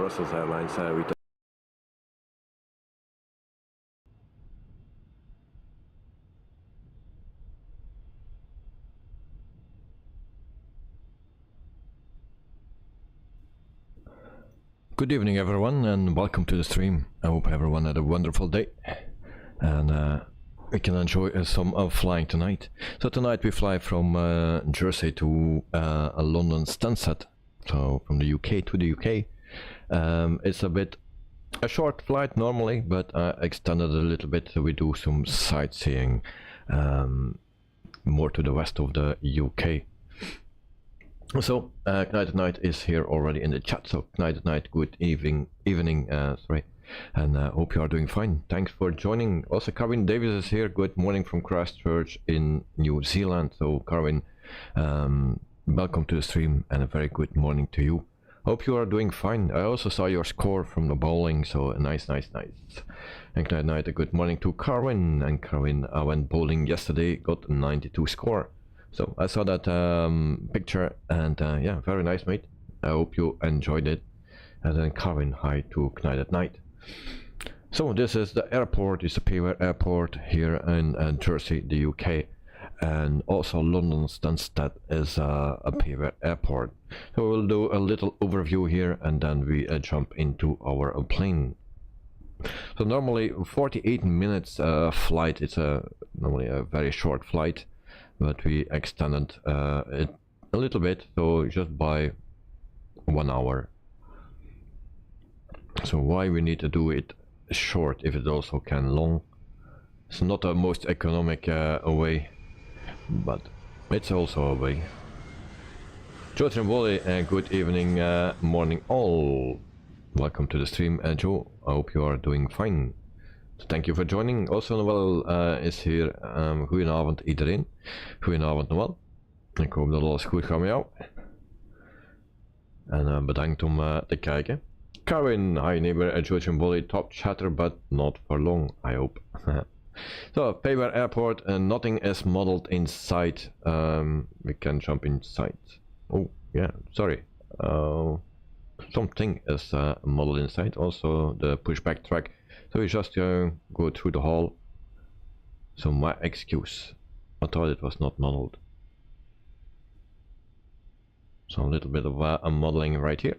Brussels Airlines. Good evening everyone and welcome to the stream. I hope everyone had a wonderful day and we can enjoy some flying tonight. So tonight we fly from Jersey to London Stansted, so from the UK to the UK. It's a short flight normally, but I extended a little bit so we do some sightseeing more to the west of the UK. So Knight Night is here already in the chat. So Knight Night, good evening, sorry, and hope you are doing fine. Thanks for joining. Also Carwin Davis is here. Good morning from Christchurch in New Zealand. So Carwin, welcome to the stream and a very good morning to you. Hope you are doing fine. I also saw your score from the bowling, so nice. And Knight Night, a good morning to Carwin. And Carwin, I went bowling yesterday, got a 92 score. So I saw that picture and yeah, very nice, mate. I hope you enjoyed it. And then Carwin, hi to Knight at Night. So this is the airport, it's a Payware airport here in Jersey, the UK. And also London Stansted is a Payware airport. So we'll do a little overview here and then we jump into our plane. So normally 48 minutes flight, it's normally a very short flight. But we extended it a little bit, so just by 1 hour. So why we need to do it short if it also can long? It's not the most economic way, but it's also a way. Joe Trimboli, good evening, morning all. Welcome to the stream, Joe. I hope you are doing fine. Thank you for joining. Also Noël is hier. Goedenavond iedereen. Goedenavond Noël. Ik hoop dat alles goed gaat met jou. En bedankt om te kijken. Karen, hi neighbor, George and Bolly, top chatter but not for long, I hope. So, Payware Airport, nothing is modeled inside. We can jump inside. Oh, yeah, sorry. Something is modeled inside. Also the pushback track. So we just go through the hall. So my excuse. I thought it was not modeled. So a little bit of a modeling right here.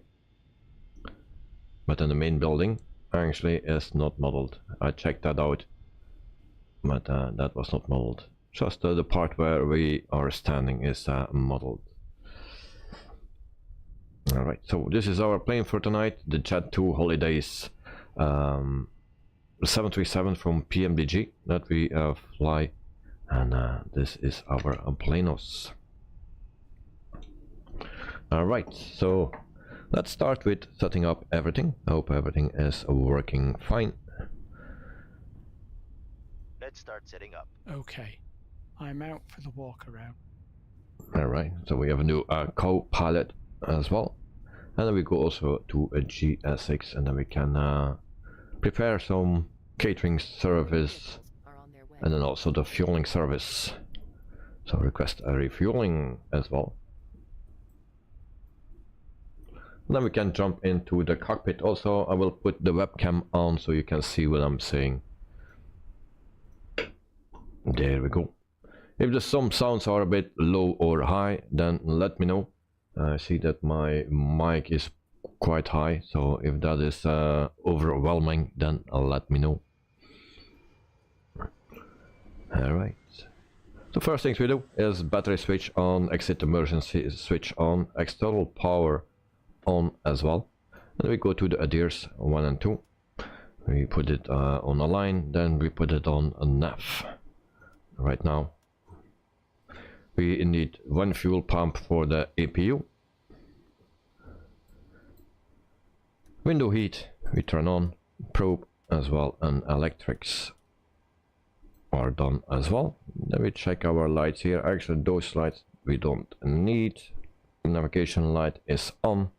But then the main building actually is not modeled. I checked that out. But that was not modeled. Just the part where we are standing is modeled. Alright, so this is our plane for tonight. The Jet 2 Holidays. 737 from PMDG that we fly, and this is our planos. Alright, so let's start with setting up everything. I hope everything is working fine. Let's start setting up. Okay, I'm out for the walk around. Alright, so we have a new co-pilot as well, and then we go also to a GSX, and then we can prepare some catering service and then also the fueling service. So request a refueling as well. And then we can jump into the cockpit. Also I will put the webcam on so you can see what I'm saying. There we go. If some sounds are a bit low or high, then let me know. I see that my mic is quite high, so if that is overwhelming, then let me know. Alright, the first things we do is battery switch on, exit emergency switch on, external power on as well. And we go to the ADIRS 1 and 2. We put it on a line, then we put it on a nav. Right now we need one fuel pump for the APU. Window heat we turn on, probe as well, and electrics are done as well. Then we check our lights here. Actually those lights we don't need. The navigation light is on,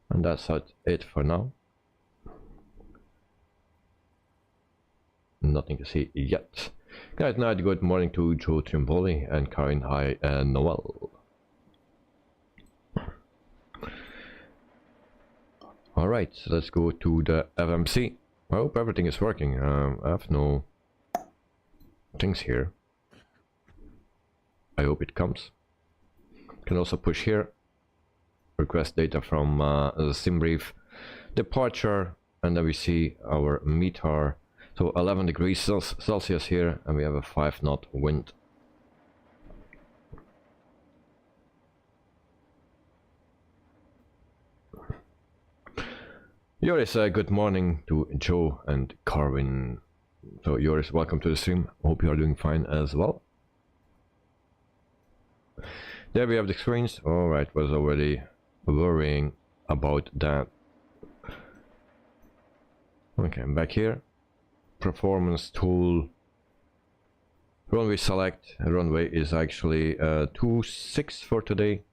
and that's it for now. Nothing to see yet. Good night, good morning to Joe Trimboli and Karen, hi, and Noel. Alright, so let's go to the FMC. I hope everything is working. I have no things here. I hope it comes. Can also push here. Request data from the sim brief. Departure, and then we see our METAR. So 11 degrees Celsius here, and we have a 5 knot wind. Joris, good morning to Joe and Carvin. So Joris, welcome to the stream. Hope you are doing fine as well. There we have the screens. Alright, was already worrying about that. Okay, I'm back here. Performance tool. Runway select. Runway is actually 26 for today.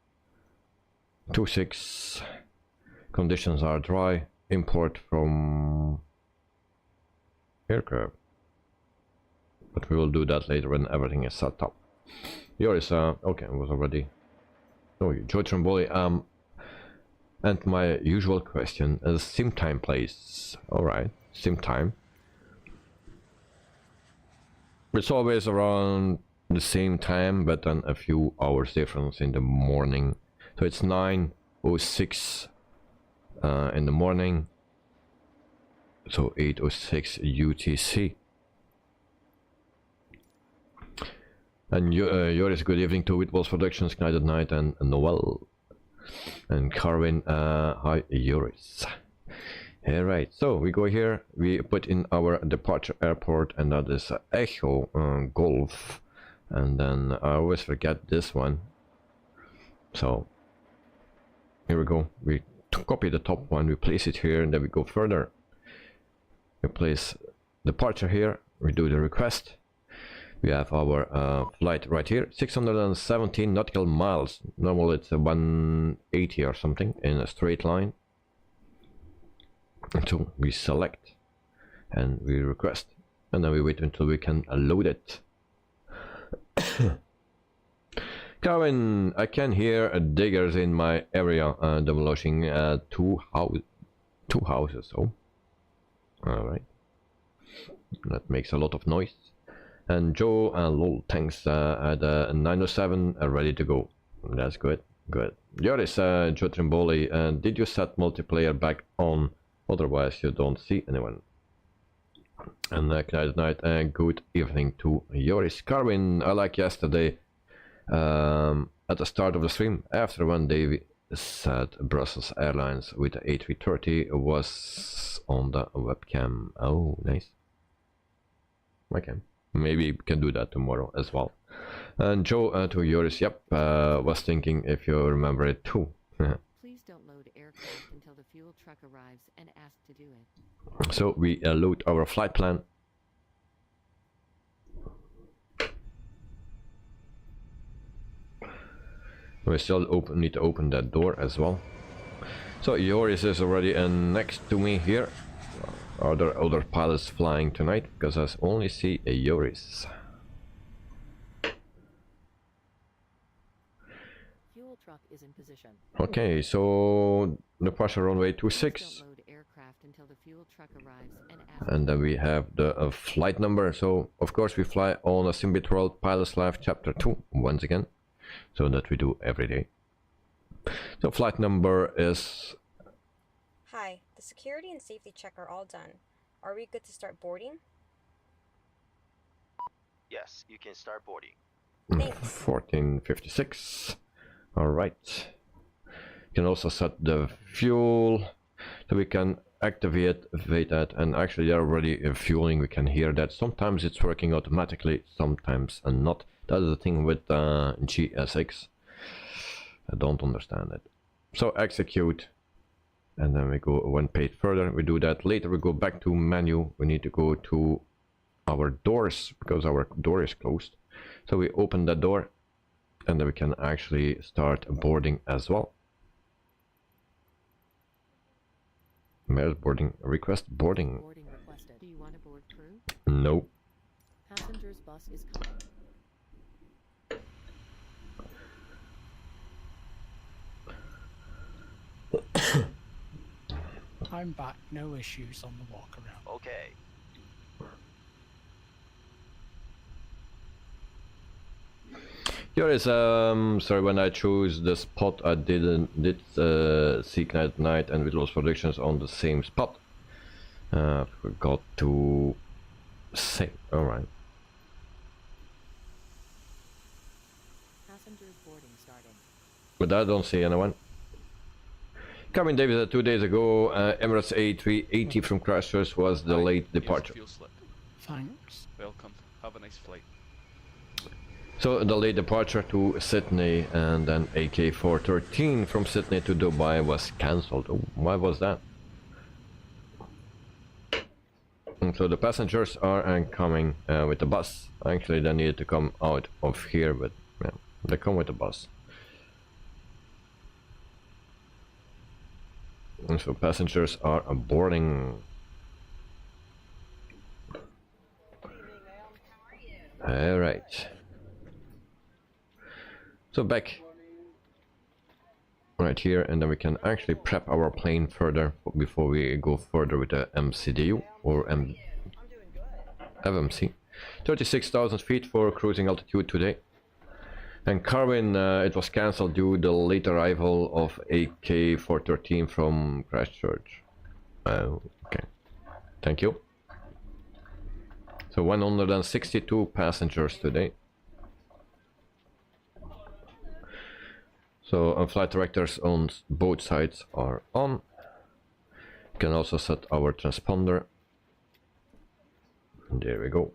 26. Conditions are dry. Import from aircraft. But we will do that later when everything is set up. Yours, okay, it was already. Oh, Joe Tromboli, and my usual question is sim time, please. Alright, sim time. It's always around the same time, but then a few hours difference in the morning. So it's 9:06 in the morning. So 8:06 UTC. And Joris, good evening to Wittebols Productions, Knight at Night, and Noel. And Carvin, hi Joris. Alright, so we go here, we put in our departure airport, and that is Echo Golf. And then I always forget this one. So, here we go. We copy the top one, we place it here, and then we go further. We place departure here, we do the request. We have our flight right here, 617 nautical miles. Normal it's 180 or something in a straight line. So we select and we request, and then we wait until we can load it. Karen, I can hear diggers in my area demolishing two houses. Oh, all right, that makes a lot of noise. And Joe lol, thanks at 907 ready to go. That's good, good. Joris, Joe Trimboli, did you set multiplayer back on? Otherwise you don't see anyone. And Knight Night, good evening to Joris. Carvin, I like yesterday at the start of the stream, after when Davey said Brussels Airlines with the A330 was on the webcam. Oh, nice. Okay. Maybe we can do that tomorrow as well. And Joe to Joris, yep, was thinking if you remember it too. Please don't load aircraft until the fuel truck arrives and ask to do it. So we load our flight plan. We still need to open that door as well. So Joris is already next to me here. Are there other pilots flying tonight? Because I only see a Joris. Fuel truck is in position. Okay, so departure runway 26. Don't load aircraft until the fuel truck arrives and ask. And then we have the flight number. So of course we fly on a Symbit World Pilot's Life Chapter 2 once again. So that we do every day. So flight number is... Hi, the security and safety check are all done. Are we good to start boarding? Yes, you can start boarding. Thanks. 1456. Alright. You can also set the fuel. So we can activate that, and actually they're already fueling. We can hear that. Sometimes it's working automatically, sometimes not. That is the thing with GSX. I don't understand it. So execute. And then we go one page further. We do that later. We go back to menu. We need to go to our doors because our door is closed. So we open that door, and then we can actually start boarding as well. Where's boarding? Request boarding. Boarding requested. Do you want to board crew? No. Passengers bus is coming. I'm back. No issues on the walk around. Okay. Here is sorry, when I chose the spot I did Seek Night Night and Wittebols predictions on the same spot. Forgot to say. Alright. Passengers boarding starting. But I don't see anyone. Coming David, 2 days ago, Emirates A380 from Christchurch was the late departure. Fuel slip. Thanks. Welcome. Have a nice flight. So the late departure to Sydney and then AK413 from Sydney to Dubai was cancelled. Oh, why was that? And so the passengers are coming with the bus. Actually, they needed to come out of here, but yeah, they come with the bus. And so passengers are boarding. All right. So back right here, and then we can actually prep our plane further before we go further with the MCDU or FMC. 36,000 feet for cruising altitude today. And Carwin, it was cancelled due to the late arrival of AK413 from Christchurch. Okay, thank you. So 162 passengers today. So flight directors on both sides are on. You can also set our transponder. There we go.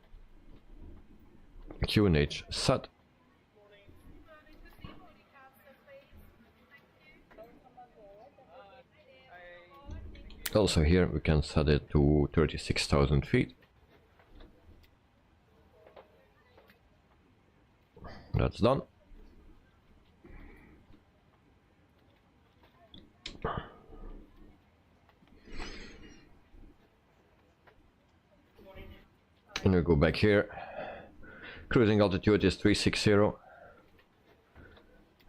QNH set. Also here we can set it to 36,000 feet. That's done. And we go back here. Cruising altitude is 360.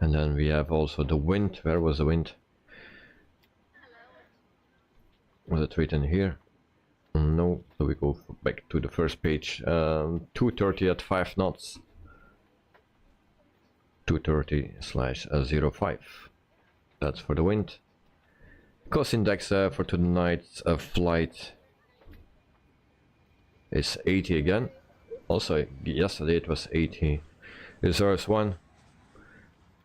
And then we have also the wind. Where was the wind? Was it written here? No. So we go back to the first page. 230 at 5 knots. 230/05. That's for the wind. Cost index for tonight's flight is 80 again. Also, yesterday it was 80. Reserves 1.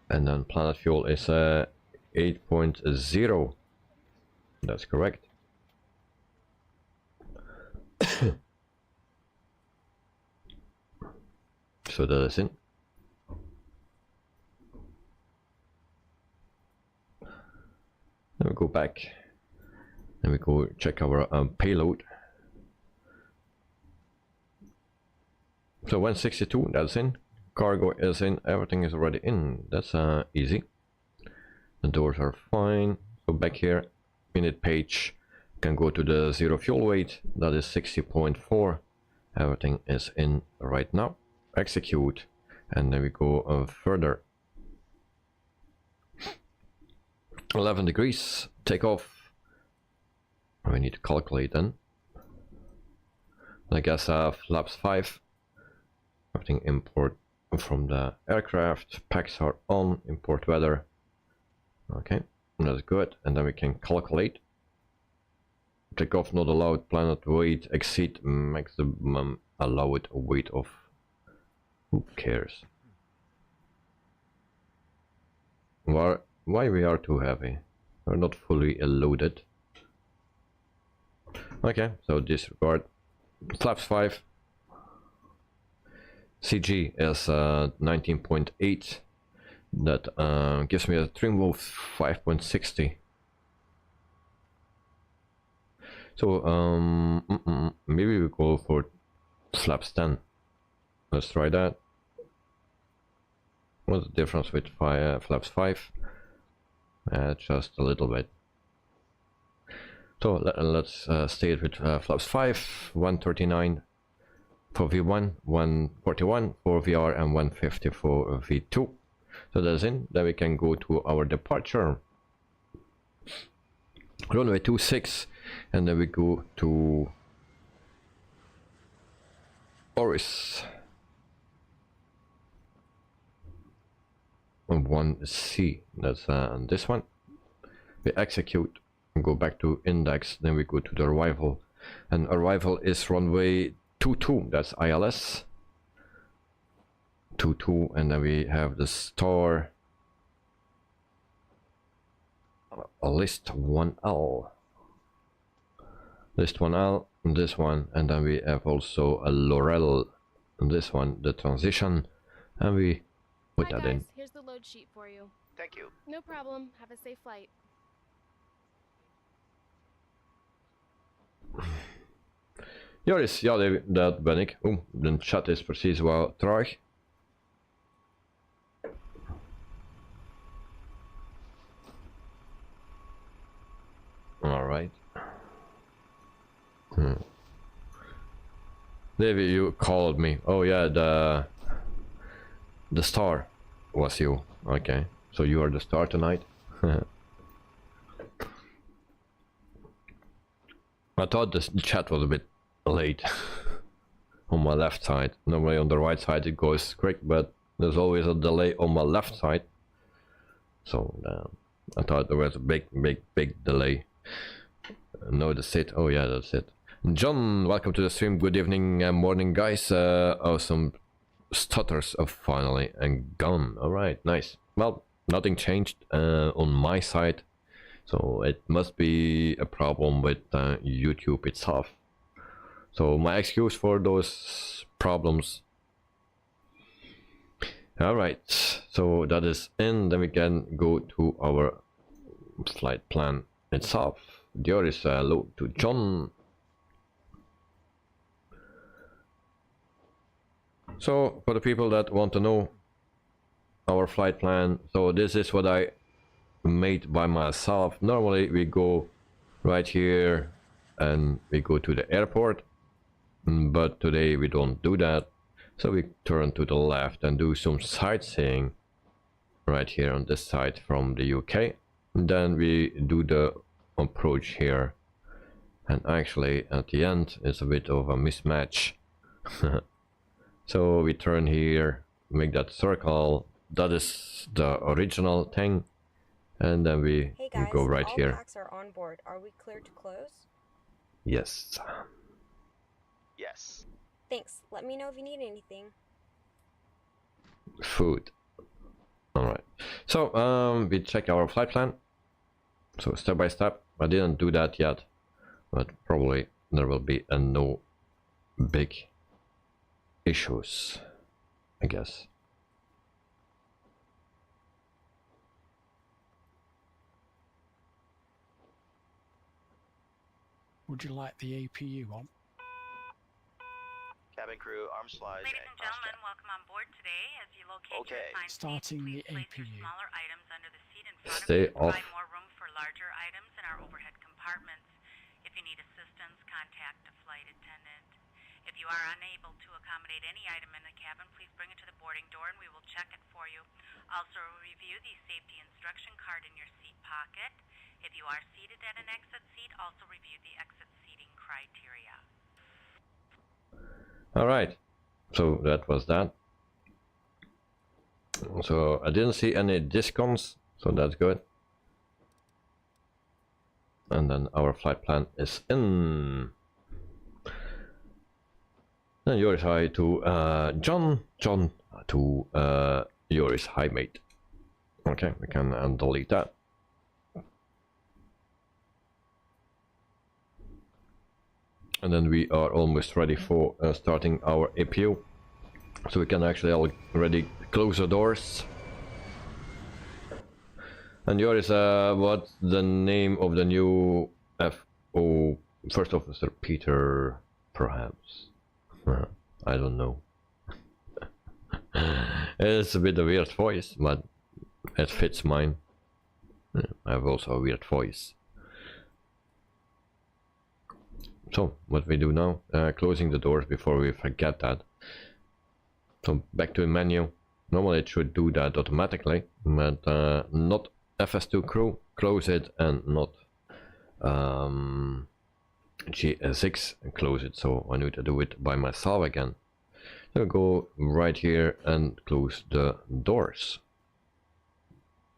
And then planet fuel is 8.0. That's correct. So that is in. Then we go back and we go check our payload. So 162, that's in. Cargo is in. Everything is already in. That's easy. The doors are fine. So back here, minute page, can go to the zero fuel weight. That is 60.4. Everything is in right now. Execute, and then we go further. 11 degrees. Take off. We need to calculate then. I guess flaps 5. Everything import from the aircraft. Packs are on. Import weather. Okay, that's good. And then we can calculate. Take off not allowed. Planet weight exceed maximum allowed weight of. Who cares? Why we are too heavy? We're not fully loaded. Okay, so disregard. Flaps 5. CG is 19.8. That gives me a trim of 5.60. So maybe we go for flaps 10. Let's try that. What's the difference with flaps 5? Just a little bit. So let's stay with flaps 5, 139 for V1, 141 for VR, and 150 for V2. So that's in. Then we can go to our departure. Runway 26 and then we go to Oris 1C. That's this one. We execute and go back to index, then we go to the arrival, and arrival is runway 22. That's ILS 22, and then we have the star list 1L, list 1L, this one, and then we have also a Laurel, this one, the transition, and we put Hi that guys, in. here's the load sheet for you. Thank you. No problem. Have a safe flight. Joris, ja, dat ben ik. Oeh, de chat is precies wat traag. Alright. David, you called me. Oh yeah, the star was you. Okay, so you are the star tonight. I thought the chat was a bit late on my left side. Normally on the right side it goes quick, but there's always a delay on my left side. So I thought there was a big delay. No, that's it. Oh yeah, that's it. John, welcome to the stream. Good evening and morning, guys. Awesome stutters are finally and gone. All right, nice. Well, nothing changed on my side, so it must be a problem with YouTube itself. So my excuse for those problems. All right, so that is in. Then we can go to our flight plan itself. There is a hello to John. So for the people that want to know our flight plan, so this is what I made by myself. Normally we go right here and we go to the airport, but today we don't do that, so we turn to the left and do some sightseeing right here on this side from the UK. And then we do the approach here, and actually at the end it's a bit of a mismatch. So we turn here, make that circle, that is the original thing, and then we go right here. All packs are on board. Are we clear to close? Yes. Yes. Thanks. Let me know if you need anything. Food. Alright. So we check our flight plan. So step by step. I didn't do that yet, but probably there will be no big issues, I guess. Would you like the APU on? Cabin crew, arm slides, Ladies and gentlemen, welcome on board today. As you locate Okay. your assigned Starting seats, the please place your APU. smaller items under the seat in front Stay of you to off. provide more room for larger items in our overhead compartments. If you need assistance, contact a flight attendant. If you are unable to accommodate any item in the cabin, please bring it to the boarding door and we will check it for you. Also, review the safety instruction card in your seat pocket. If you are seated at an exit seat, also review the exit seating criteria. Alright, so that was that. So I didn't see any discounts, so that's good. And then our flight plan is in. Then Joris hi to John to Joris hi mate. Okay, we can delete that. And then we are almost ready for starting our APU, so we can actually already close the doors. And Joris, what's the name of the new FO First Officer Peter, perhaps? I don't know. It's a bit of a weird voice, but it fits mine. I have also a weird voice. So what we do now, closing the doors before we forget that. So back to the menu. Normally it should do that automatically, but not FS2 crew. Close it and not G6 and close it, so I need to do it by myself again. So go right here and close the doors.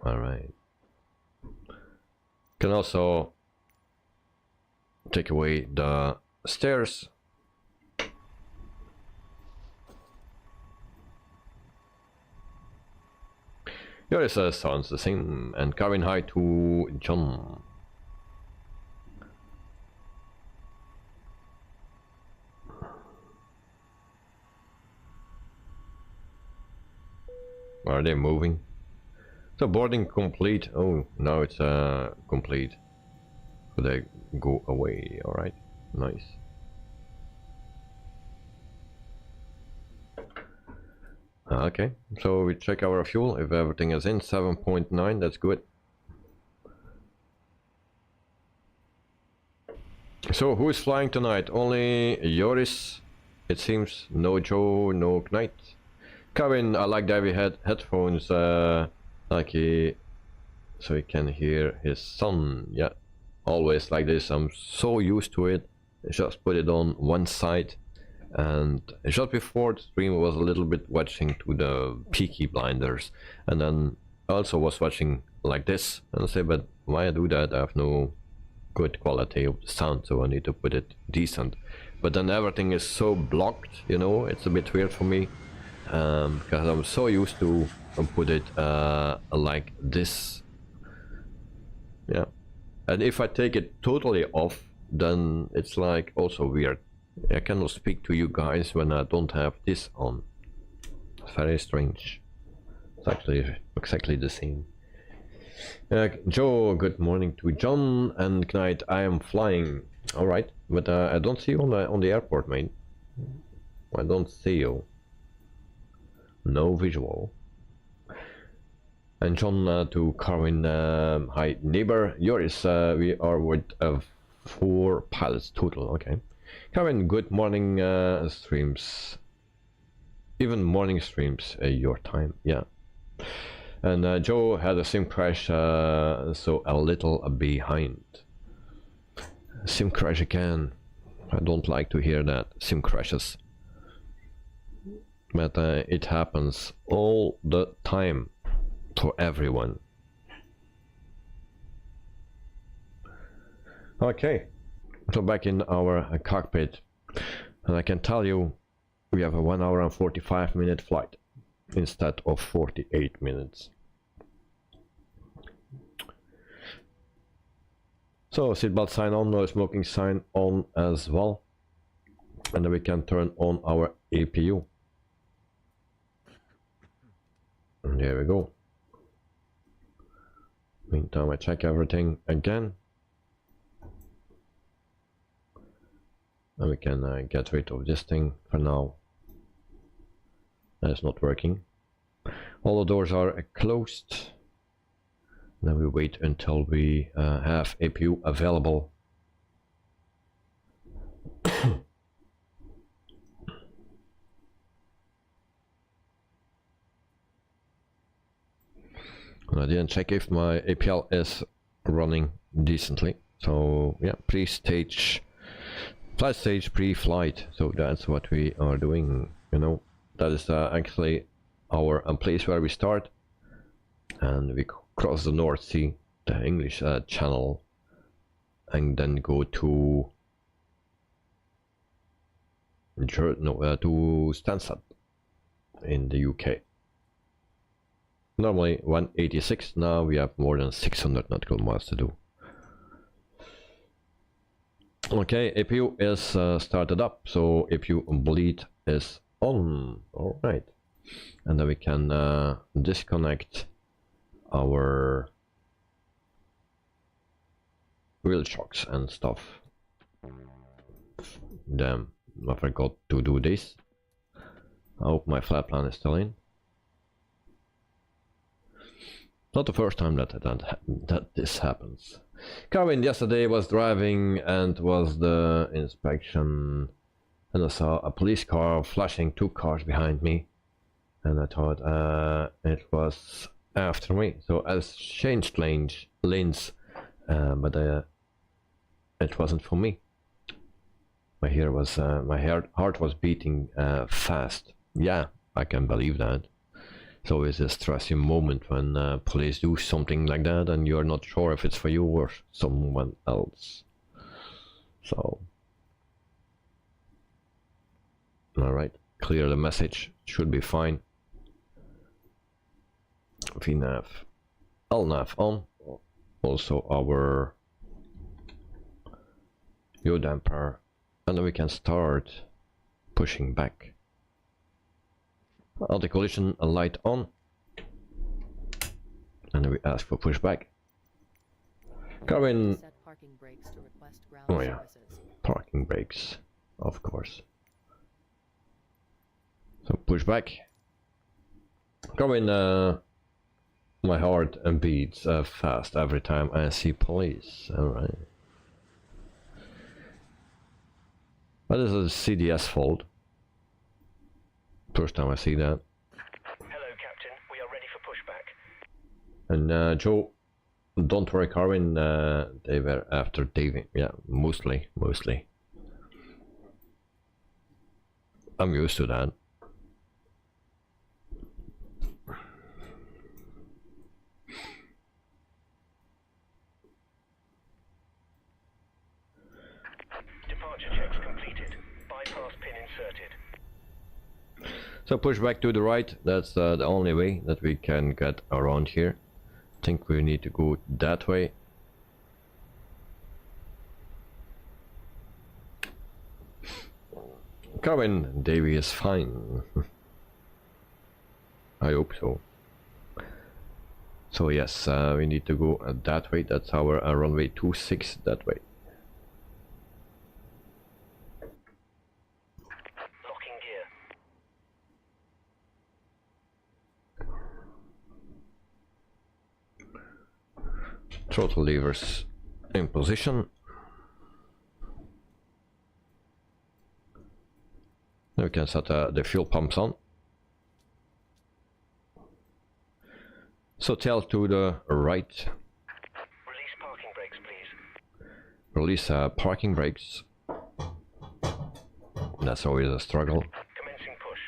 Alright. Can also take away the stairs. Yours sounds the same, and Kevin, hi to John. Are they moving? So boarding complete. Oh, now it's complete. So they go away. All right, nice. Okay, so we check our fuel. If everything is in 7.9, that's good. So who is flying tonight? Only Joris, it seems. No Joe, no Knight. Kevin, I like that we had headphones, like so he can hear his son. Yeah, always like this. I'm so used to it. Just put it on one side, and just before the stream I was a little bit watching to the Peaky Blinders, and then also was watching like this, and I say, but why I do that? I have no good quality of the sound, so I need to put it decent. But then everything is so blocked, you know, it's a bit weird for me. Because I'm so used to put it like this. Yeah, and if I take it totally off, then it's like also weird. I cannot speak to you guys when I don't have this on. It's very strange. It's actually exactly the same. Joe, good morning to John and Knight. I am flying. All right, but I don't see you on the airport, mate. I don't see you. No visual. And John to Carwin, hi neighbor. Yours, we are with 4 pilots total. Okay. Carwin, good morning streams. Even morning streams, your time. Yeah. And Joe had a sim crash, so a little behind. Sim crash again. I don't like to hear that. Sim crashes. But it happens all the time for everyone. Okay, so back in our cockpit, and I can tell you we have a 1 hour and 45-minute flight instead of 48 minutes. So seatbelt sign on, no smoking sign on as well, and then we can turn on our APU. And there we go. Meantime, I check everything again, and we can get rid of this thing for now. That's not working. All the doors are closed. Then we wait until we have APU available. I didn't check if my APL is running decently. So yeah, pre-stage, flight stage, pre-flight. So that's what we are doing. You know, that is actually our place where we start, and we cross the North Sea, the English Channel, and then go to to Stansted in the UK. Normally 186, now we have more than 600 nautical miles to do. Okay, APU is started up, so APU bleed is on. Alright, and then we can disconnect our wheel shocks and stuff. Damn, I forgot to do this. I hope my flat plan is still in. Not the first time that this happens. Carwin yesterday was driving and was the inspection, and I saw a police car flashing 2 cars behind me, and I thought it was after me. So I changed lanes, but it wasn't for me. My heart was beating fast. Yeah, I can believe that. It's always a stressing moment when police do something like that and you're not sure if it's for you or someone else. So, alright, clear the message, should be fine. VNAV, LNAV on, also our yaw damper, and then we can start pushing back. Anti-collision light on, and then we ask for pushback. Carvin. Set parking brakes to request ground Oh yeah, services. parking brakes, of course. So pushback. Carvin, my heart beats fast every time I see police. Alright. That is a CDS fault. First time I see that. Hello, Captain. We are ready for pushback. And Joe, don't worry, Carvin. They were after David. Yeah, mostly. I'm used to that. Departure checks completed. Bypass pin inserted. So push back to the right. That's the only way that we can get around here. I think we need to go that way. Carvin, Davy is fine. I hope so. So yes, we need to go that way. That's our runway 26 that way. Locking gear. Throttle levers in position. Now we can set the fuel pumps on. So tail to the right. Release parking brakes, please. Release parking brakes. That's always a struggle. Commencing push.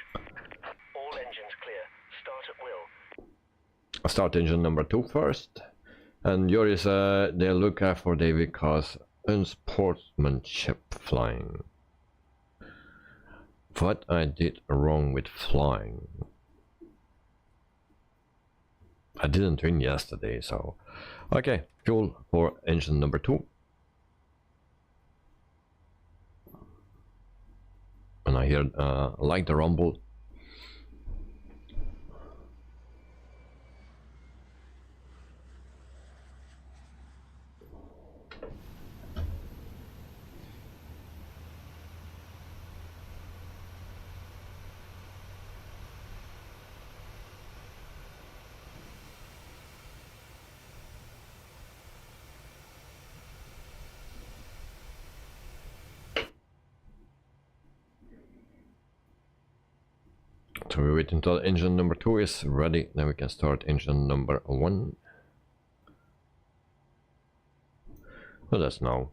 All engines clear. Start at will. Start engine number 2 first. And yours they look for David cause unsportsmanship flying. What I did wrong with flying. I didn't win yesterday, so okay, fuel for engine number 2. And I hear like the rumble. So we wait until engine number 2 is ready, then we can start engine number 1. So that's now.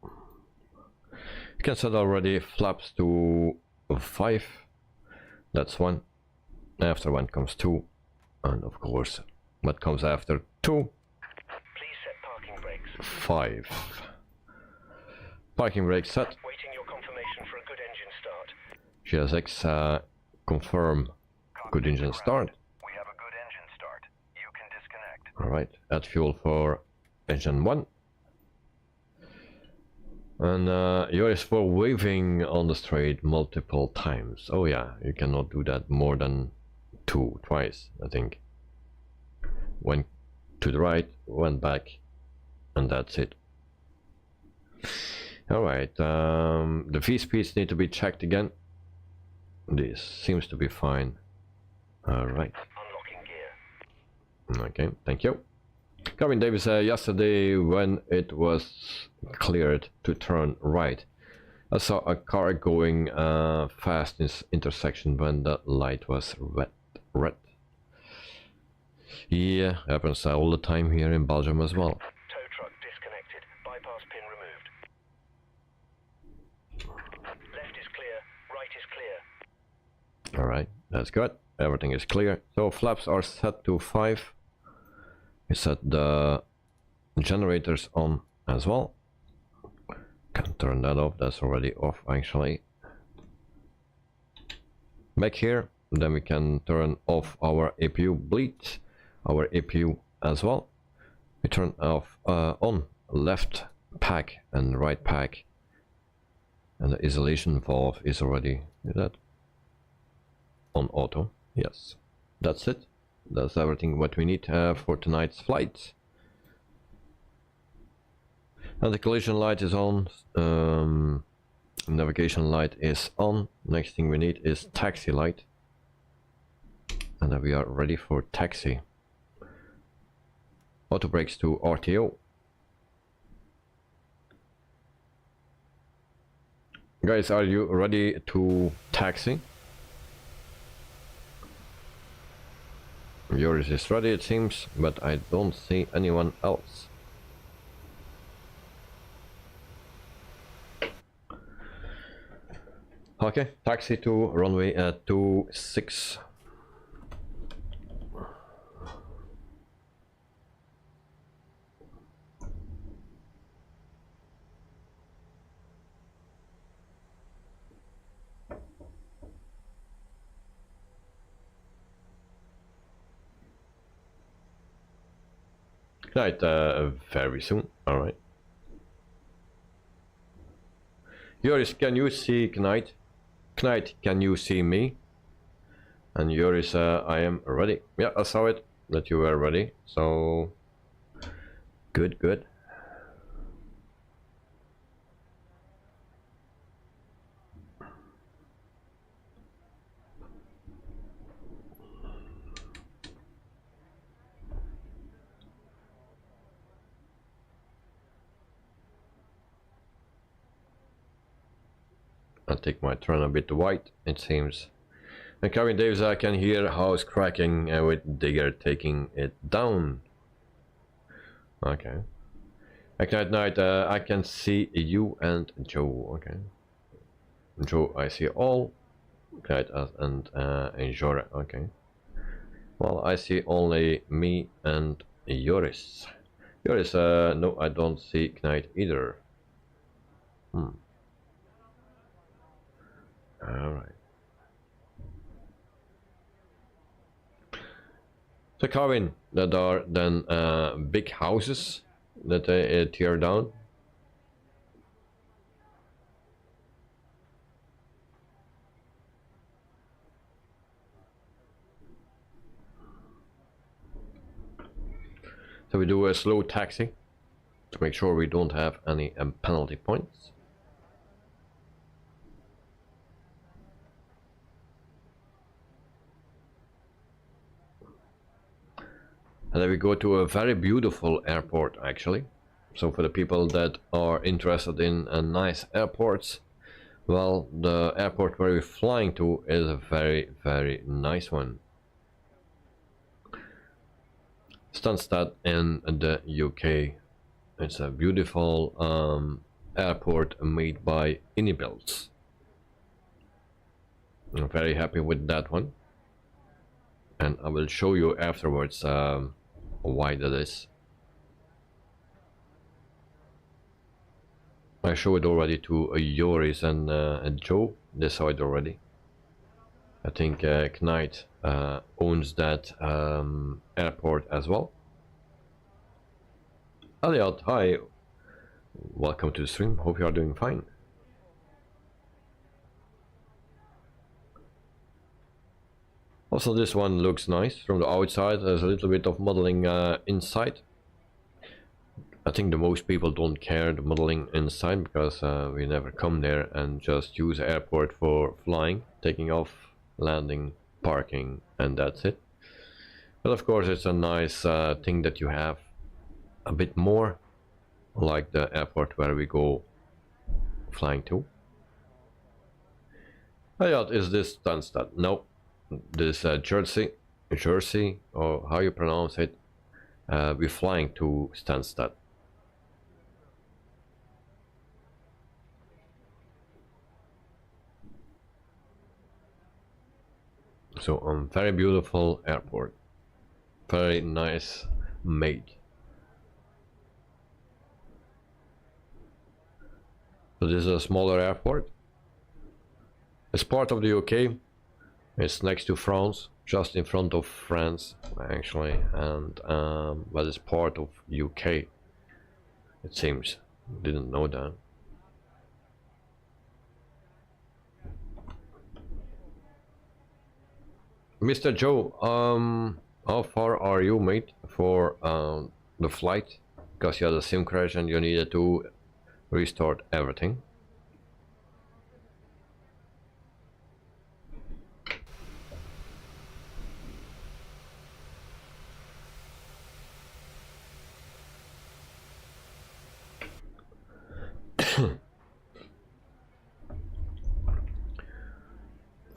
You can set already flaps to 5. That's 1. After 1 comes 2. And of course, what comes after 2? Please set parking brakes. 5. Parking brake set. Waiting your confirmation for a good engine start. GSX confirm good engine start. We have a good engine start. You can disconnect. Alright, add fuel for engine 1. And yours for waving on the straight multiple times. Oh yeah, you cannot do that more than twice, I think. Went to the right, went back, and that's it. Alright, the V-speeds need to be checked again. This seems to be fine. Alright. Unlocking gear. Okay, thank you. Kevin Davis, yesterday when it was cleared to turn right, I saw a car going fast in this intersection when the light was red. Yeah, happens all the time here in Belgium as well. Tow truck disconnected. Bypass pin removed. Alright, that's good. Everything is clear. So flaps are set to 5. We set the generators on as well. Can turn that off, that's already off actually. Back here, then we can turn off our APU bleed, our APU as well. We turn off on left pack and right pack, and the isolation valve is already on auto. Yes, that's it. That's everything what we need for tonight's flight. And the collision light is on. Navigation light is on. Next thing we need is taxi light, and then we are ready for taxi. Auto brakes to RTO. Guys, are you ready to taxi? Yours is ready, it seems, but I don't see anyone else. Okay, taxi to runway 26. Right, very soon. All right. Joris, can you see Knight? Knight, can you see me? And Joris, I am ready. Yeah, I saw it, that you were ready. So, good, good. I'll take my turn a bit wide, it seems. And Kevin Davis, I can hear house cracking with Digger taking it down. Okay. Ignite Night, I can see you and Joe. Okay. Joe, I see all. Ignite and Jora. Okay. Well, I see only me and Joris. Joris, no, I don't see Ignite either. Alright. So Kevin, that are then big houses that they tear down. So we do a slow taxi to make sure we don't have any penalty points. And then we go to a very beautiful airport actually. So for the people that are interested in nice airports, well, the airport where we're flying to is a very, very nice one. Stansted in the UK. It's a beautiful airport made by Wittebols. I'm very happy with that one. And I will show you afterwards why that is. I showed it already to Joris and Joe. They saw it already. I think Knight owns that airport as well. Elliot, hi. Welcome to the stream. Hope you are doing fine. Also, this one looks nice from the outside. There's a little bit of modeling inside. I think the most people don't care the modeling inside because we never come there and just use the airport for flying, taking off, landing, parking, and that's it. But of course, it's a nice thing that you have a bit more like the airport where we go flying to. Elliot, is this Stansted? No. This Jersey, or how you pronounce it, we're flying to Stansted. So very beautiful airport, very nice made. So this is a smaller airport. It's part of the UK. It's next to France, just in front of France actually, and but it's part of UK. It seems. Didn't know that. Mr. Joe, how far are you, mate, for the flight? Because you had a sim crash and you needed to restart everything.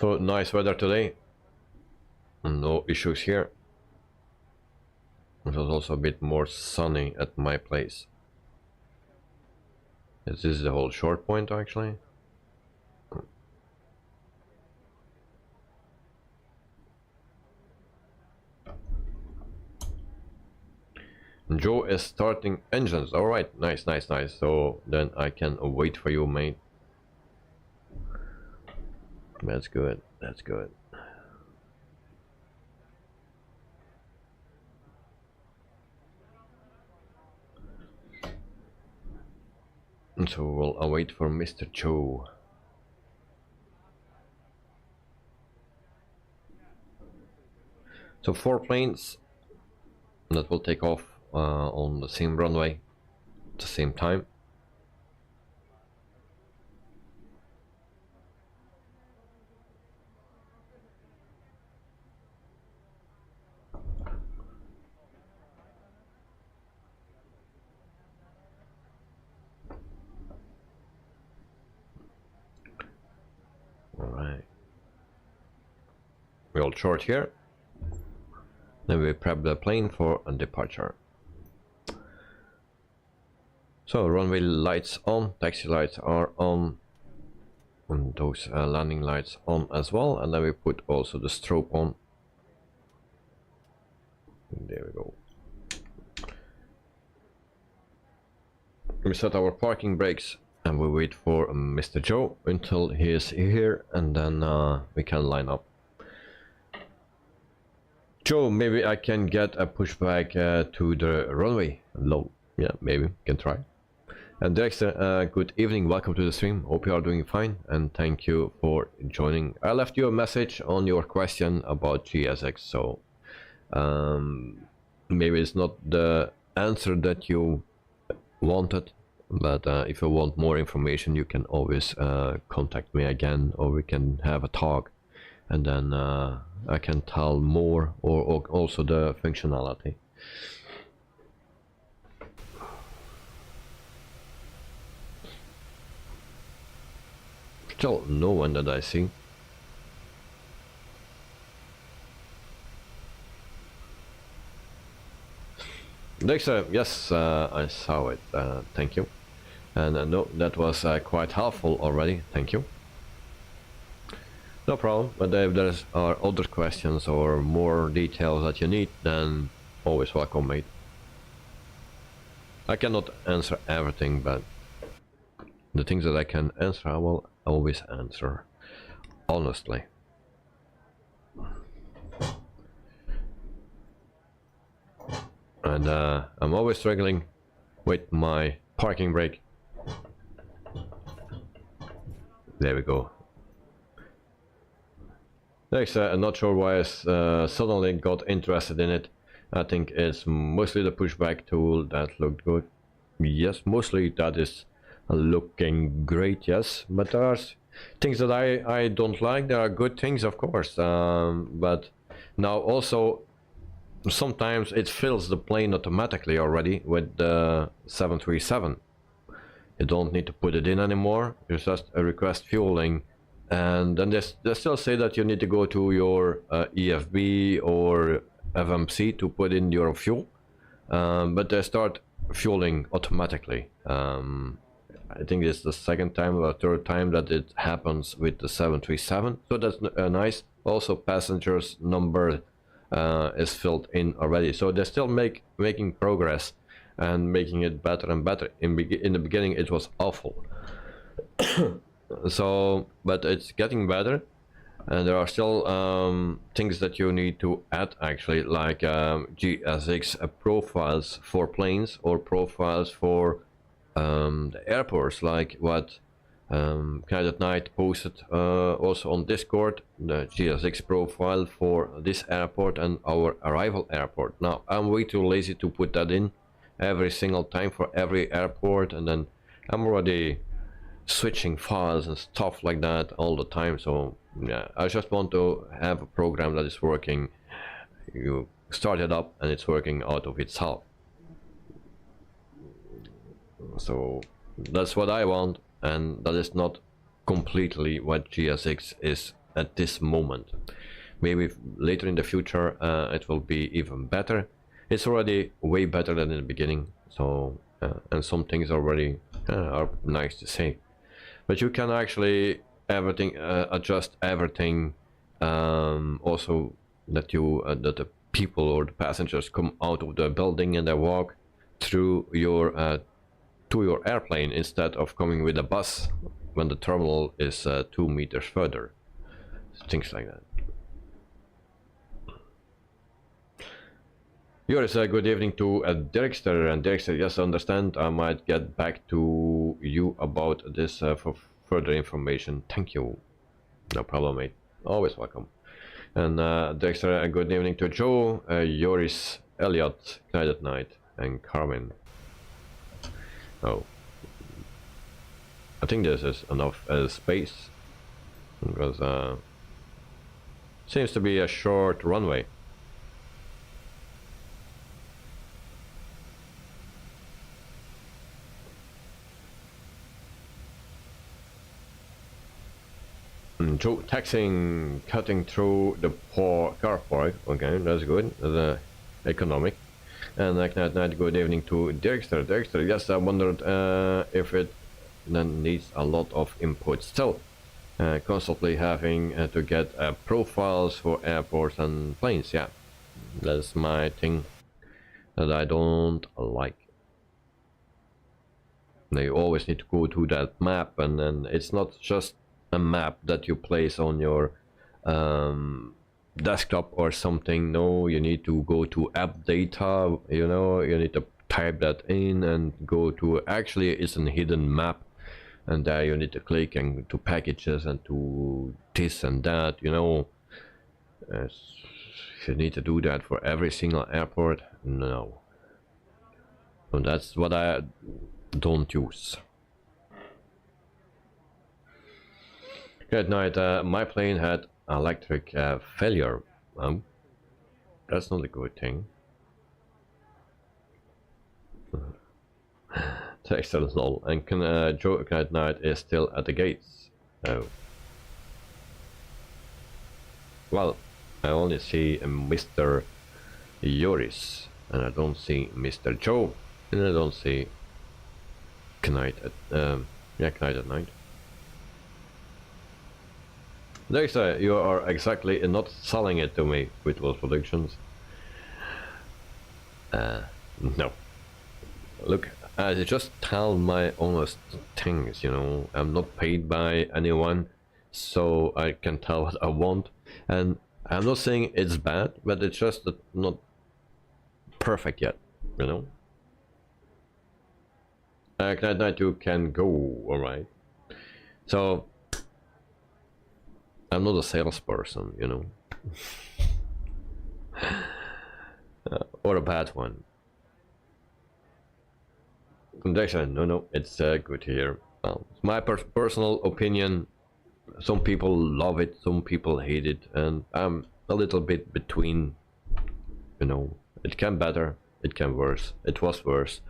So nice weather today. No issues here. It was also a bit more sunny at my place. This is the whole short point actually. Joe is starting engines. Alright, nice. So then I can wait for you, mate. That's good. So we'll await for Mr. Joe. So 4 planes that will take off on the same runway at the same time. Alright. We'll short here. Then we prep the plane for a departure. So runway lights on, taxi lights are on, and those landing lights on as well, and then we put also the strobe on. And there we go. We set our parking brakes and we wait for Mr. Joe until he is here, and then we can line up. Joe, maybe I can get a pushback to the runway low. Yeah, maybe can try. And Dexter, good evening, welcome to the stream. Hope you are doing fine, and thank you for joining. I left you a message on your question about GSX, so maybe it's not the answer that you wanted, but if you want more information, you can always contact me again, or we can have a talk, and then I can tell more, or also the functionality. Still no one that I see. Dexter, yes, I saw it, thank you. And no, that was quite helpful already, thank you. No problem, but if there are other questions or more details that you need, then always welcome, mate. I cannot answer everything, but the things that I can answer, I will always answer honestly. And I'm always struggling with my parking brake. There we go. Next, I'm not sure why I suddenly got interested in it. I think it's mostly the pushback tool that looked good. Yes, mostly that is looking great, yes, but there are things that I don't like. There are good things, of course, but now also sometimes it fills the plane automatically already with the 737. You don't need to put it in anymore. It's just a request fueling, and then they still say that you need to go to your EFB or FMC to put in your fuel, but they start fueling automatically. I think it's the second time or third time that it happens with the 737, so that's nice. also passengers number is filled in already. So they're still making progress and making it better and better. In the beginning it was awful. So, but it's getting better, and there are still things that you need to add actually, like GSX profiles for planes or profiles for the airports, like what Knight Night posted also on Discord, the GSX profile for this airport and our arrival airport. Now I'm way too lazy to put that in every single time for every airport, and then I'm already switching files and stuff like that all the time. So yeah, I just want to have a program that is working. You start it up and it's working out of itself. So that's what I want, and that is not completely what GSX is at this moment. Maybe later in the future it will be even better. It's already way better than in the beginning, so and some things already are nice to say. But you can actually adjust everything. Also, that that the people or the passengers come out of the building and they walk through your to your airplane instead of coming with a bus when the terminal is 2 meters further. Things like that. Yours, good evening to Derekster, and Derekster, yes, I understand. I might get back to you about this for further information. Thank you. No problem, mate. Always welcome. And Derekster, good evening to Joe, Yoris, Elliot, Knight Night, and Carmen. Oh. I think this is enough space, because seems to be a short runway. Joe taxing, cutting through the car park. Okay, that's good. That's economic. And Knight Night, good evening to Derekster. Derekster, yes, I wondered if it then needs a lot of input still. Constantly having to get profiles for airports and planes. Yeah, that's my thing that I don't like. Now you always need to go to that map, and then it's not just a map that you place on your desktop or something. No, you need to go to app data, you know, you need to type that in and go to, actually it's a hidden map, and there you need to click and to packages and to this and that, you know. You need to do that for every single airport. No, and that's what I don't use. Good night. My plane had electric failure. That's not a good thing. Text lol. And Joe at night is still at the gates. Oh. Well, I only see Mr. Yoris, and I don't see Mr. Joe, and I don't see Knight at Knight at night. Dexter, you are exactly not selling it to me, Wittebols Productions. No. Look, I just tell my honest things, you know. I'm not paid by anyone, so I can tell what I want. And I'm not saying it's bad, but it's just not perfect yet, you know. Knight, you can go, alright. So I'm not a salesperson, you know. Or a bad one. Connection, no, it's good here. Well, it's my personal opinion. Some people love it, some people hate it, and I'm a little bit between, you know. It can better, it can worse, it was worse.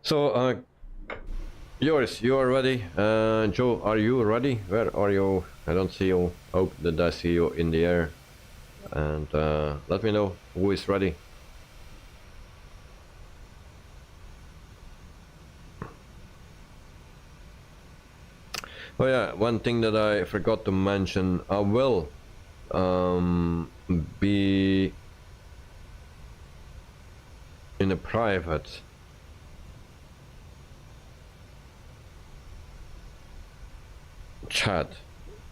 So, Yours, you are ready. Joe, are you ready? Where are you? I don't see you. Oh, did I see you in the air? And let me know who is ready. Oh yeah, one thing that I forgot to mention, I will be in a private chat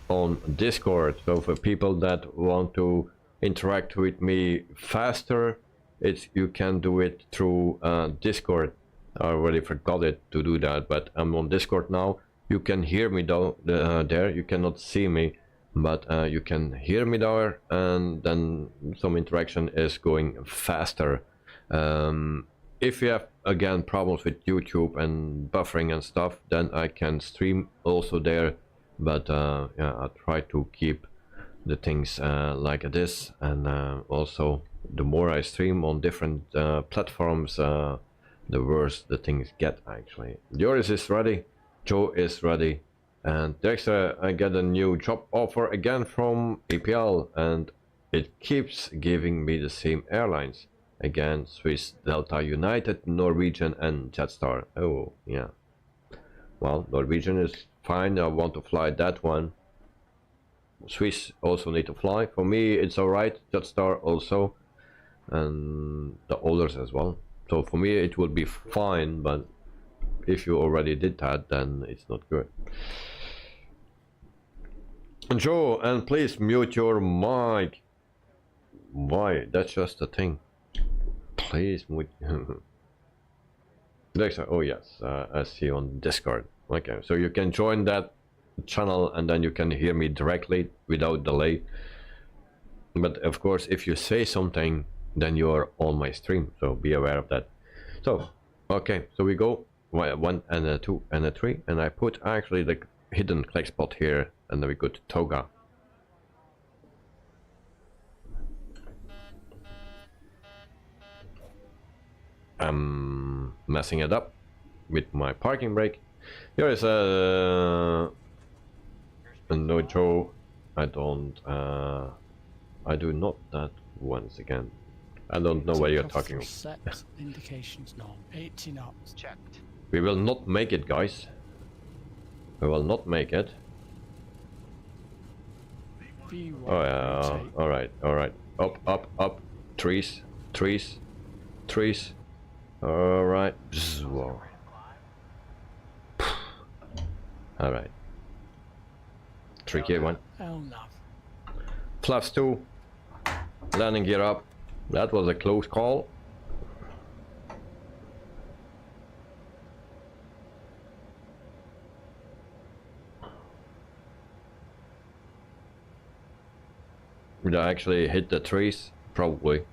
on Discord, so for people that want to interact with me faster, you can do it through Discord. I already forgot it to do that, but I'm on Discord now. You can hear me though there. You cannot see me, but you can hear me there, and then some interaction is going faster. If you have again problems with YouTube and buffering and stuff, then I can stream also there. But yeah, I try to keep the things like this, and also the more I stream on different platforms, the worse the things get actually. Joris is ready, Joe is ready, and Dexter, I get a new job offer again from APL, and it keeps giving me the same airlines. Again, Swiss, Delta, United, Norwegian and Jetstar. Oh yeah, well, Norwegian is fine, I want to fly that one. Swiss also need to fly. For me it's alright, Jetstar also, and the others as well. So for me it will be fine, but if you already did that, then it's not good. Joe, and please mute your mic. Why? That's just a thing. Please mute. Dexter, oh yes, I see you on Discord. Okay, so you can join that channel and then you can hear me directly without delay. But of course, if you say something, then you're on my stream, so be aware of that. So, okay, so we go 1 and a 2 and a 3, and I put actually the hidden click spot here, and then we go to Toga. I'm messing it up with my parking brake. Here is a no, Joe. I do not that once again. I don't know what you're talking about. Set indications norm 80 knots. Checked. We will not make it, guys. We will not make it. B1, Oh yeah. rotate. All right. All right. Up, up, up. Trees, trees, trees. All right. Whoa. All right. Tricky one. LNAV. Flaps 2. Landing gear up. That was a close call. Did I actually hit the trees? Probably.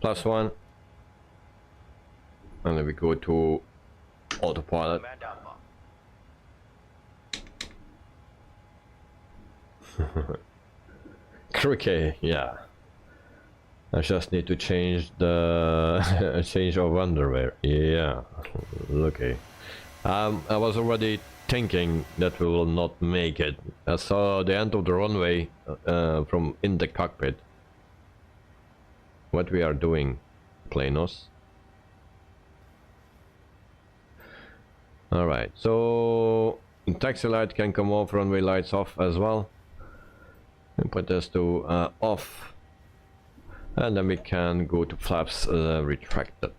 +1. And then we go to autopilot. Command Alpha. Okay, yeah. I just need to change the change of underwear. Yeah, okay. I was already thinking that we will not make it. I saw the end of the runway from in the cockpit. What we are doing, Planos. All right, so taxi light can come off, runway lights off as well. And put this to off, and then we can go to flaps retracted.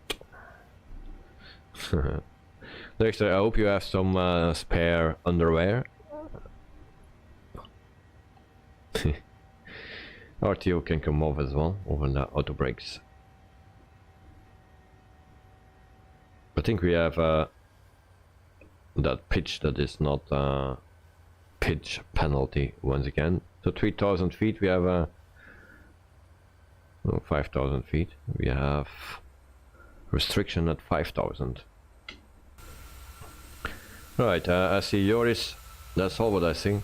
Dexter, I hope you have some spare underwear. RTO can come off as well over the auto brakes. I think we have that pitch that is not pitch penalty once again. So 3,000 feet we have 5,000 feet. We have restriction at 5,000. Right, I see Joris. That's all what I see.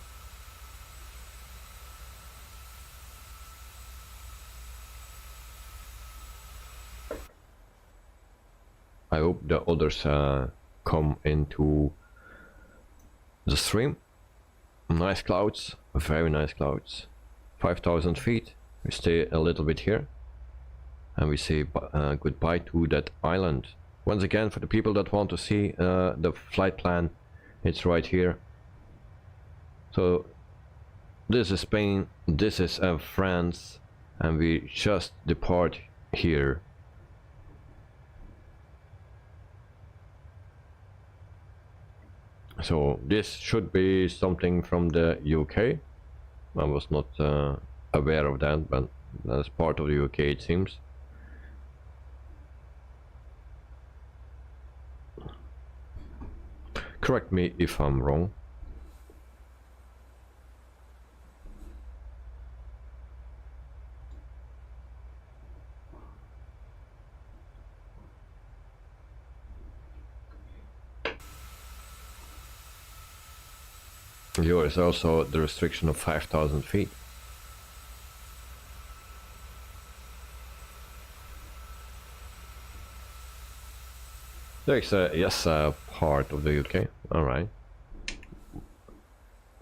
I hope the others come into the stream. Nice clouds, very nice clouds. 5,000 feet. We stay a little bit here, and we say goodbye to that island. Once again, for the people that want to see the flight plan, it's right here. So this is Spain, this is France, and we just depart here. So this should be something from the UK. I was not aware of that, but that's part of the UK, it seems. Correct me if I'm wrong. Here is also the restriction of 5,000 feet. There's a yes part of the UK. All right.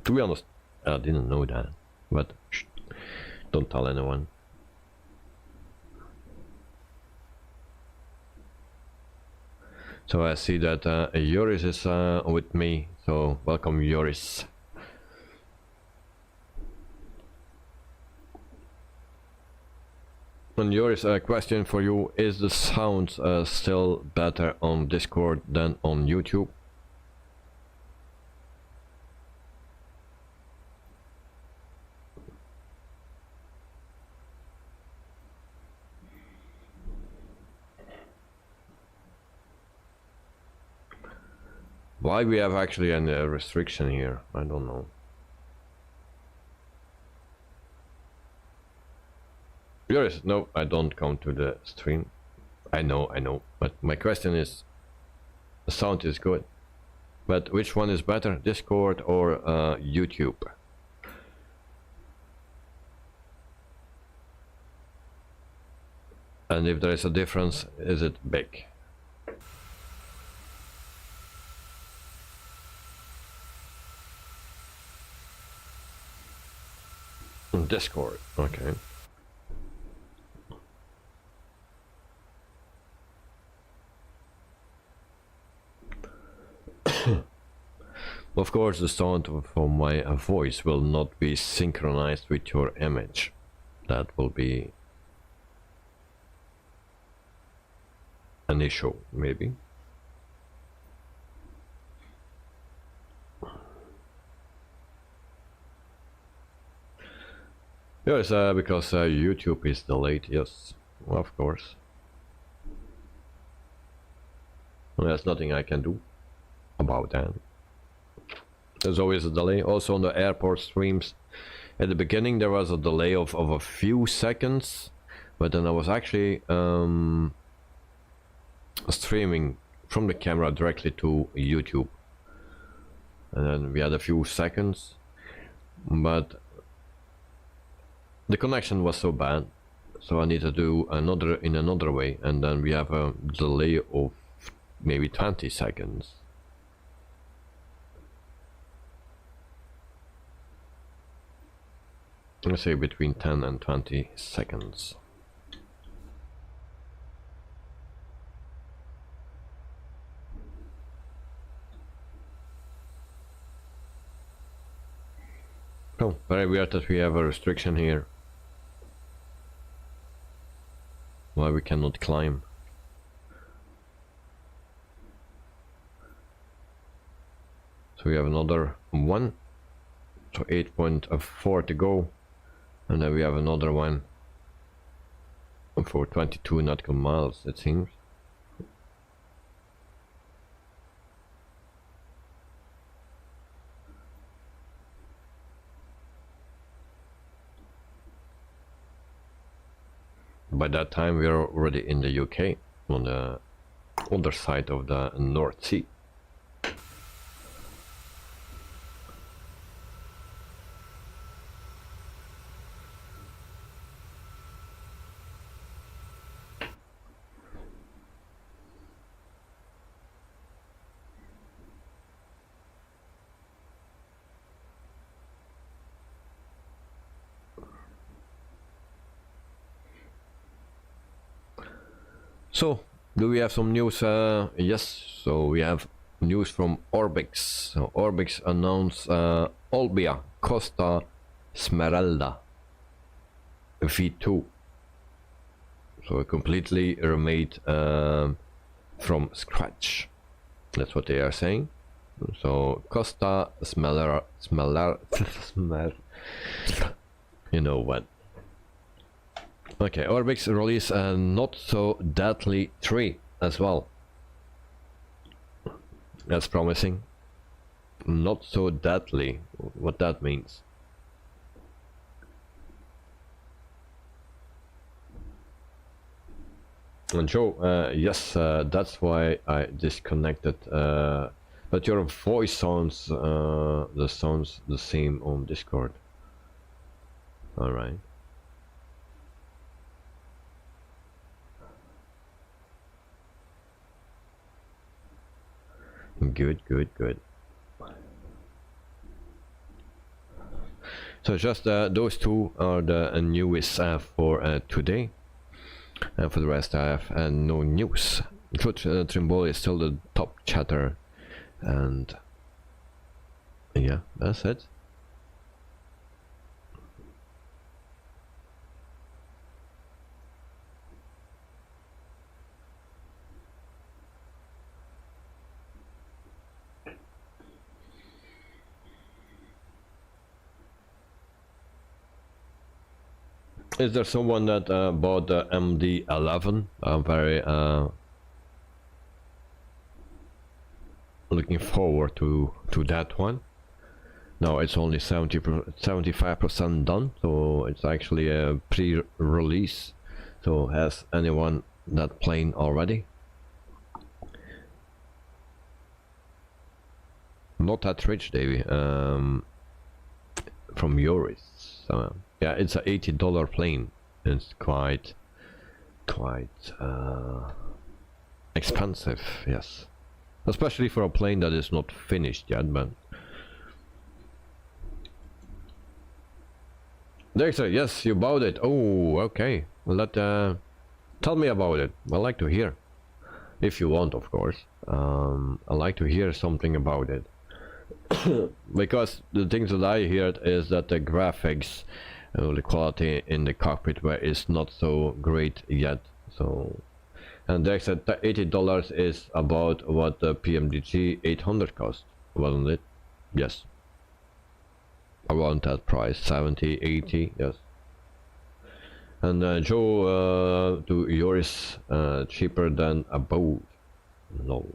To be honest, I didn't know that, but shh, don't tell anyone. So I see that Joris is with me. So welcome, Joris. And Joris, a question for you: is the sound still better on Discord than on YouTube? Why we have actually a restriction here? I don't know. Yours? No, I don't come to the stream. I know. But my question is, the sound is good. But which one is better, Discord or YouTube? And if there is a difference, is it big? Discord, okay. Of course, the sound from my voice will not be synchronized with your image. That will be an issue, maybe. Yes, because YouTube is delayed, yes, of course. There's nothing I can do about that. There's always a delay. Also on the airport streams, at the beginning there was a delay of a few seconds, but then I was actually streaming from the camera directly to YouTube, and then we had a few seconds, but the connection was so bad, so I need to do another way, and then we have a delay of maybe 20 seconds. Let's say between 10 and 20 seconds. Oh, very weird that we have a restriction here. Why we cannot climb. So we have another one. So 8.4 to go. And then we have another one for 22 nautical miles, it seems. By that time we are already in the UK, on the other side of the North Sea. So, do we have some news? Yes, so we have news from Orbix. So Orbix announced Olbia Costa Smeralda V2. So completely remade from scratch. That's what they are saying. So Costa Smeller, you know what. Okay, Orbix release Not So Deadly 3 as well. That's promising. Not so deadly, what that means. And Joe, yes, that's why I disconnected. But your voice sounds the same on Discord. All right. Good. So just those two are the newest for today. And for the rest I have no news. Trimble is still the top chatter, and yeah, that's it. Is there someone that bought the MD11? I'm very looking forward to that one. Now it's only 75% done, so it's actually a pre-release. So has anyone that plane already? Not that rich, Davey. From Yoris. Yeah, it's a $80 plane. It's quite expensive, yes. Especially for a plane that is not finished yet, but... Dexter, yes, you bought it. Oh, okay. Well, tell me about it. I'd like to hear. If you want, of course. I'd like to hear something about it. Because the things that I heard is that the graphics, the quality in the cockpit is not so great yet. So, and they said that $80 is about what the PMDG 800 cost, wasn't it? Yes, around that price, 70, 80, yes. And Joe, to yours, cheaper than a boat. No.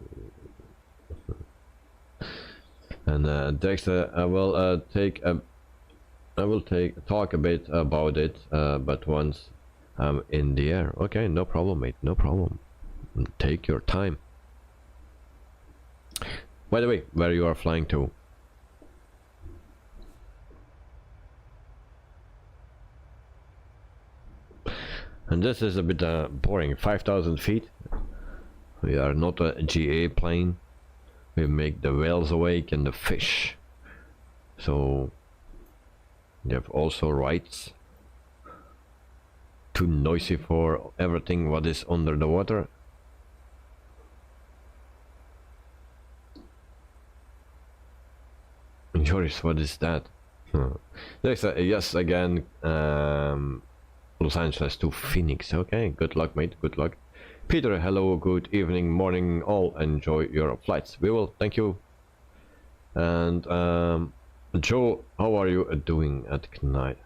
And Dexter, I will talk a bit about it, but once I'm in the air. Okay, no problem, mate, no problem. Take your time. By the way, where you are flying to? And this is a bit boring. 5,000 feet. We are not a GA plane. We make the whales awake and the fish. So you have also rights. Too noisy for everything what is under the water. Joris, what is that? There's a yes again. Los Angeles to Phoenix. Okay, good luck, mate. Good luck. Peter, hello, good evening, morning, all. Enjoy your flights. We will, thank you. And Joe, how are you doing at night?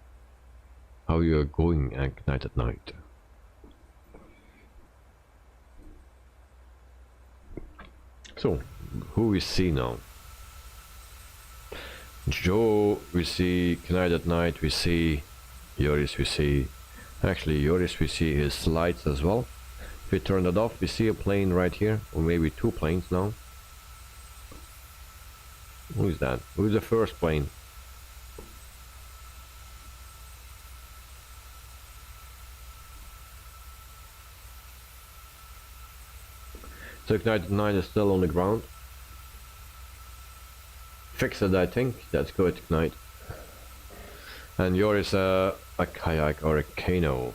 How you are going at night? So, who we see now? Joe, we see Knight at night, we see Yoris, we see... Actually, Yoris, we see his lights as well. If we turn that off, we see a plane right here, or maybe two planes now. Who is that? Who is the first plane? So Ignite 9 is still on the ground. Fix it, I think. That's good, Ignite. And yours a kayak or a cano.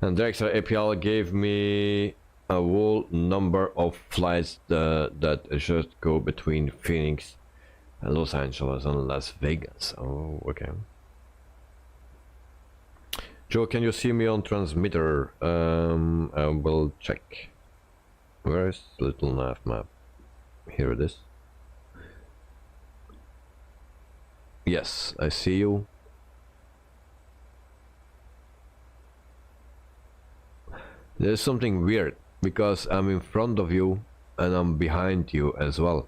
And the extra APL gave me a whole number of flights that just go between Phoenix Los Angeles and Las Vegas. Oh, okay. Joe, can you see me on transmitter? I will check. Where is little nav map? Here it is. Yes, I see you. There's something weird because I'm in front of you and I'm behind you as well.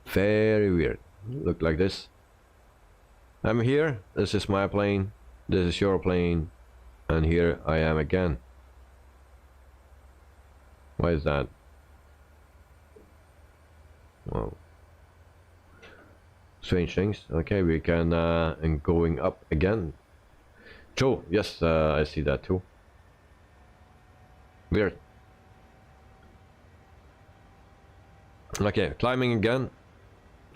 Very weird. Look like this. I'm here, this is my plane, this is your plane, and here I am again. Why is that? Wow. Strange things. Okay, we can and going up again. Joe, yes, I see that too. Weird. Okay, climbing again.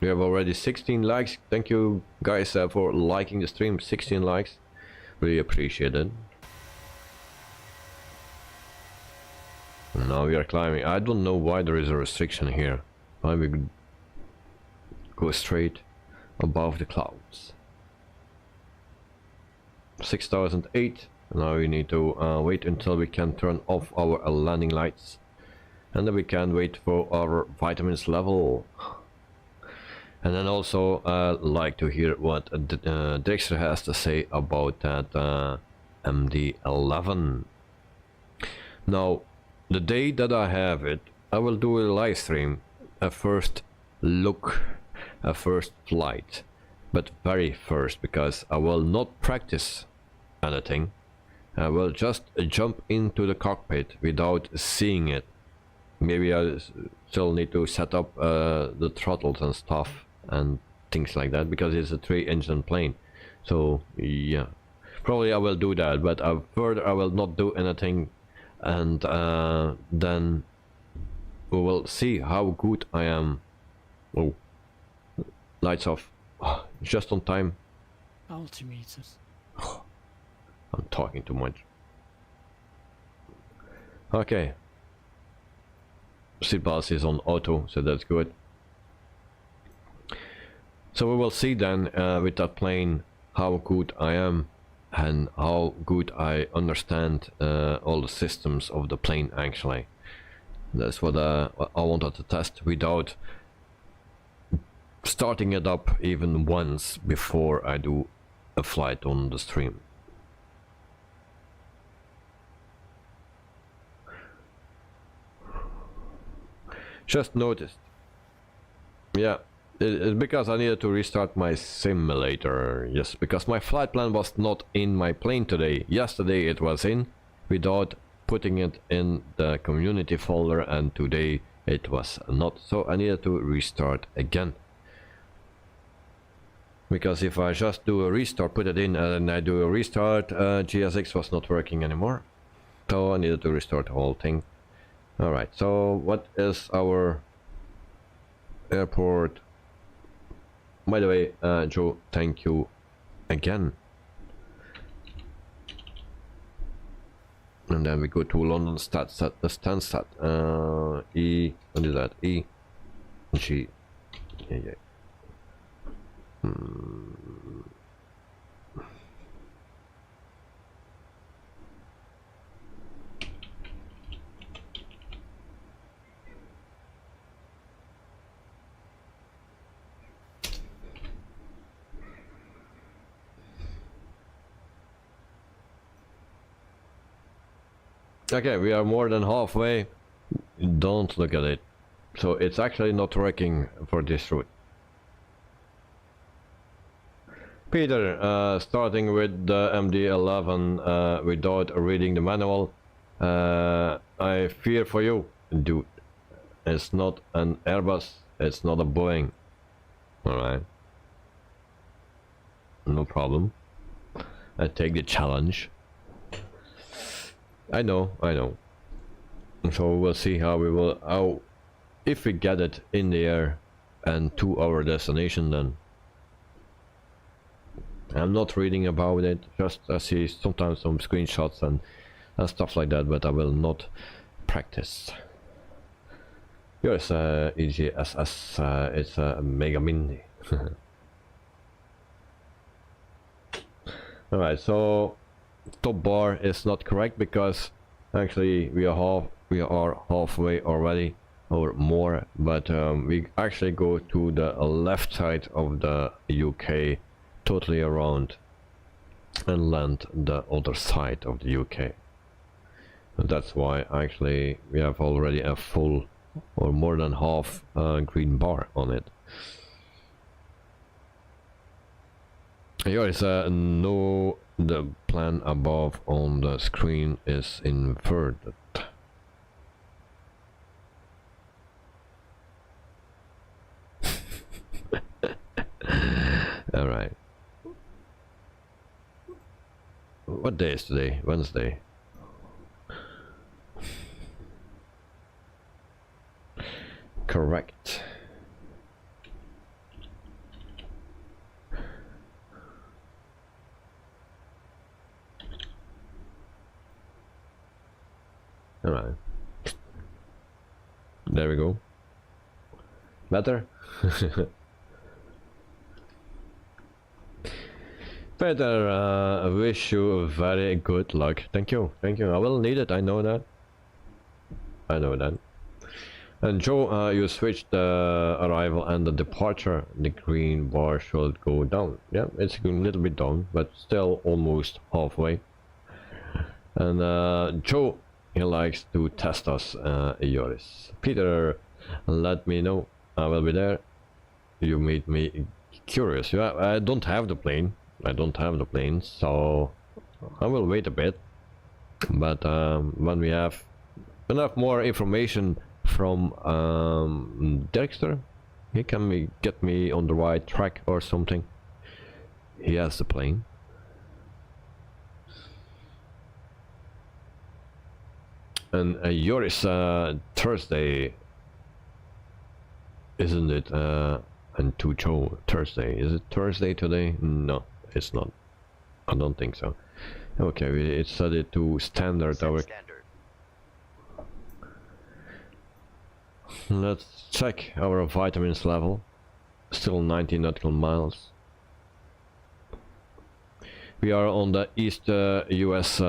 We have already 16 likes. Thank you guys for liking the stream. 16 likes. Really appreciate it. Now we are climbing. I don't know why there is a restriction here. Why we go straight above the clouds. 6008. Now we need to wait until we can turn off our landing lights. And then we can wait for our vitamins level. And then also like to hear what Dexter has to say about that MD11. Now, the day that I have it, I will do a live stream, a first look, a first flight, but very first, because I will not practice anything. I will just jump into the cockpit without seeing it. Maybe I still need to set up the throttles and stuff and things like that, because it's a 3-engine plane. So yeah, probably I will do that, but further I will not do anything, and then we will see how good I am. Oh, lights off. Just on time. Altimeters. I'm talking too much. Okay. Seatbelt is on auto, so that's good. So we will see then with that plane how good I am and how good I understand all the systems of the plane actually. That's what I wanted to test without starting it up even once before I do a flight on the stream. Just noticed. Yeah, it's because I needed to restart my simulator. Yes, because my flight plan was not in my plane today. Yesterday it was in, without putting it in the community folder, and today it was not. So I needed to restart again. Because if I just do a restart, put it in, and then I do a restart, GSX was not working anymore. So I needed to restart the whole thing. Alright, so what is our airport? By the way, Joe, thank you again. And then we go to London Stansted, E, what is that? E, G, yeah. Okay, we are more than halfway. Don't look at it. So it's actually not working for this route. Peter, starting with the MD11 without reading the manual, I fear for you, dude. It's not an Airbus, it's not a Boeing. Alright. No problem. I take the challenge. I know. So we'll see how we will, if we get it in the air and to our destination then. I'm not reading about it, just I see sometimes some screenshots and stuff like that, but I will not practice. Yes, EGSS, it's a Mega Mini. Alright, so top bar is not correct because actually we are halfway already or more, but we actually go to the left side of the UK, totally around, and land the other side of the UK. And that's why actually we have already a full or more than half green bar on it. Here is no, the plan above on the screen is inverted. Alright. What day is today? Wednesday. Correct. Alright. There we go. Better? Better, I wish you very good luck. Thank you, thank you. I will need it, I know that. I know that. And Joe, you switched the arrival and the departure. The green bar should go down. Yeah, it's a little bit down, but still almost halfway. And Joe, he likes to test us, Joris. Peter, let me know. I will be there. You made me curious. Yeah, I don't have the plane. I don't have the plane, so I will wait a bit. But when we have enough more information from Derkster, he can get me on the right track or something. He has the plane. And Joris, Thursday, isn't it? And to Joe, Thursday. Is it Thursday today? No, it's not. I don't think so. Okay, it's set it to standard. Standard. Let's check our vitamins level. Still 90 nautical miles. We are on the East US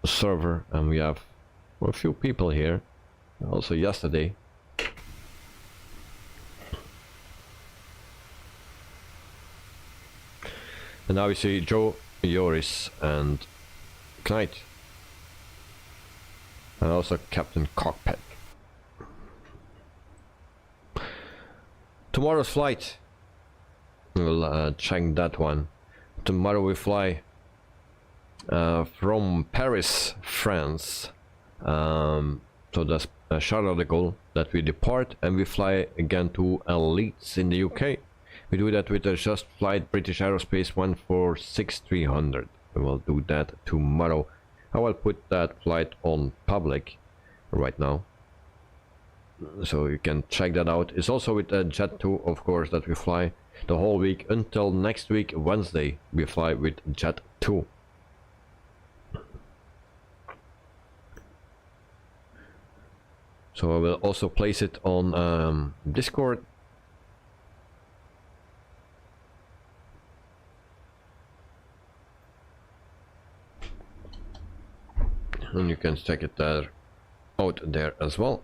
server, and we have a few people here. Also yesterday. And now we see Joe, Joris, and Knight. And also Captain Cockpit. Tomorrow's flight. We'll check that one. Tomorrow we fly from Paris, France. So that's Charles de Gaulle that we depart, and we fly again to Leeds in the UK. We do that with a Just Flight British Aerospace 146300. We will do that tomorrow. I will put that flight on public right now, so you can check that out. It's also with a Jet 2, of course, that we fly the whole week until next week Wednesday. We fly with Jet 2. So I will also place it on Discord. And you can check it there, out there as well.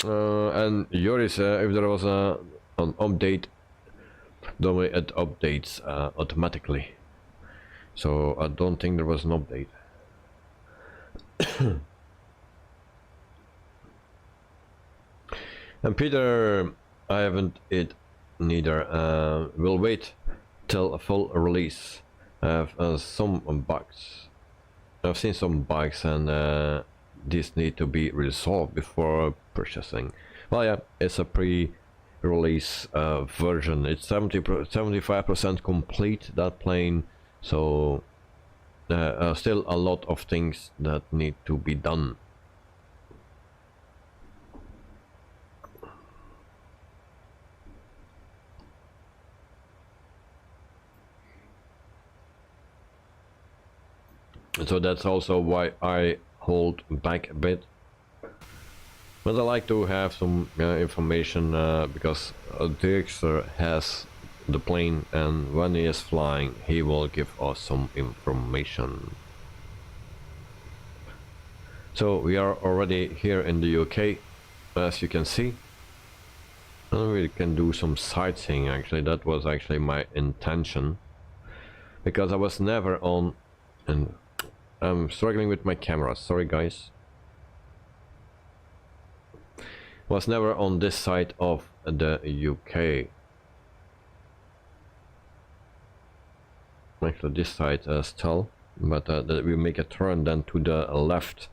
And Joris, if there was an update, normally it updates automatically. So I don't think there was an update. And Peter, I haven't it neither. We'll wait till a full release. I have some bugs. I've seen some bugs, and these need to be resolved before purchasing. Well, yeah, it's a pre-release version. It's 75% complete, that plane. So still a lot of things that need to be done. So that's also why I hold back a bit. But I like to have some information because Dirkster has the plane, and when he is flying he will give us some information. So we are already here in the UK, as you can see. And we can do some sightseeing. Actually, that was actually my intention, because I was never on, and I'm struggling with my camera, sorry guys. Was never on this side of the UK. Actually this side still, but we make a turn then to the left,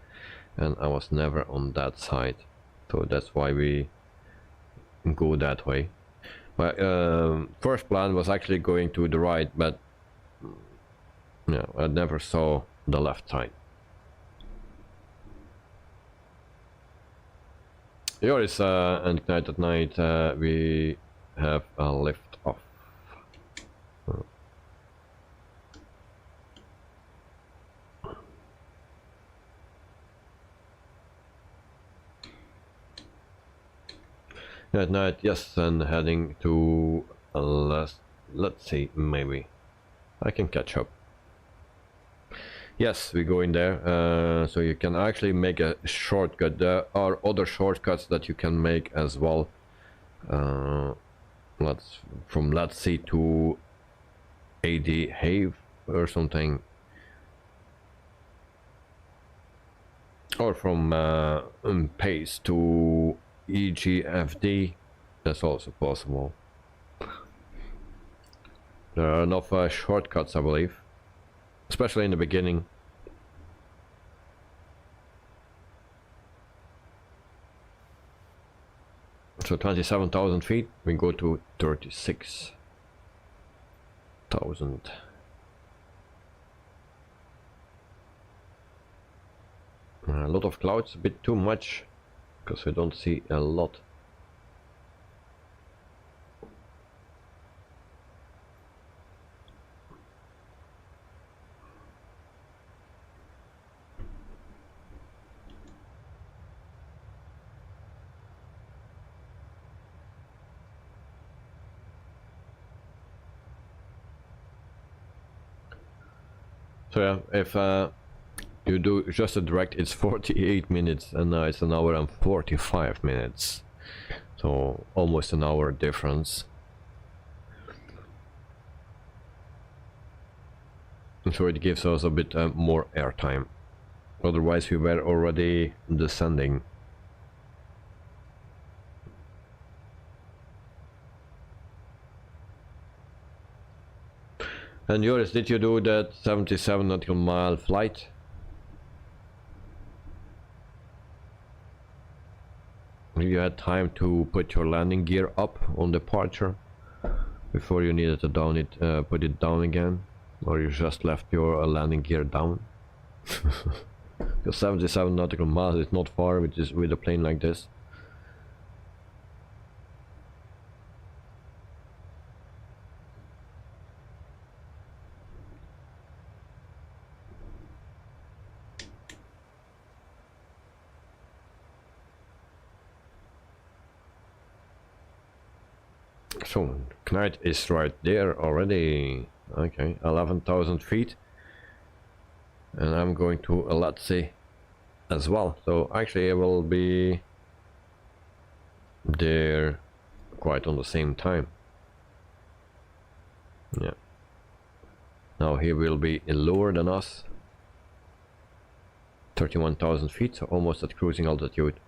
and I was never on that side, so that's why we go that way. My first plan was actually going to the right, but yeah, I never saw the left side. Here is and Night at Night, we have a lift off. At night, yes, and heading to let's see, maybe I can catch up. Yes, we go in there, so you can actually make a shortcut. There are other shortcuts that you can make as well. Let's see to AD Have or something, or from Pace to EGFD. That's also possible. There are enough shortcuts, I believe, especially in the beginning. So 27,000 feet, we go to 36,000. A lot of clouds, a bit too much, because we don't see a lot. So yeah, if you do just a direct, it's 48 minutes, and now it's 1 hour and 45 minutes. So almost an hour difference. So it gives us a bit more airtime. Otherwise we were already descending. And Joris, did you do that 77 nautical mile flight? You had time to put your landing gear up on departure before you needed to put it down again, or you just left your landing gear down? Because 77 nautical miles is not far with a plane like this. So, Knight is right there already. Okay, 11,000 feet. And I'm going to Alatsi as well. So actually I will be there quite on the same time. Yeah. Now he will be lower than us. 31,000 feet, so almost at cruising altitude.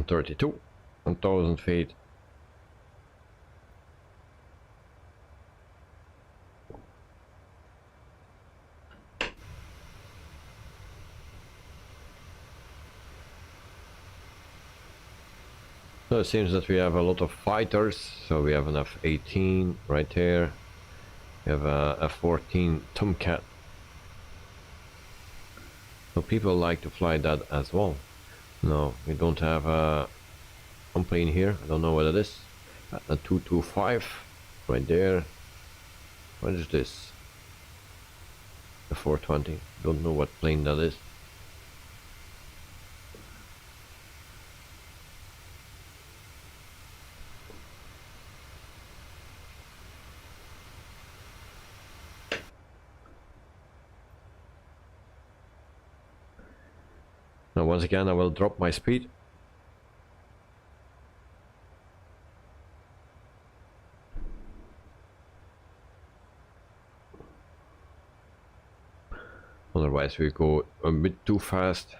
1032, 1000 feet. So it seems that we have a lot of fighters, so we have an F-18 right here, we have a F-14 Tomcat, so people like to fly that as well. No, we don't have a plane here, I don't know what it is, a 225 right there. What is this? The 420, don't know what plane that is. Now once again I will drop my speed. Otherwise we go a bit too fast.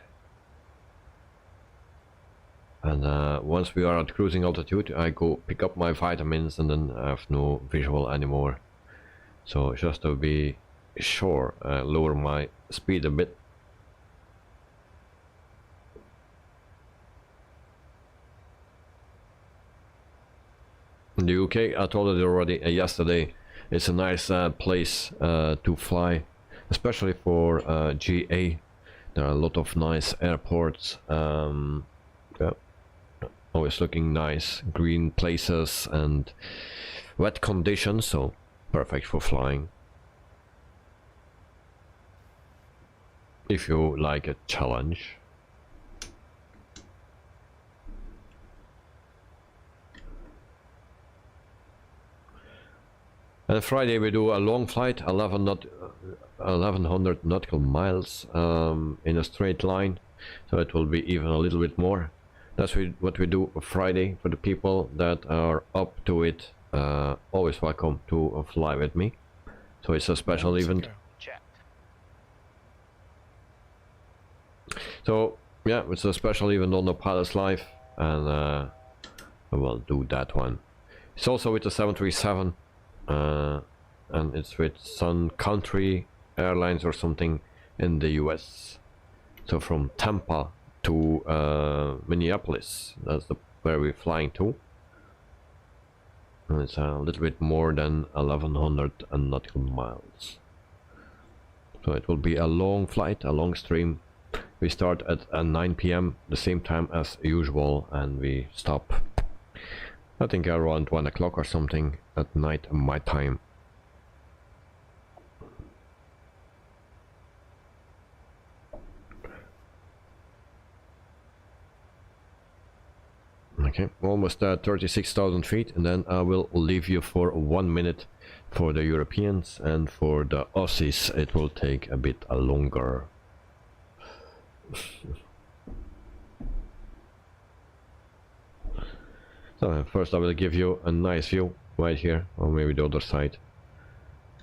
And once we are at cruising altitude I go pick up my vitamins and then I have no visual anymore. So just to be sure, lower my speed a bit. In the UK, I told it already yesterday, it's a nice place to fly, especially for GA. There are a lot of nice airports, yeah, always looking nice, green places and wet conditions, so perfect for flying. If you like a challenge. And Friday we do a long flight, 1100 nautical miles in a straight line, so it will be even a little bit more. That's what we do Friday. For the people that are up to it, always welcome to fly with me. So it's a special event. Check. So yeah, it's a special event on the pilot's life, and I will do that one. It's also with the 737. And it's with Sun Country Airlines or something in the US. So from Tampa to Minneapolis, that's where we're flying to. And it's a little bit more than 1100 nautical miles. So it will be a long flight, a long stream. We start at 9 PM, the same time as usual, and we stop I think around 1 o'clock or something at night my time. Okay, almost 36,000 feet, and then I will leave you for 1 minute for the Europeans, and for the Aussies it will take a bit longer. So first I will give you a nice view right here, or maybe the other side.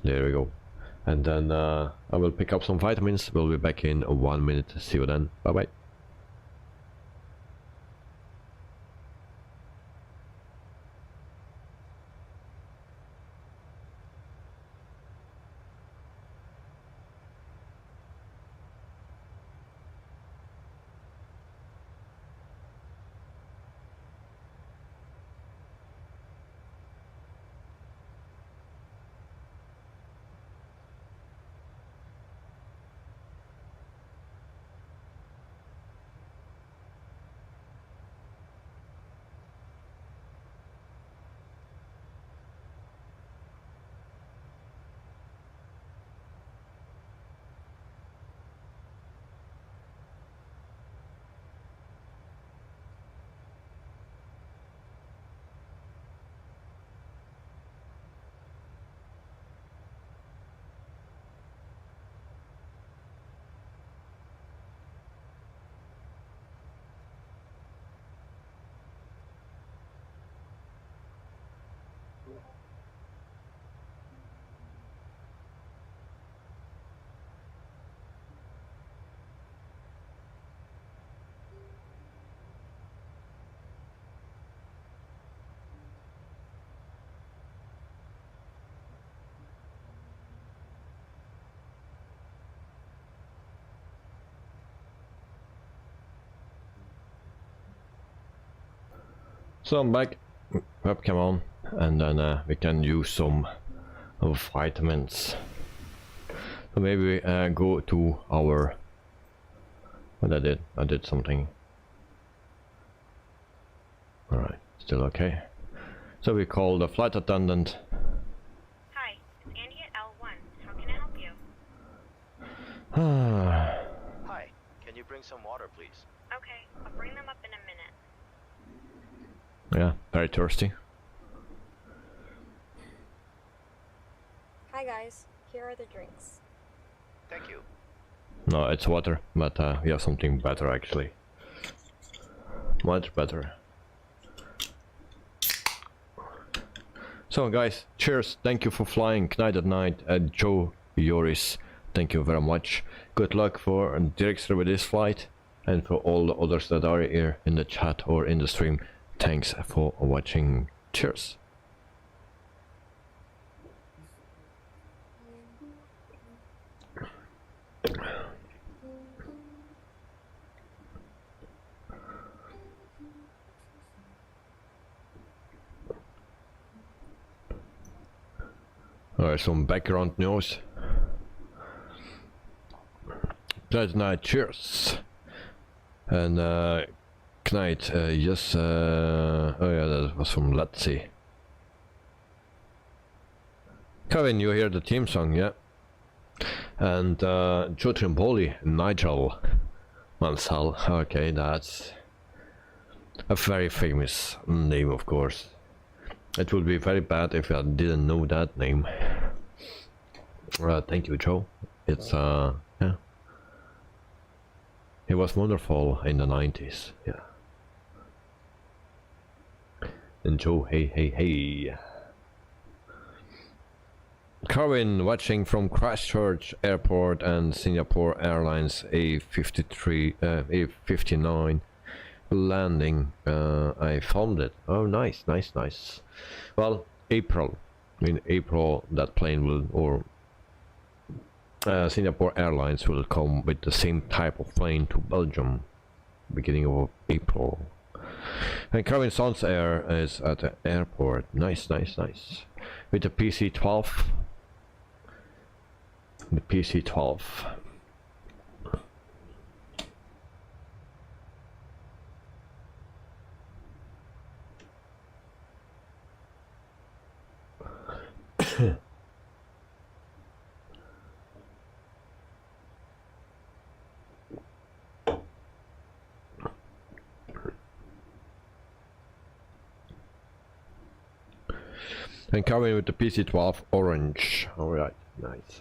There we go. And then I will pick up some vitamins. We'll be back in 1 minute. See you then. Bye bye. So I'm back, webcam on, and then we can use some of vitamins. So maybe go to our, what I did something. Alright, still okay. So we call the flight attendant. Hi, it's Andy at L1. How can I help you? Hi, can you bring some water, please? Okay, I'll bring them up in a minute. Yeah, very thirsty. Hi guys, here are the drinks. Thank you. No, it's water, but we have something better actually. Much better. So guys, cheers, thank you for flying. Night at night, Joe, Joris, thank you very much. Good luck for Dirkster with this flight, and for all the others that are here in the chat or in the stream, thanks for watching. Cheers. Alright, some background news. Good night, cheers. And Knight, yes, oh yeah, that was from Let's See. Kevin, you hear the theme song, yeah? And Joe Trimboli, Nigel Mansell, okay, that's a very famous name, of course. It would be very bad if I didn't know that name. Thank you, Joe. It's yeah. It was wonderful in the 90s, yeah. And Joe, hey, hey, hey. Carwin watching from Christchurch Airport and Singapore Airlines A59 landing. I found it. Oh, nice, nice, nice. Well, April. In April, that plane will, or Singapore Airlines will come with the same type of plane to Belgium, beginning of April. And Carwin Sans Air is at the airport. Nice, nice, nice. With the PC-12. The PC-12. And coming with the PC-12 orange. Alright, nice.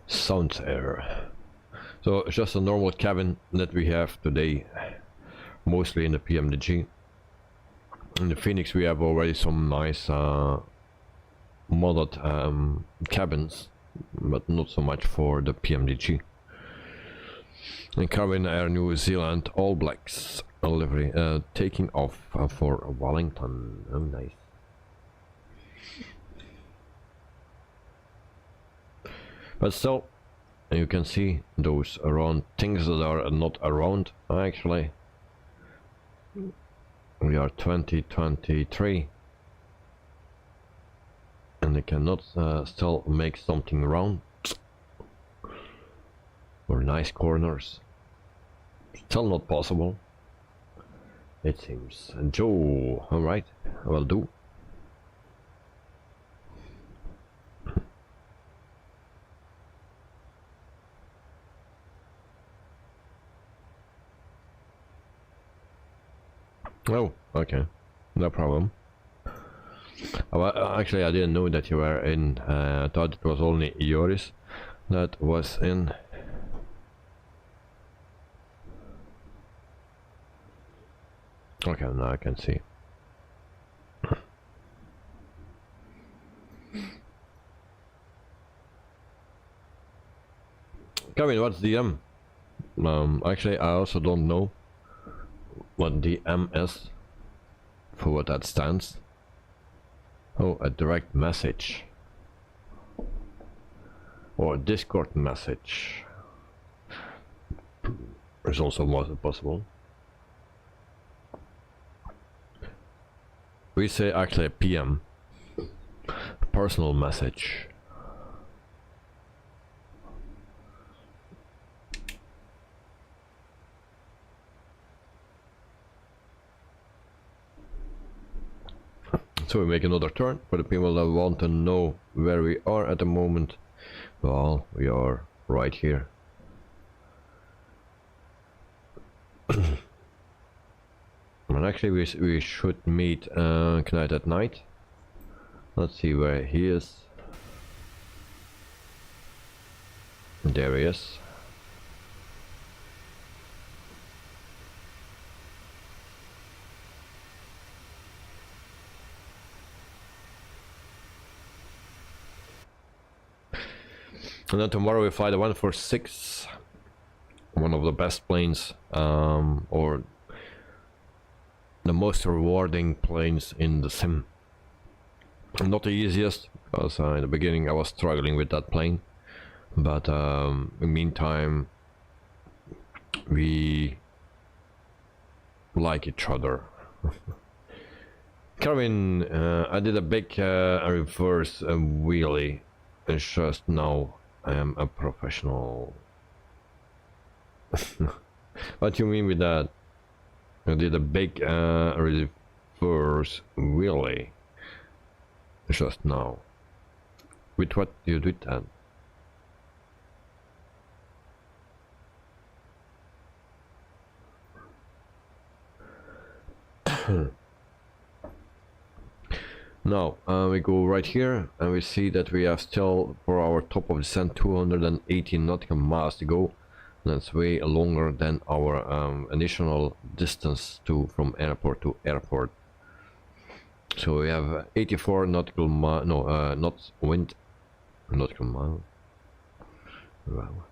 Sound Air. So it's just a normal cabin that we have today, mostly in the PMDG. In the Phoenix we have already some nice modded cabins, but not so much for the PMDG. And Carwin Air New Zealand All Blacks livery taking off for Wellington. Oh, nice. But still, you can see those around things that are not around. Actually, we are 2023, and they cannot still make something round or nice corners. Still not possible, it seems. Joe, alright, will do. Oh, okay, no problem. Actually, I didn't know that you were in. I thought it was only Joris that was in. Okay, now I can see. Kevin, what's the M? Actually, I also don't know what the M is, for what that stands. Oh, a direct message. Or a Discord message. It's also possible. We say actually PM, personal message. So we make another turn for the people that want to know where we are at the moment. Well, we are right here. And actually we should meet Knight at night. Let's see where he is. There he is. And then tomorrow we fly the 146, one of the best planes, or the most rewarding planes in the sim. Not the easiest, because in the beginning I was struggling with that plane, but in the meantime we like each other. Kevin, I did a big reverse wheelie, and just now I am a professional. What do you mean with that? I did a big reverse wheelie just now. With what do you do then? Now we go right here and we see that we have still for our top of descent 280 nautical miles to go. That's way longer than our initial distance from airport to airport. So we have 84 nautical mile, no, not wind, nautical mile. Wow.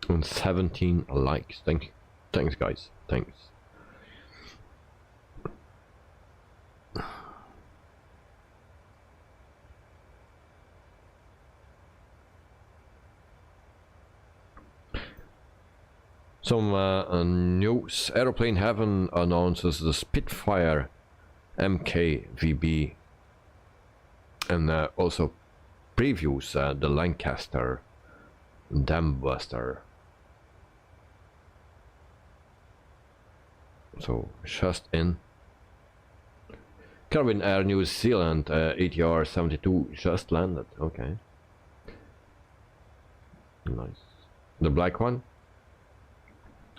And 17 likes. Thanks guys. Thanks. Some news. Aeroplane Heaven announces the Spitfire MKVB, and also previews the Lancaster Dambuster. So just in. Caribbean Air New Zealand ATR 72 just landed. Okay. Nice. The black one.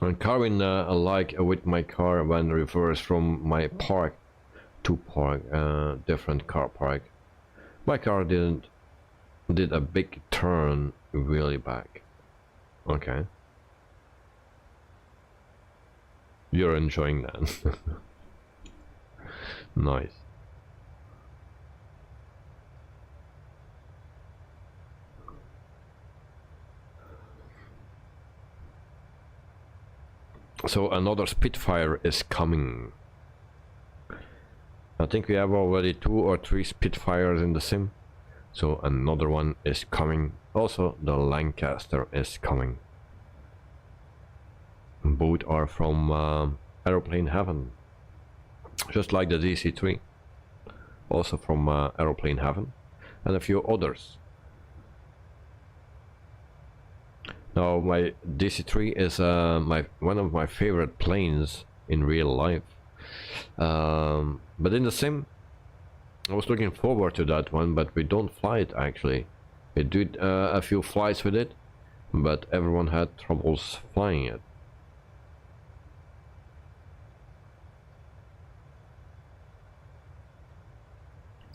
And Carwin, like with my car when reversed from my park to park, different car park. My car did a big turn really back. Okay. You're enjoying that. Nice. So another Spitfire is coming. I think we have already 2 or 3 Spitfires in the sim. So another one is coming. Also the Lancaster is coming. Both are from Aeroplane Heaven. Just like the DC-3. Also from Aeroplane Heaven. And a few others. Now my DC-3 is one of my favorite planes in real life, but in the sim I was looking forward to that one, but we don't fly it actually. We did a few flights with it, but everyone had troubles flying it.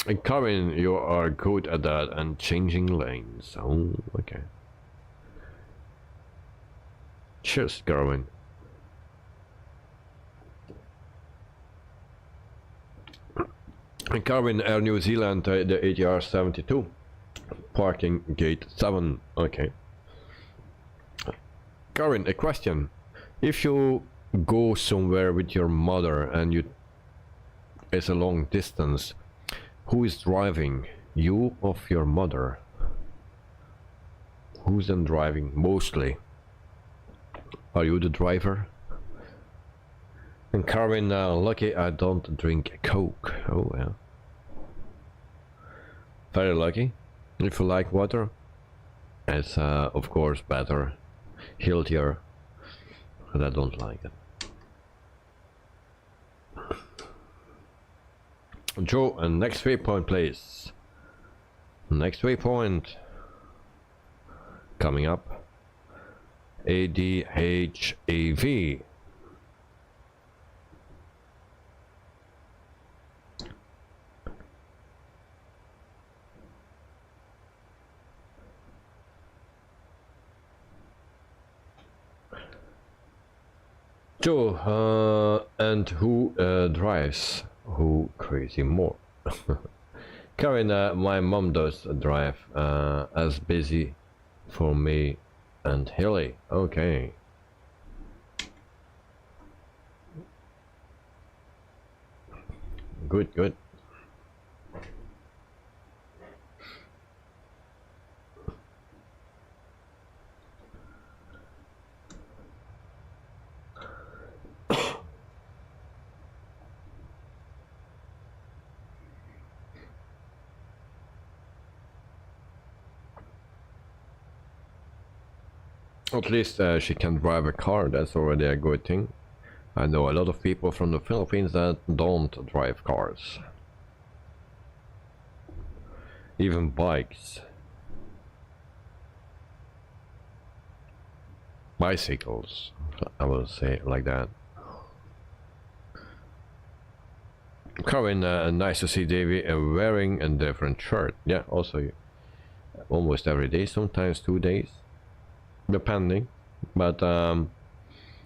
And Karin, you are good at that and changing lanes. Oh, okay. Cheers, Garwin. And Carwin Air New Zealand, the ATR 72. Parking gate 7. Okay. Carwin, a question. If you go somewhere with your mother and it's a long distance, who is driving? You of your mother. Who's then driving? Mostly. Are you the driver? And Carvin, lucky I don't drink Coke. Oh well. Very lucky. If you like water, it's of course better, healthier, but I don't like it. Joe, and next waypoint please. Next waypoint coming up. ADHAV. Joe, and who drives? Who crazy more? Karen, my mom does drive, as busy for me and Hilly. Okay. Good, good. At least she can drive a car, that's already a good thing. I know a lot of people from the Philippines that don't drive cars. Even bikes. Bicycles, I will say like that. Karen, nice to see Davey wearing a different shirt. Yeah, also almost every day, sometimes 2 days. Depending, but I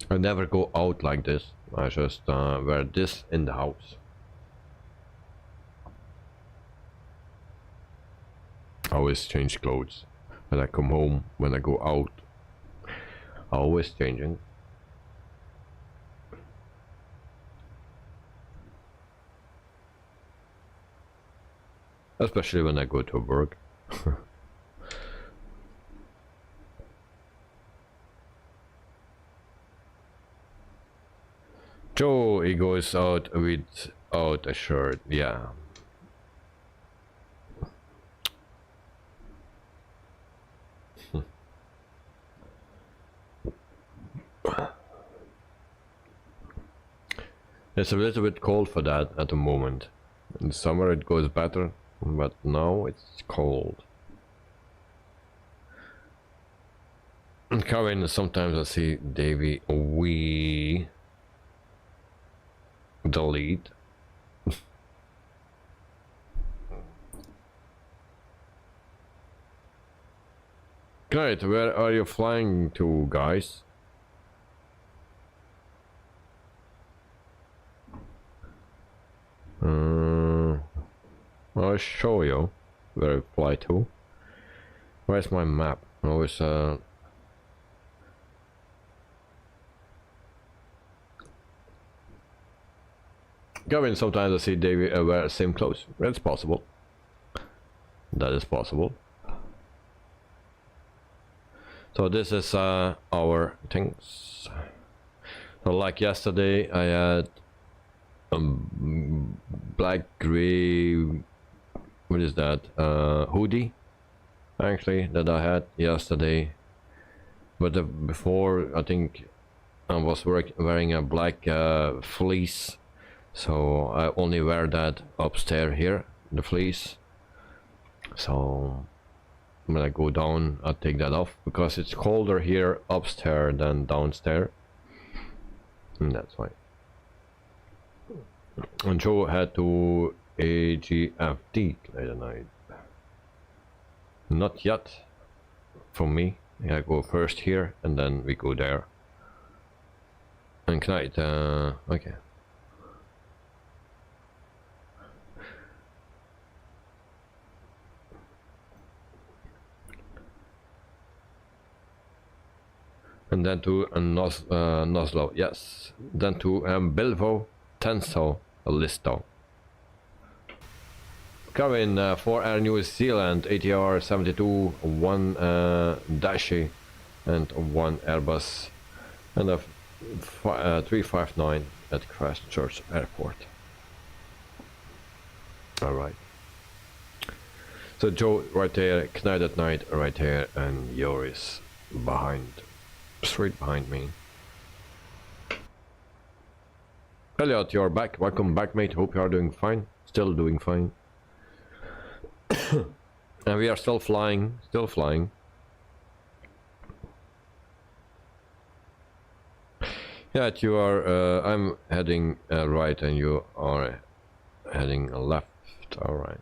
never go out like this. I just wear this in the house. I always change clothes when I come home, when I go out. Always changing. Especially when I go to work. Joe, he goes out without a shirt, yeah. It's a little bit cold for that at the moment. In the summer it goes better, but now it's cold. And Karen, sometimes I see Davey, we delete. Great, where are you flying to, guys? I'll show you where I fly to. Where's my map? Always Gavin, sometimes I see David wear same clothes. That's possible. That is possible. So this is our things. So like yesterday I had black gray, what is that, hoodie actually that I had yesterday, but before I think I was wearing a black fleece, so I only wear that upstairs here, the fleece. So when I go down I take that off because it's colder here upstairs than downstairs, and that's why. And Joe had to AGFD later night. Not yet for me. I go first here and then we go there. And Knight, okay. And then to Noslo, yes. Then to Bilvo, Tenso, Listo. Kevin for Air New Zealand ATR 72, 1 Dashi and 1 Airbus and a 359 at Christchurch Airport. Alright. So Joe right there, Knight at Night right here, and Joris behind, straight behind me. Elliot, you're back. Welcome back, mate. Hope you are doing fine. Still doing fine. And we are still flying. Still flying. Yeah, you are. I'm heading right, and you are heading left. All right.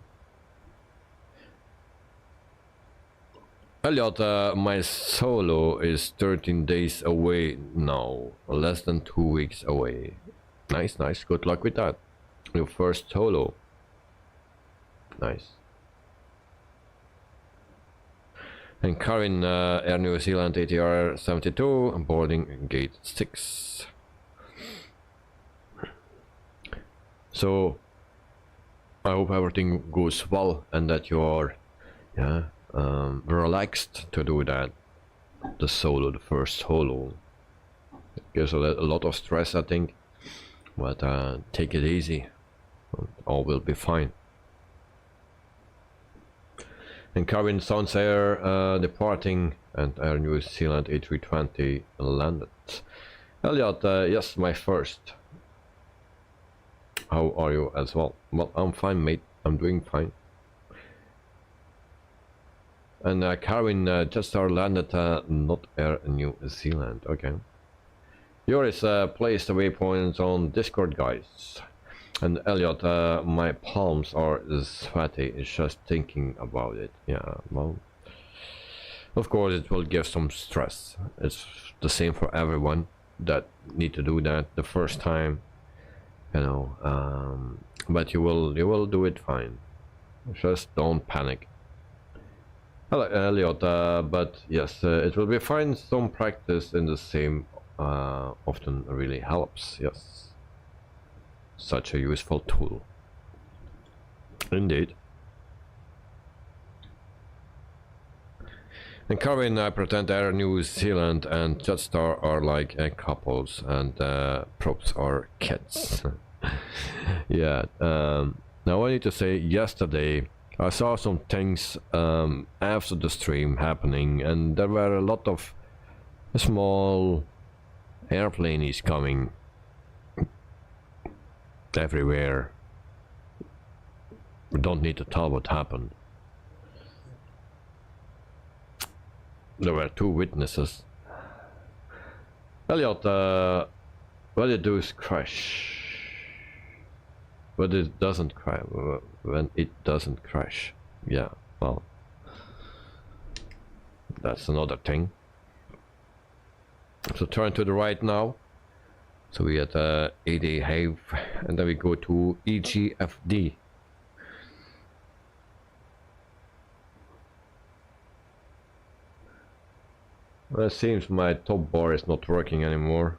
Elliot, my solo is 13 days away now. Less than 2 weeks away. Nice, nice. Good luck with that. Your first solo. Nice. And Karin, Air New Zealand ATR 72, boarding gate 6. So, I hope everything goes well and that you are, yeah, relaxed to do that. The solo, the first solo. It gives a lot of stress, I think. But take it easy. All will be fine. And Karin Sounds Air departing, and Air New Zealand A320 landed. Elliot, yes, my first. How are you as well? Well, I'm fine, mate. I'm doing fine. And Karin just landed, not Air New Zealand. Okay. Joris placed the waypoints on Discord, guys. And Elliot, my palms are sweaty. It's just thinking about it. Yeah, well, of course it will give some stress. It's the same for everyone that need to do that the first time, you know. But you will do it fine. Just don't panic. Hello, Elliot. But yes, it will be fine. Some practice in the same often really helps. Yes. Such a useful tool. Indeed. And Karin, I pretend Air New Zealand and Jetstar are like couples, and props are kids. Yeah. Now I need to say, yesterday I saw some things after the stream happening, and there were a lot of small airplanes coming everywhere. We don't need to tell what happened. There were 2 witnesses. Elliot, what it do is crash. But it doesn't crash. When it doesn't crash. Yeah, well, that's another thing. So turn to the right now. So we at 80 Have, and then we go to EGFD. Well, it seems my top bar is not working anymore.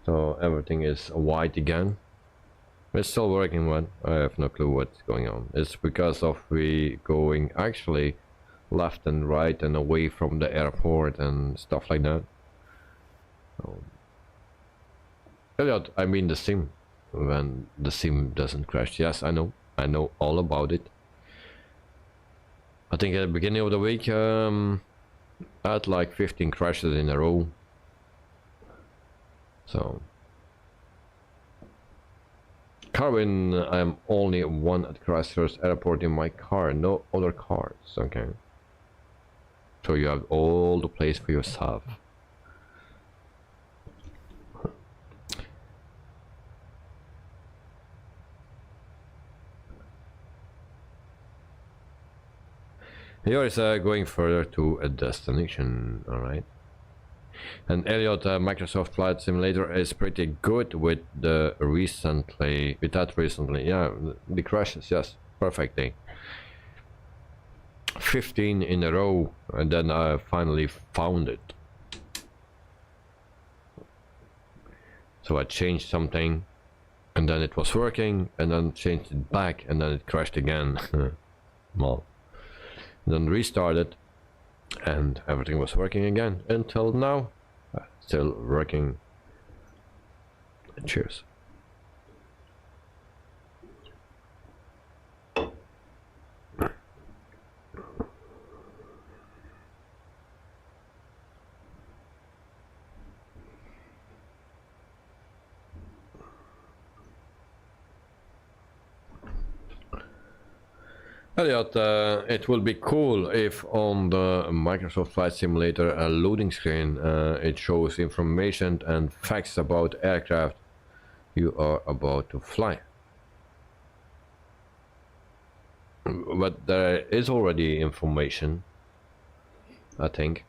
So everything is white again. It's still working, but I have no clue what's going on. It's because of we going actually left and right and away from the airport and stuff like that. Elliot, I mean the sim. When the sim doesn't crash. Yes, I know all about it. I think at the beginning of the week I had like 15 crashes in a row. So Carwin, I'm only one at Christchurch Airport in my car, no other cars. Okay. So you have all the place for yourself. Here is going further to a destination, alright. And Elliot, Microsoft Flight Simulator is pretty good with the recently, yeah, the crashes, yes, perfectly. 15 in a row, and then I finally found it. So I changed something, and then it was working, and then changed it back, and then it crashed again. Well, then restarted, and everything was working again until now. Still working. Cheers. Elliot, it would be cool if on the Microsoft Flight Simulator loading screen it shows information and facts about aircraft you are about to fly. But there is already information, I think.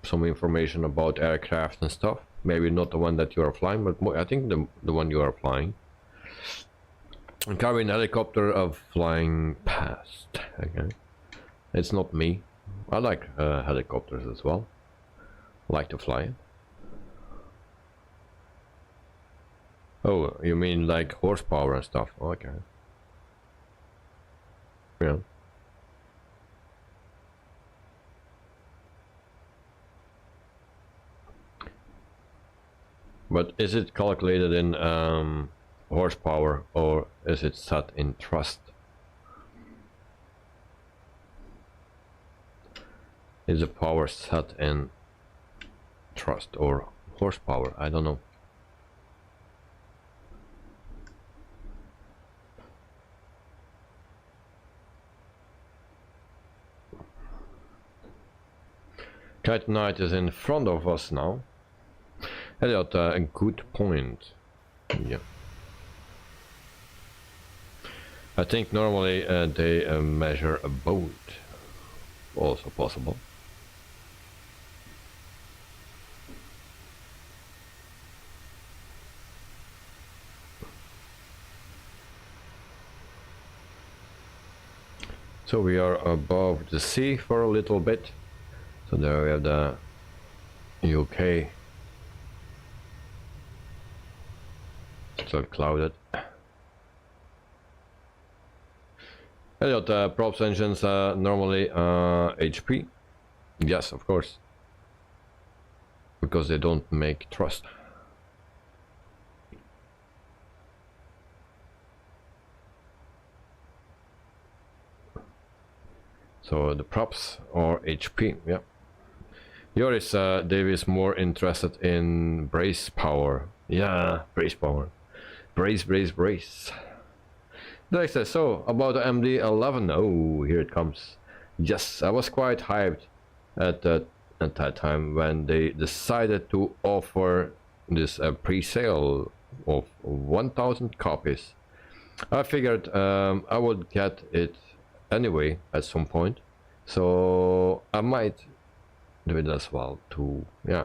Some information about aircraft and stuff. Maybe not the one that you are flying, but more, I think the one you are flying. Carrying helicopter of flying past. Okay, it's not me. I like helicopters as well. Like to fly it. Oh, you mean like horsepower and stuff? Okay. Yeah. But is it calculated in horsepower, or is it set in thrust? Is the power set in thrust or horsepower? I don't know. Kite Knight is in front of us now. Elliot, a good point. Yeah. I think normally they measure a boat. Also possible. So we are above the sea for a little bit. So there we have the UK. Still clouded. Elliot, props engines normally HP. Yes, of course. Because they don't make thrust. So the props are HP, yeah. Joris, Dave is more interested in brace power. Yeah, brace power. Brace, brace, brace. Dexter, so about the MD-11, oh, here it comes. Yes, I was quite hyped at that time when they decided to offer this pre-sale of 1,000 copies. I figured I would get it anyway at some point, so I might do it as well too. Yeah,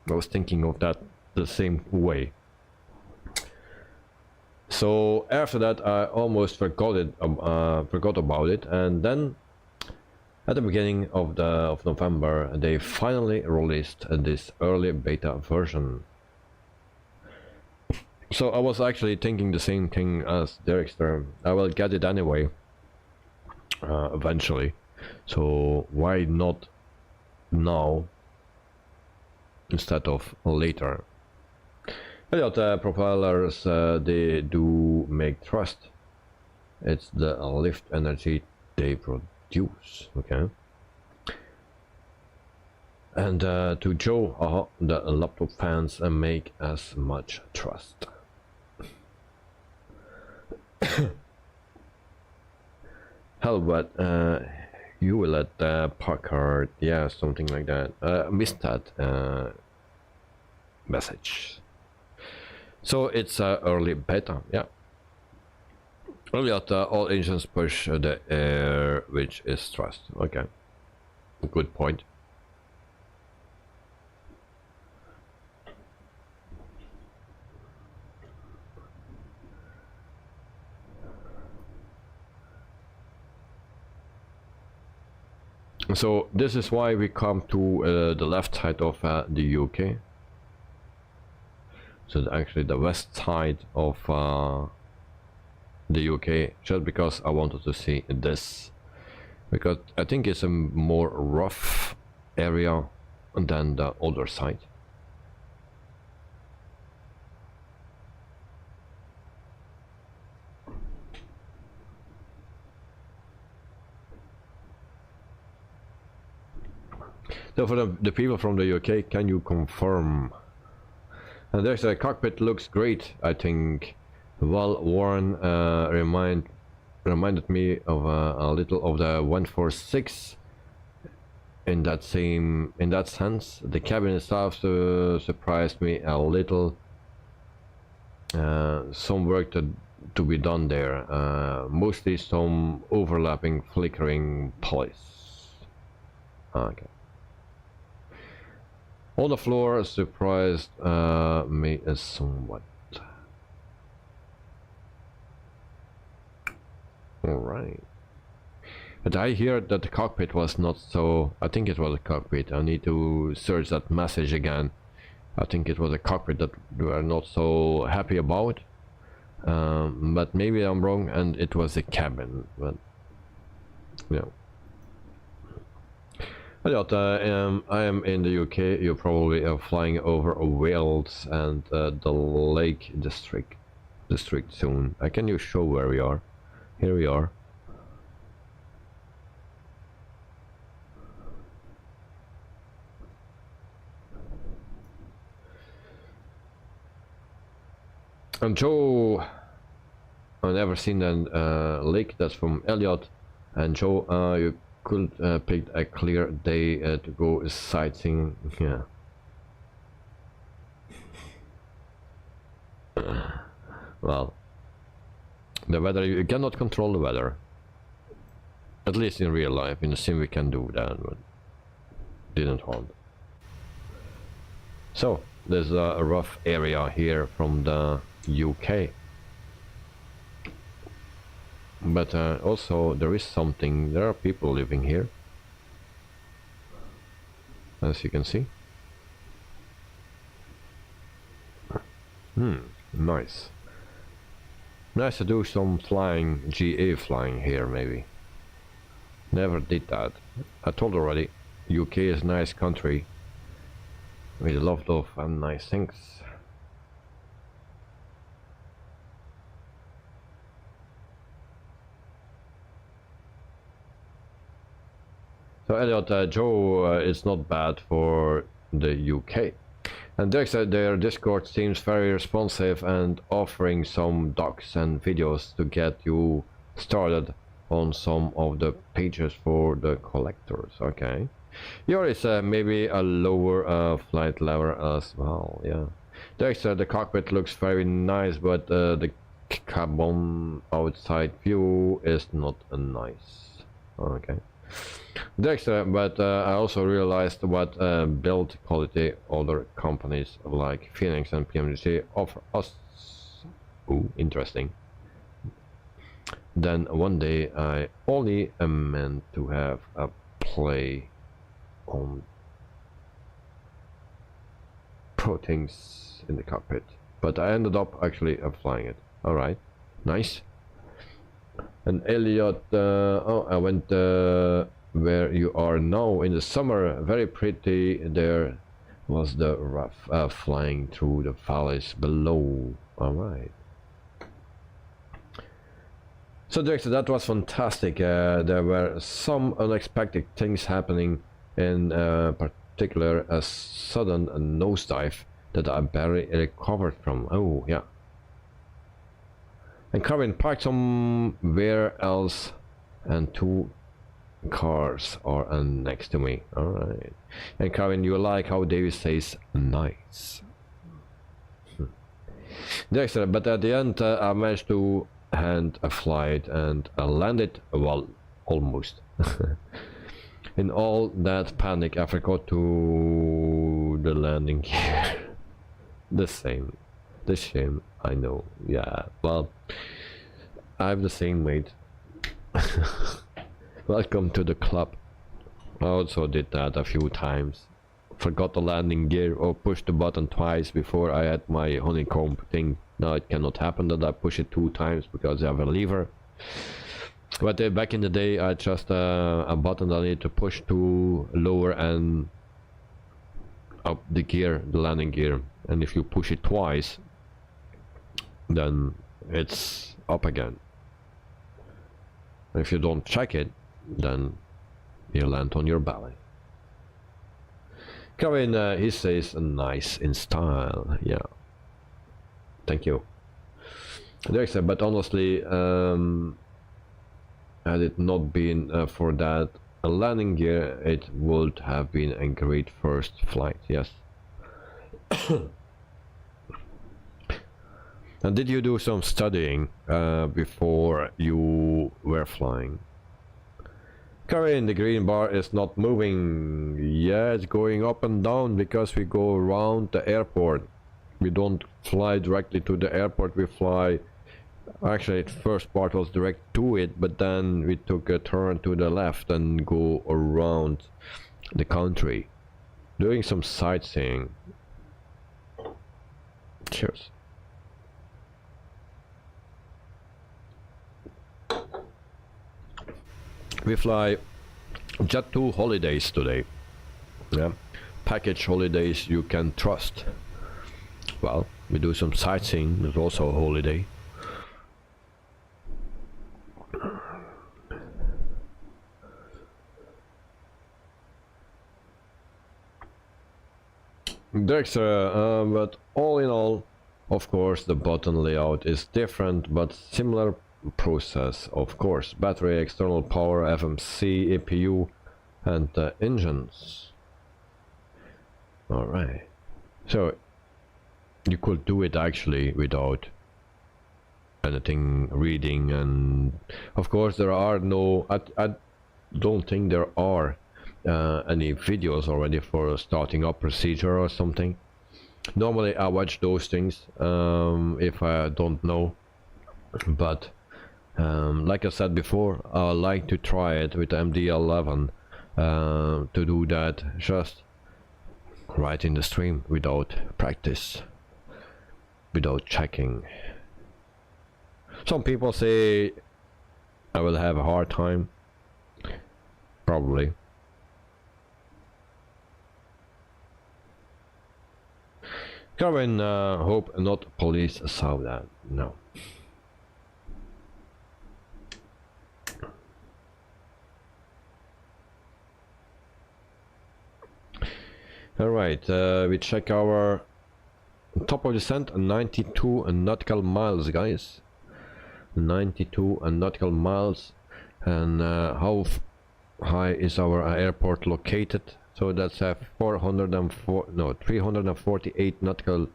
I was thinking of that the same way. So after that I almost forgot about it, and then at the beginning of November they finally released this early beta version. So I was actually thinking the same thing as Derrickster. I will get it anyway eventually, so why not now instead of later. Elliot, propellers, they do make thrust. It's the lift energy they produce, okay. And to Joe, the laptop fans make as much thrust. Hell, but you will let Packard, yeah, something like that. Missed that message. So it's early beta, yeah. Elliot, all engines push the air, which is thrust. Okay, good point. So this is why we come to the left side of the UK. so actually the west side of the UK, just because I wanted to see this, because I think it's a more rough area than the other side. So for the people from the UK, can you confirm? And there's a cockpit, looks great, I think. Well worn, reminded me of a little of the 146 in that sense. The cabin itself surprised me a little. Some work to be done there, mostly some overlapping flickering polish. Okay. On the floor surprised me somewhat. Alright. But I hear that the cockpit was not so... I think it was a cockpit. I need to search that message again. I think it was a cockpit that we were not so happy about. But maybe I'm wrong and it was a cabin. But, you know. I am in the UK. You probably are flying over Wales and the Lake District soon. Can you show where we are? Here we are. And Joe, I've never seen a lake. That's from Elliot. And Joe, you could pick a clear day to go sightseeing. Yeah. Well, the weather, you cannot control the weather. At least in real life. In the sim we can do that, but didn't want. So there's a rough area here from the UK. But also there is something, there are people living here, as you can see. Nice. Nice to do some flying, GA flying here maybe. Never did that. I told already, UK is a nice country with a lot of nice things. So Elliot, Joe is not bad for the UK. And their Discord seems very responsive and offering some docs and videos to get you started on some of the pages for the collectors. Okay. Here is maybe a lower flight level as well. Yeah. The cockpit looks very nice, but the cabin outside view is not nice. Okay. But I also realized what build quality other companies like Phoenix and PMDG offer us. Ooh, interesting. Then one day I only meant to have a play on pro things in the cockpit, but I ended up actually flying it. Alright, nice. And Elliot, oh, I went where you are now in the summer, very pretty. There was the rough flying through the valleys below. Alright. So Dexter, that was fantastic. There were some unexpected things happening, in particular a sudden nosedive that I barely recovered from. Oh yeah. And Kevin parked somewhere else and two cars are next to me. Alright. And Kevin, you like how David says nice. Dexter, but at the end I managed to hand a flight and landed, well, almost. In all that panic I forgot to the landing gear. The shame, I know. Yeah, well, I have the same mate. Welcome to the club. I also did that a few times. forgot the landing gear or pushed the button twice before I had my honeycomb thing. Now it cannot happen that I push it 2 times because I have a lever. But back in the day I just a button that I need to push to lower and up the gear, the landing gear, and if you push it twice then it's up again. If you don't check it, then you land on your belly. Kevin, he says nice in style. Yeah, thank you. But honestly, had it not been for that landing gear, it would have been a great first flight. Yes. And did you do some studying before you were flying? Karin, the green bar is not moving. Yeah, it's going up and down because we go around the airport. We don't fly directly to the airport, we fly... Actually, the first part was direct to it, but then we took a turn to the left and go around the country. Doing some sightseeing. Cheers. We fly Jet2 holidays today. Yeah, package holidays you can trust. Well, we do some sightseeing, there's also a holiday. Dexter, but all in all, of course, the button layout is different, but similar process, of course. Battery, external power, FMC, APU, and engines. Alright. So, you could do it actually without anything reading, and of course there are no... I don't think there are any videos already for starting up procedure or something. Normally I watch those things if I don't know, but like I said before, I like to try it with MD11 to do that just right in the stream without practice, without checking. Some people say I will have a hard time. Probably. Kevin, hope not police saw that. No. Alright, we check our top of descent, 92 nautical miles, guys. 92 nautical miles. And how high is our airport located? So that's 348 nautical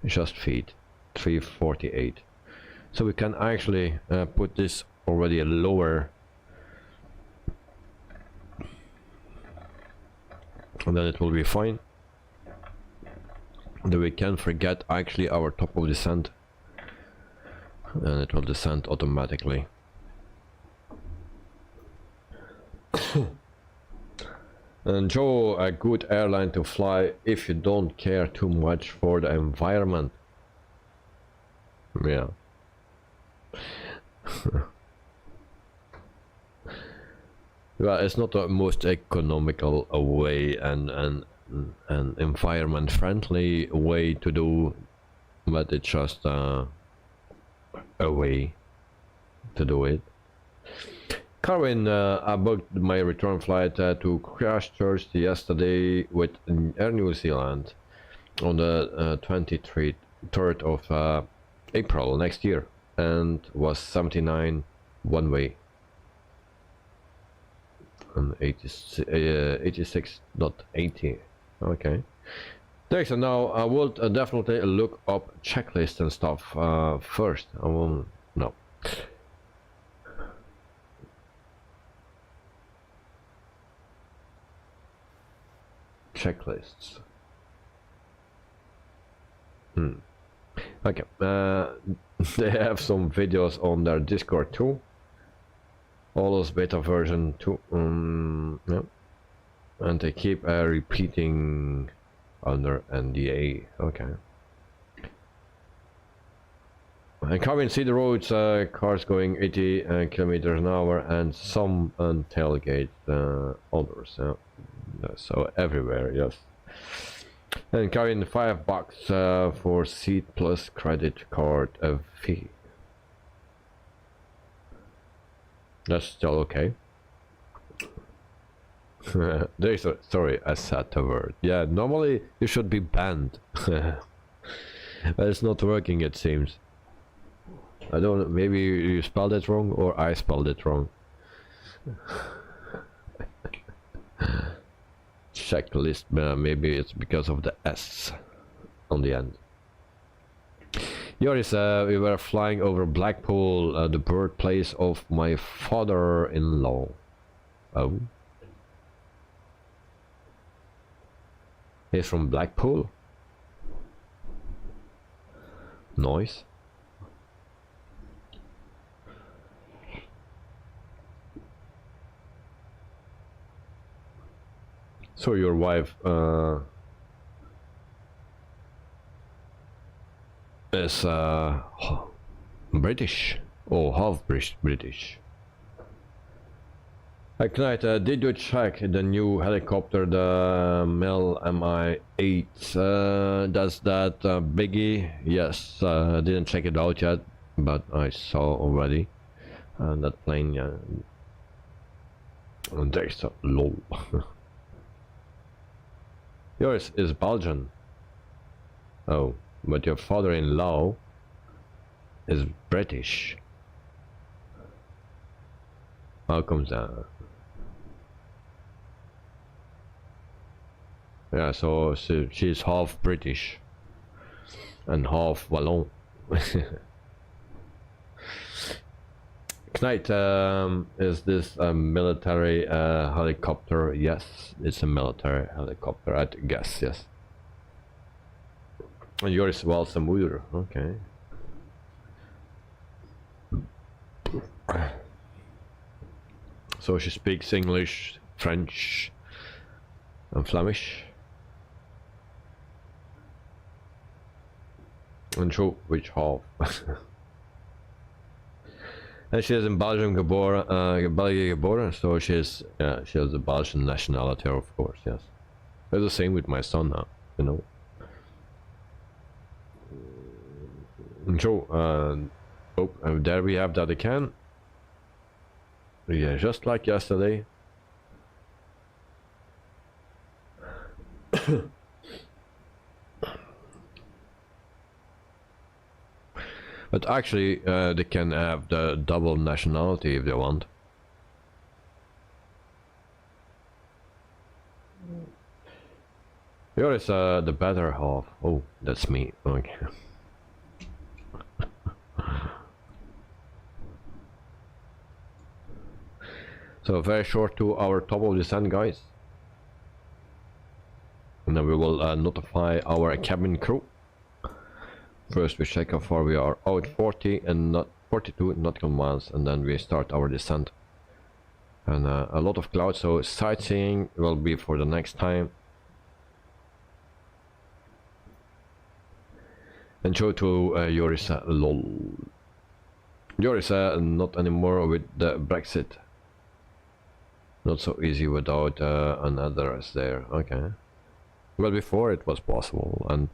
just feet, 348. So we can actually put this already lower, and then it will be fine. Then we can forget actually our top of descent, and it will descend automatically. And Joe, a good airline to fly if you don't care too much for the environment. Yeah. Well, it's not the most economical way and environment friendly way to do, but it's just a way to do it. Carwin, I booked my return flight to Christchurch yesterday with Air New Zealand on the 23rd of April next year, and was 79 one way and 86.80. Okay. Thanks. And now I will definitely look up checklists and stuff first. I will no. Checklists. Okay. They have some videos on their Discord too. Always beta version 2. Yeah. And they keep repeating under NDA. Okay. I can't see the roads, cars going 80 kilometers an hour, and some on tailgate, others. So everywhere, yes. And carrying $5 for seat plus credit card fee. That's still okay. There's a, sorry, I said the word. Yeah, normally you should be banned. But it's not working, it seems. I don't know, maybe you spelled it wrong or I spelled it wrong. Checklist, maybe it's because of the S on the end. Joris, we were flying over Blackpool, the birthplace of my father-in-law. Oh. He's from Blackpool? Nice. So your wife is British or half British. Knight, did you check the new helicopter, the Mel Mi-8? Does that biggie? Yes, I didn't check it out yet, but I saw already that plane. Yeah. And there's a lol. Yours is Belgian. Oh, but your father-in-law is British. How comes that? Yeah, so she's half British and half Wallon. Knight, is this a military helicopter? Yes, it's a military helicopter, I guess, yes. And yours is Walsemoeder, okay. So she speaks English, French, and Flemish. And show which half. And she is in Belgium geboren, so she has the Belgian nationality, of course, yes. It's the same with my son now, you know. And so, and there we have that again. Yeah, just like yesterday. But actually, they can have the double nationality if they want. Here is the better half. Oh, that's me. Okay. So very short to our top of descent, guys. And then we will notify our cabin crew. First we check how far we are out, 40 and not 42 nautical miles, and then we start our descent. And a lot of clouds, so sightseeing will be for the next time. And show to Joris, lol. Joris, not anymore with the Brexit. Not so easy without an address there, okay. Well, before it was possible, and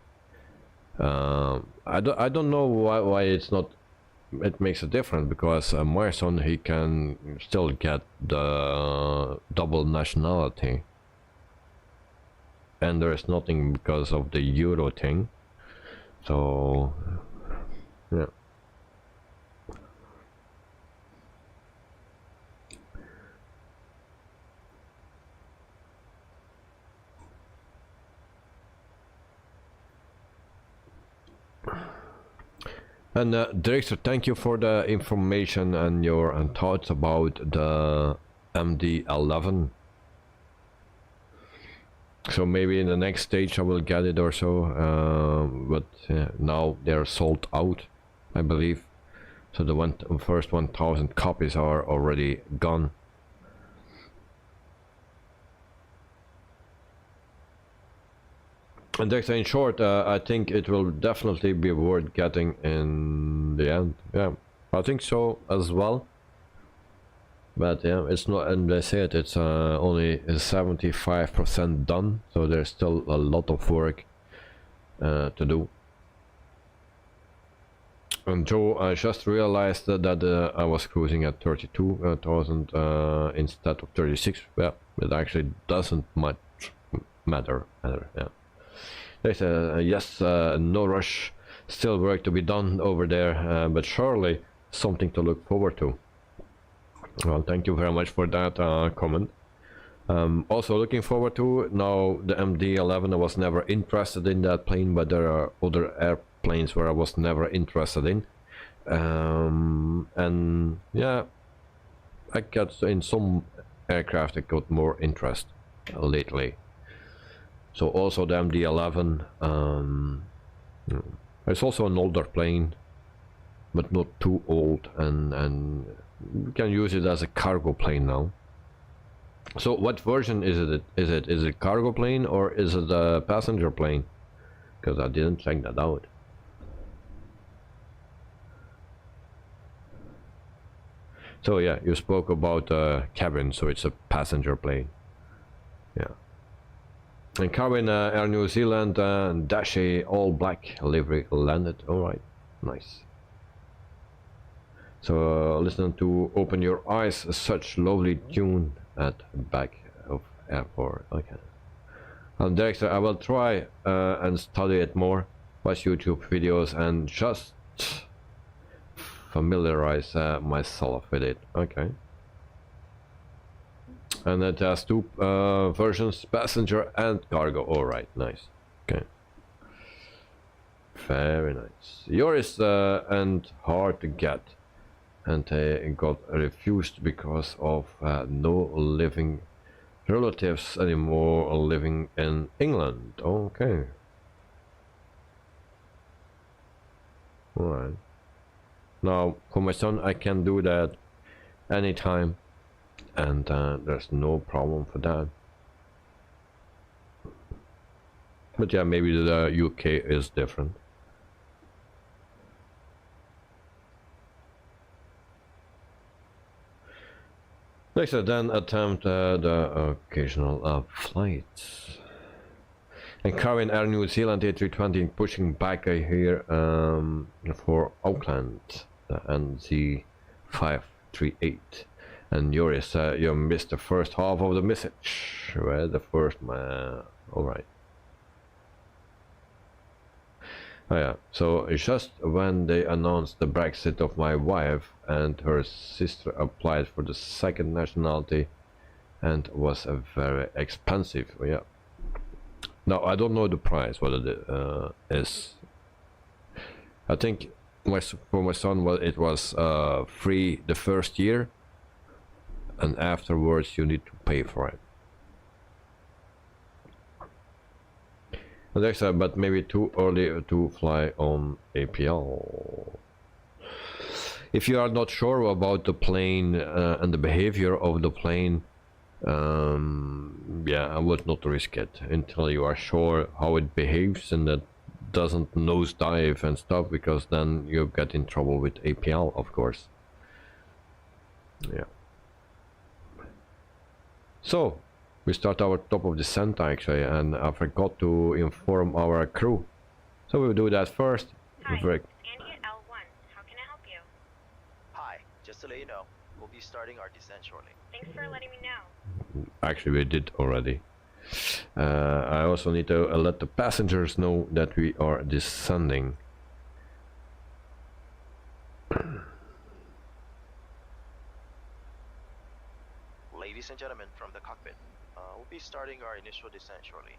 I don't know why it's not. It makes a difference because my son, he can still get the double nationality, and there is nothing because of the Euro thing. So yeah. And Director, thank you for the information and your thoughts about the MD-11. So maybe in the next stage I will get it or so, but now they're sold out, I believe. So the first 1,000 copies are already gone. And in short, I think it will definitely be worth getting in the end. Yeah, I think so as well. But yeah, it's not, and they say it's only 75% done, so there's still a lot of work to do. And Joe, I just realized that I was cruising at 32,000 instead of 36. Well, it actually doesn't much matter. Yeah. They say yes, no rush, still work to be done over there, but surely something to look forward to. Well, thank you very much for that comment. Also looking forward to now the MD-11. I was never interested in that plane, but there are other airplanes where I was never interested in. And yeah, I got in some aircraft I got more interest lately. So also the MD-11. It's also an older plane, but not too old, and you can use it as a cargo plane now. So what version is it? Is it a cargo plane or is it a passenger plane? Because I didn't check that out. So yeah, you spoke about cabin, so it's a passenger plane. Yeah. And cabin Air New Zealand Dash A all black livery landed. Alright, nice. So listen to Open Your Eyes, such lovely tune at back of airport. Okay. And Dexter, I will try and study it more, watch YouTube videos and just familiarize myself with it. Okay. And it has two versions, passenger and cargo. Alright, nice. Okay. Very nice. Yours and hard to get. And got refused because of no living relatives anymore living in England. Okay. Alright. Now, for my son, I can do that anytime, and there's no problem for that. But yeah, maybe the UK is different. Next, then attempt the occasional flights. And carrying Air New Zealand A320 pushing back here for Auckland, the NZ538. And Joris, you missed the first half of the message. Well, the first, alright. Oh yeah, so just when they announced the Brexit of my wife and her sister applied for the second nationality and was very expensive. Oh, yeah. Now I don't know the price, what it is. I think for my son, well, it was free the first year, and afterwards you need to pay for it. Alexa, but maybe too early to fly on APL. If you are not sure about the plane and the behavior of the plane, yeah, I would not risk it until you are sure how it behaves and that doesn't nosedive and stuff, because then you get in trouble with APL, of course. Yeah. So we start our top of descent actually, and I forgot to inform our crew. So we'll do that first. Hi, it's Andy at L1. How can I help you? Hi, just to let you know, we'll be starting our descent shortly. Thanks for letting me know. Actually, we did already. I also need to let the passengers know that we are descending. Ladies and gentlemen from the cockpit, we'll be starting our initial descent shortly.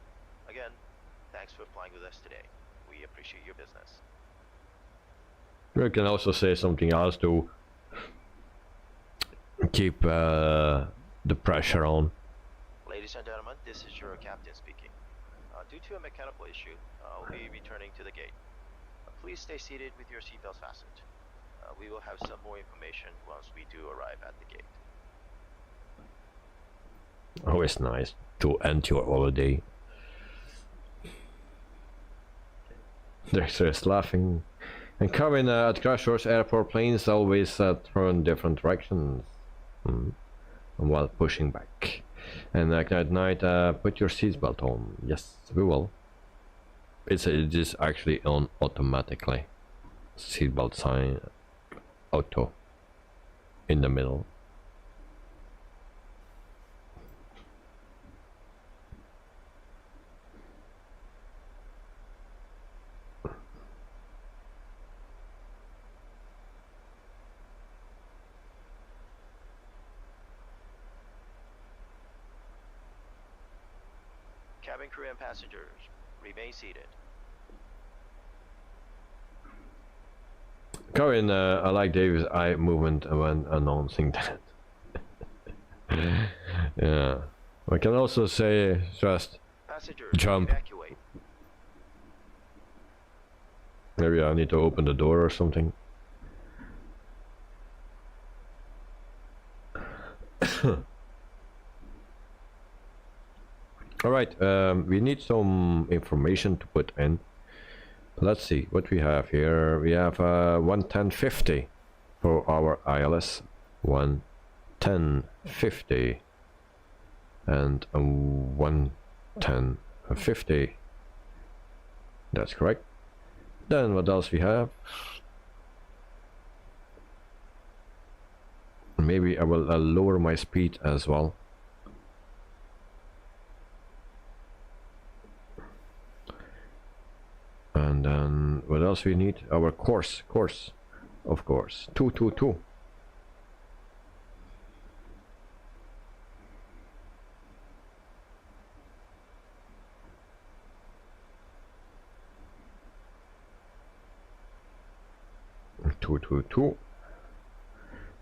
Again, thanks for flying with us today. We appreciate your business. We can also say something else to keep the pressure on. Ladies and gentlemen, this is your captain speaking. Due to a mechanical issue, we'll be returning to the gate. Please stay seated with your seatbelts fastened. We will have some more information once we do arrive at the gate. Always nice to end your holiday. Dexter is laughing. And coming at Crashers, airport planes always throw in different directions while pushing back. And at night, put your seatbelt on. Yes, we will. It is actually on automatically. Seatbelt sign, auto, in the middle. Cabin crew and passengers, remain seated. Karen, I like David's eye movement when announcing that. Yeah. I can also say just Passengers, jump. evacuate. Maybe I need to open the door or something. Alright, we need some information to put in. Let's see what we have here. We have 11050 for our ILS. 11050 and 11050. That's correct. Then what else we have? Maybe I will lower my speed as well. And then what else we need? Our course, of course, 222.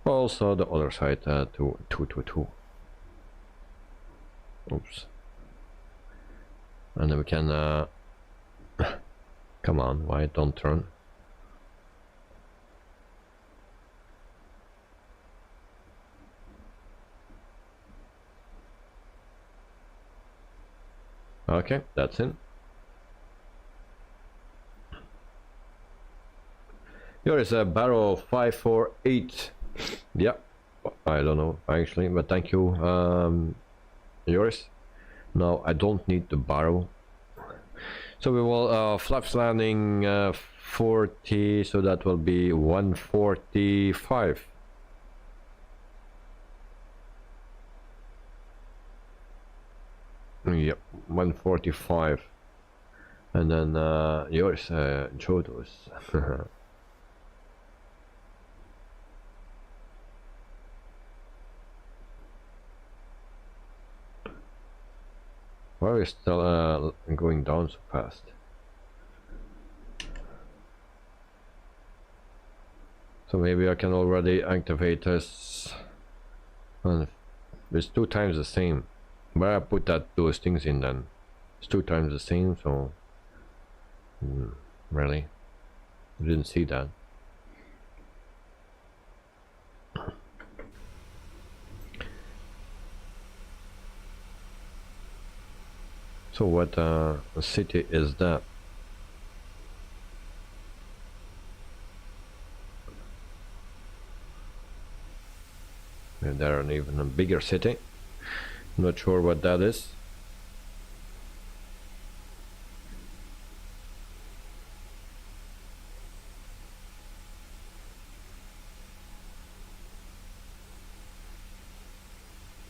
Also the other side to 222. Oops. And then we can come on, why don't turn? Okay, that's it. Here is a barrel 548. Yeah, I don't know actually, but thank you, yours. Now I don't need the barrel. So we will flaps landing 40, so that will be 145. Yep, 145. And then yours, Jodos. Why are we still going down so fast? So maybe I can already activate this. And it's 2 times the same. Where I put those things in then? It's 2 times the same, so really? I didn't see that. So what city is that? There are even a bigger city. Not sure what that is.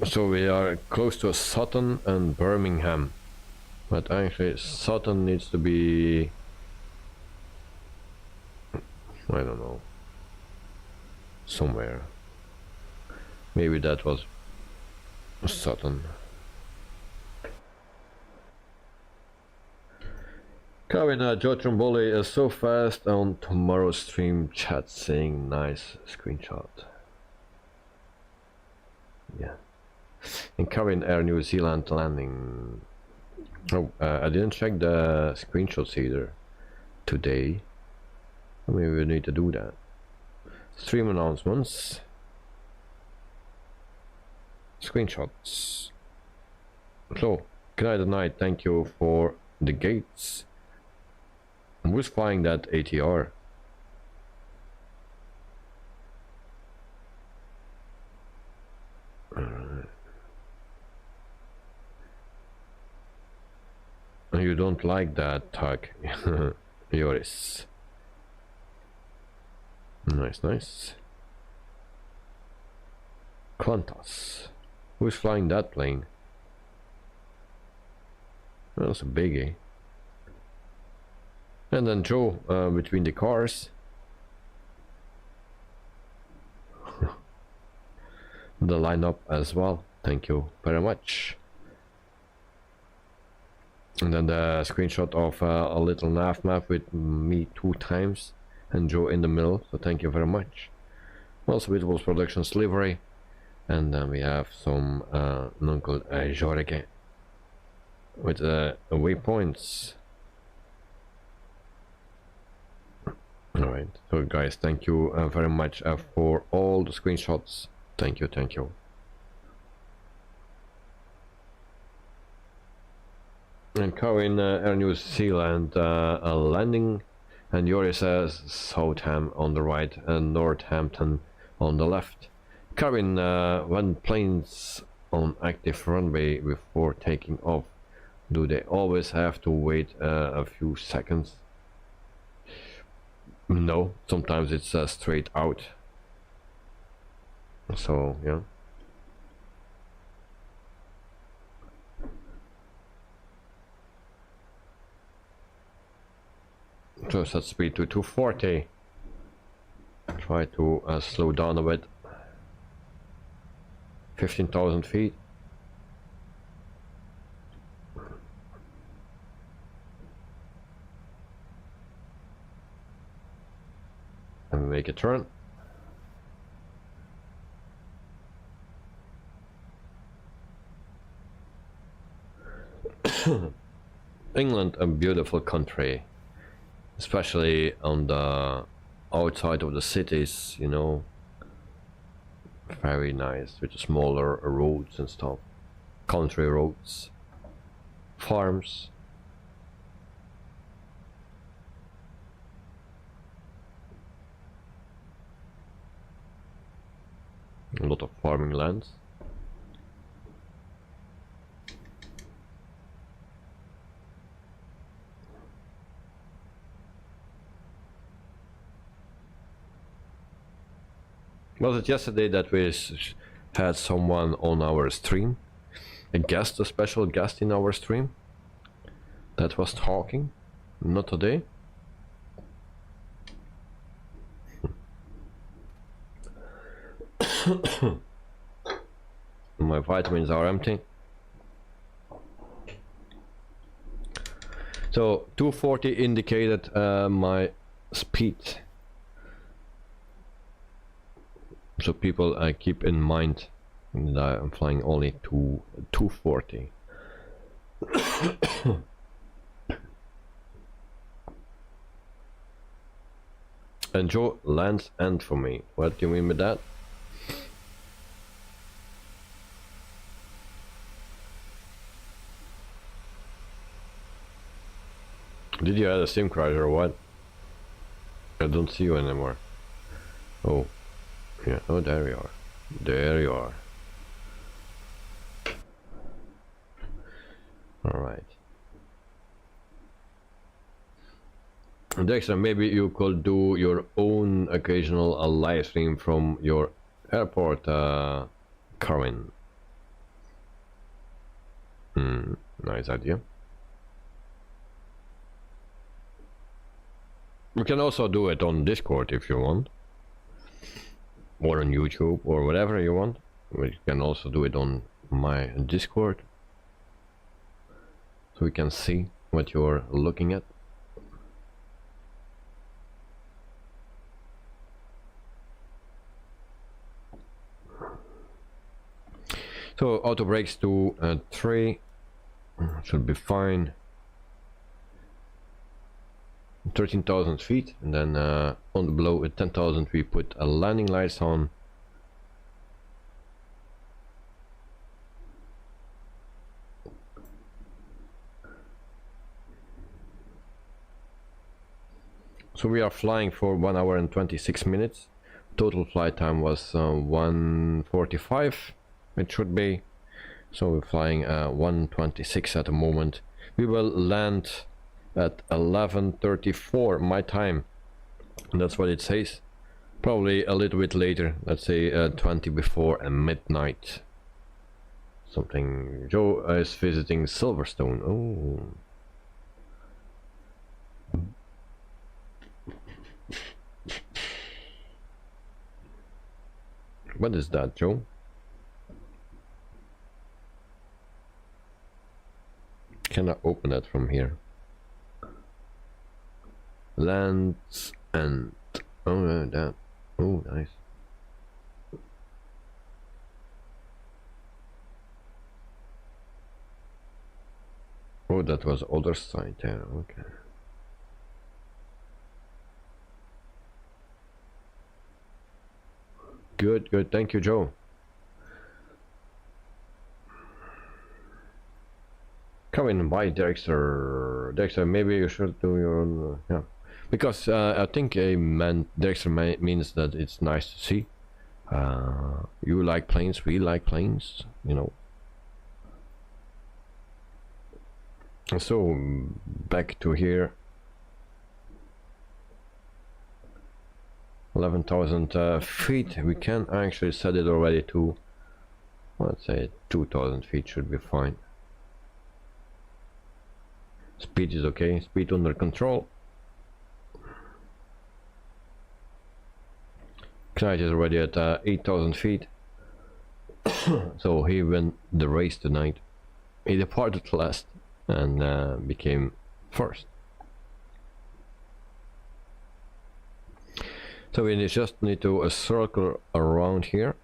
So we are close to Sutton and Birmingham. But actually Sutton needs to be, I don't know, somewhere. Maybe that was Sutton. Kevin, Joe Tromboli is so fast on tomorrow's stream chat saying nice screenshot. Yeah. And Kevin, Air New Zealand landing. Oh, I didn't check the screenshots either today. Maybe we need to do that. Stream announcements. Screenshots. So, good night, thank you for the gates. Who's flying that ATR? You don't like that tug, Yoris. Nice, nice. Qantas. Who's flying that plane? Well, that's a biggie. And then Joe, between the cars. The lineup as well. Thank you very much. And then the screenshot of a little nav map with me 2 times and Joe in the middle. So thank you very much. Also Wittebols Productions livery. And then we have some Uncle Jorge with waypoints. Alright, so guys, thank you very much for all the screenshots. Thank you, thank you. And Corin, Air New Zealand, a landing, and Yuri says Southam on the right and Northampton on the left. Corin, when planes on active runway before taking off, do they always have to wait a few seconds? No, sometimes it's straight out. So, yeah. So set speed to 240. Try to slow down a bit. 15,000 feet. And make a turn. England, a beautiful country, especially on the outside of the cities, you know. Very nice, with the smaller roads and stuff. Country roads, farms. A lot of farming lands. Was it yesterday that we had someone on our stream? A guest, a special guest in our stream? That was talking? Not today? My vitamins are empty. So 240 indicated my speed. So people keep in mind that I'm flying only to 240. And Joe, Land's End for me. What do you mean with that? Did you add a sim crash or what? I don't see you anymore. Oh. Yeah, oh, there you are. There you are. Alright. Dexter, maybe you could do your own occasional live stream from your airport, Karin. Nice idea. We can also do it on Discord if you want. Or on YouTube or whatever you want. We can also do it on my Discord. So we can see what you're looking at. So auto brakes to 3 should be fine. 13,000 feet, and then on the below at 10,000 we put landing lights on. So we are flying for 1 hour and 26 minutes. Total flight time was 1:45. It should be. So we're flying 1:26 at the moment. We will land at 11:34 my time. And that's what it says. Probably a little bit later. Let's say 20 before midnight. Something. Joe is visiting Silverstone. Oh. What is that, Joe? Can I open that from here? Lands and oh, that. Oh, nice. Oh, that was other side there. Okay. Good, good. Thank you, Joe. Come in, by Dexter. Dexter, maybe you should do your own. Yeah, because I think Dexter means that it's nice to see. You like planes, we like planes, you know. So back to here. 11,000 feet. We can actually set it already to, let's say 2,000 feet should be fine. Speed is okay, speed under control. Knight is already at 8,000 feet. So he won the race tonight. He departed last and became first. So we just need to circle around here.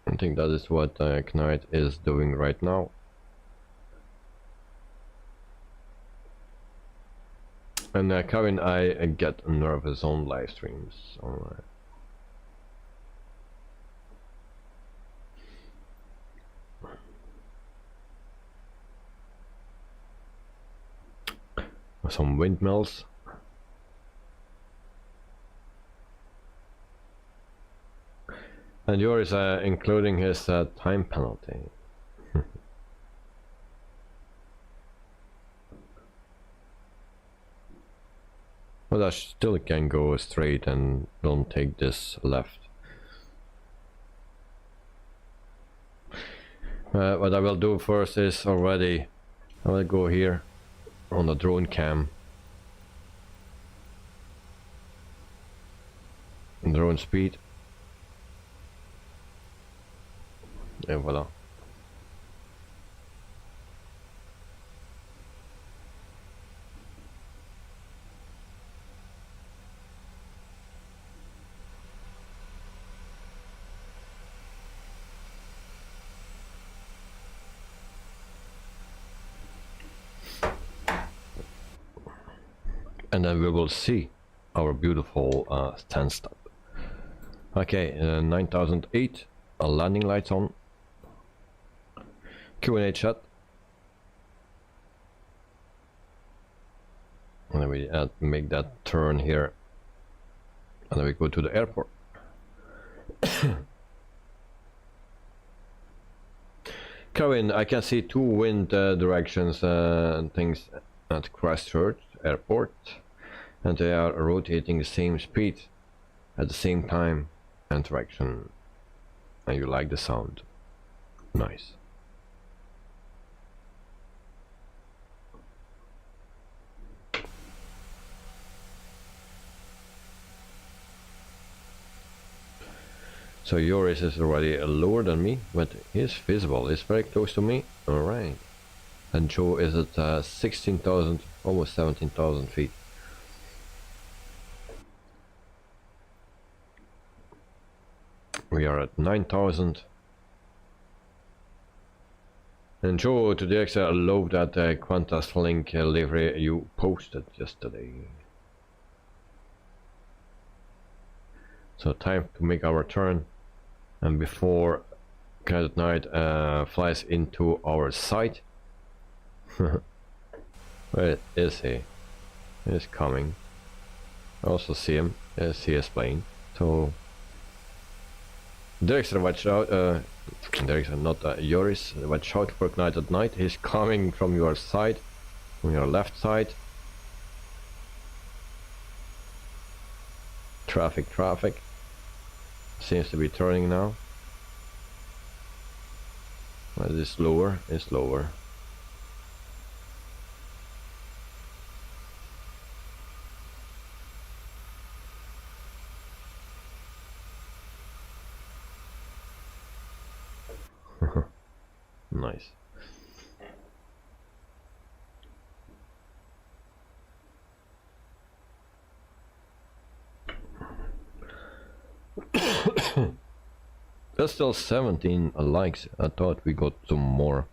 I think that is what Knight is doing right now. And Kevin, I get nervous on live streams. Alright. Some windmills. And yours including his time penalty. But I still can go straight and don't take this left. What I will do first is I will go here on the drone cam. Drone speed. And voila. And then we will see our beautiful Stansted. Okay, 9008, landing lights on. Q&A chat. And then we make that turn here. And then we go to the airport. Kevin, I can see two wind directions and things at Christchurch Airport. And they are rotating the same speed at the same time and direction. And you like the sound. Nice. So yours is already lower than me, but he's visible. It's very close to me. Alright. And Joe is at 16,000, almost 17,000 feet. We are at 9,000. And Joe, to the extra, I love that Qantas link livery you posted yesterday. So time to make our turn. And before Cat Night flies into our sight. Where is he? is coming. I also see him. Yes, he is playing. So Derrickson, watch out. Derrickson, not Joris. Watch out for Knight at Night. He's coming from your side, from your left side. Traffic, traffic. Seems to be turning now. Well, it is slower. It's slower. Nice. There's still 17 likes. I thought we got some more.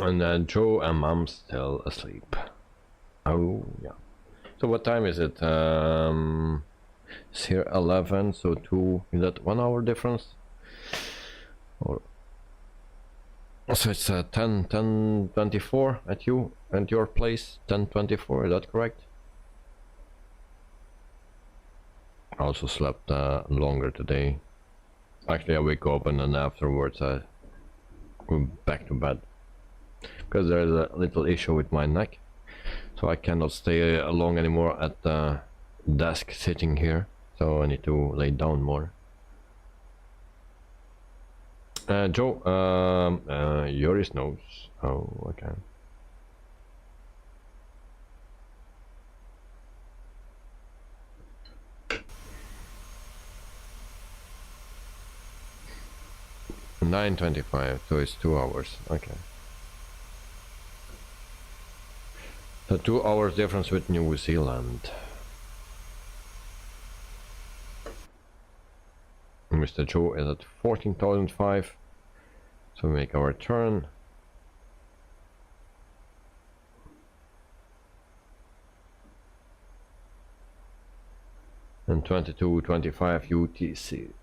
And Joe and Mom still asleep. Oh yeah. So what time is it? It's here 11. So 2. Is that 1 hour difference? Or so it's 10:24 at your place. 10:24. Is that correct? I also slept longer today. Actually, I wake up and then afterwards I go back to bed. Because there's a little issue with my neck, so I cannot stay long anymore at the desk sitting here, so I need to lay down more. Joe, Joris knows. Oh, okay. $9.25, so it's 2 hours. Okay. So 2 hours difference with New Zealand. Mr. Joe is at 14,005. So we make our turn. And 22.25 UTC.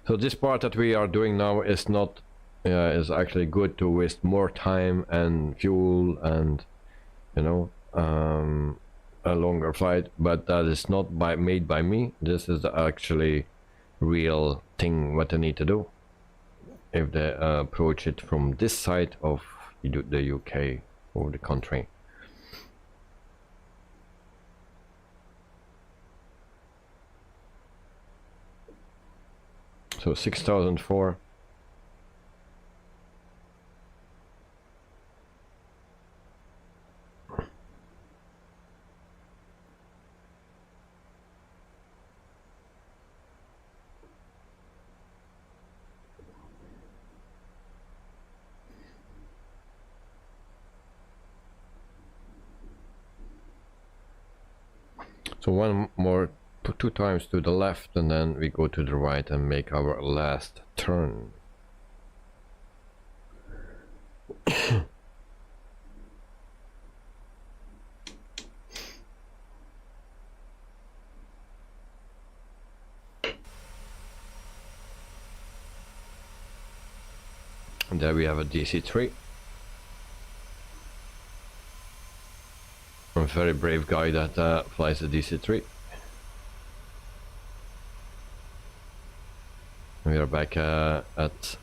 So this part that we are doing now is not is actually good to waste more time and fuel and, you know, a longer flight, but that is not made by me. This is actually real thing what I need to do if they approach it from this side of the UK or the country. So 6,004. So one more, two times to the left, and then we go to the right and make our last turn. And there we have a DC-3. A very brave guy that flies a DC-3. We are back at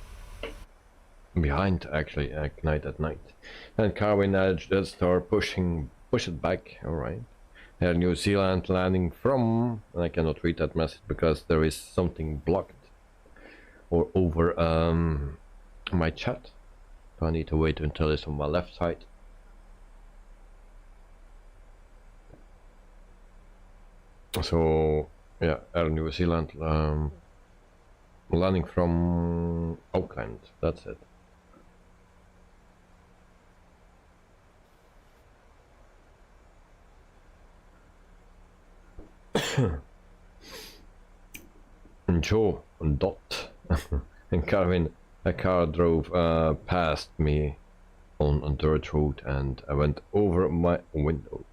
behind actually Knight at Night, and Carwin just start push it back. All right, Air New Zealand landing from, and I cannot read that message because there is something blocked or over my chat. So I need to wait until it's on my left side. So yeah, Air New Zealand, landing from Auckland, that's it. And Joe and Dot and Carvin, a car drove past me on a dirt road and I went over my windows.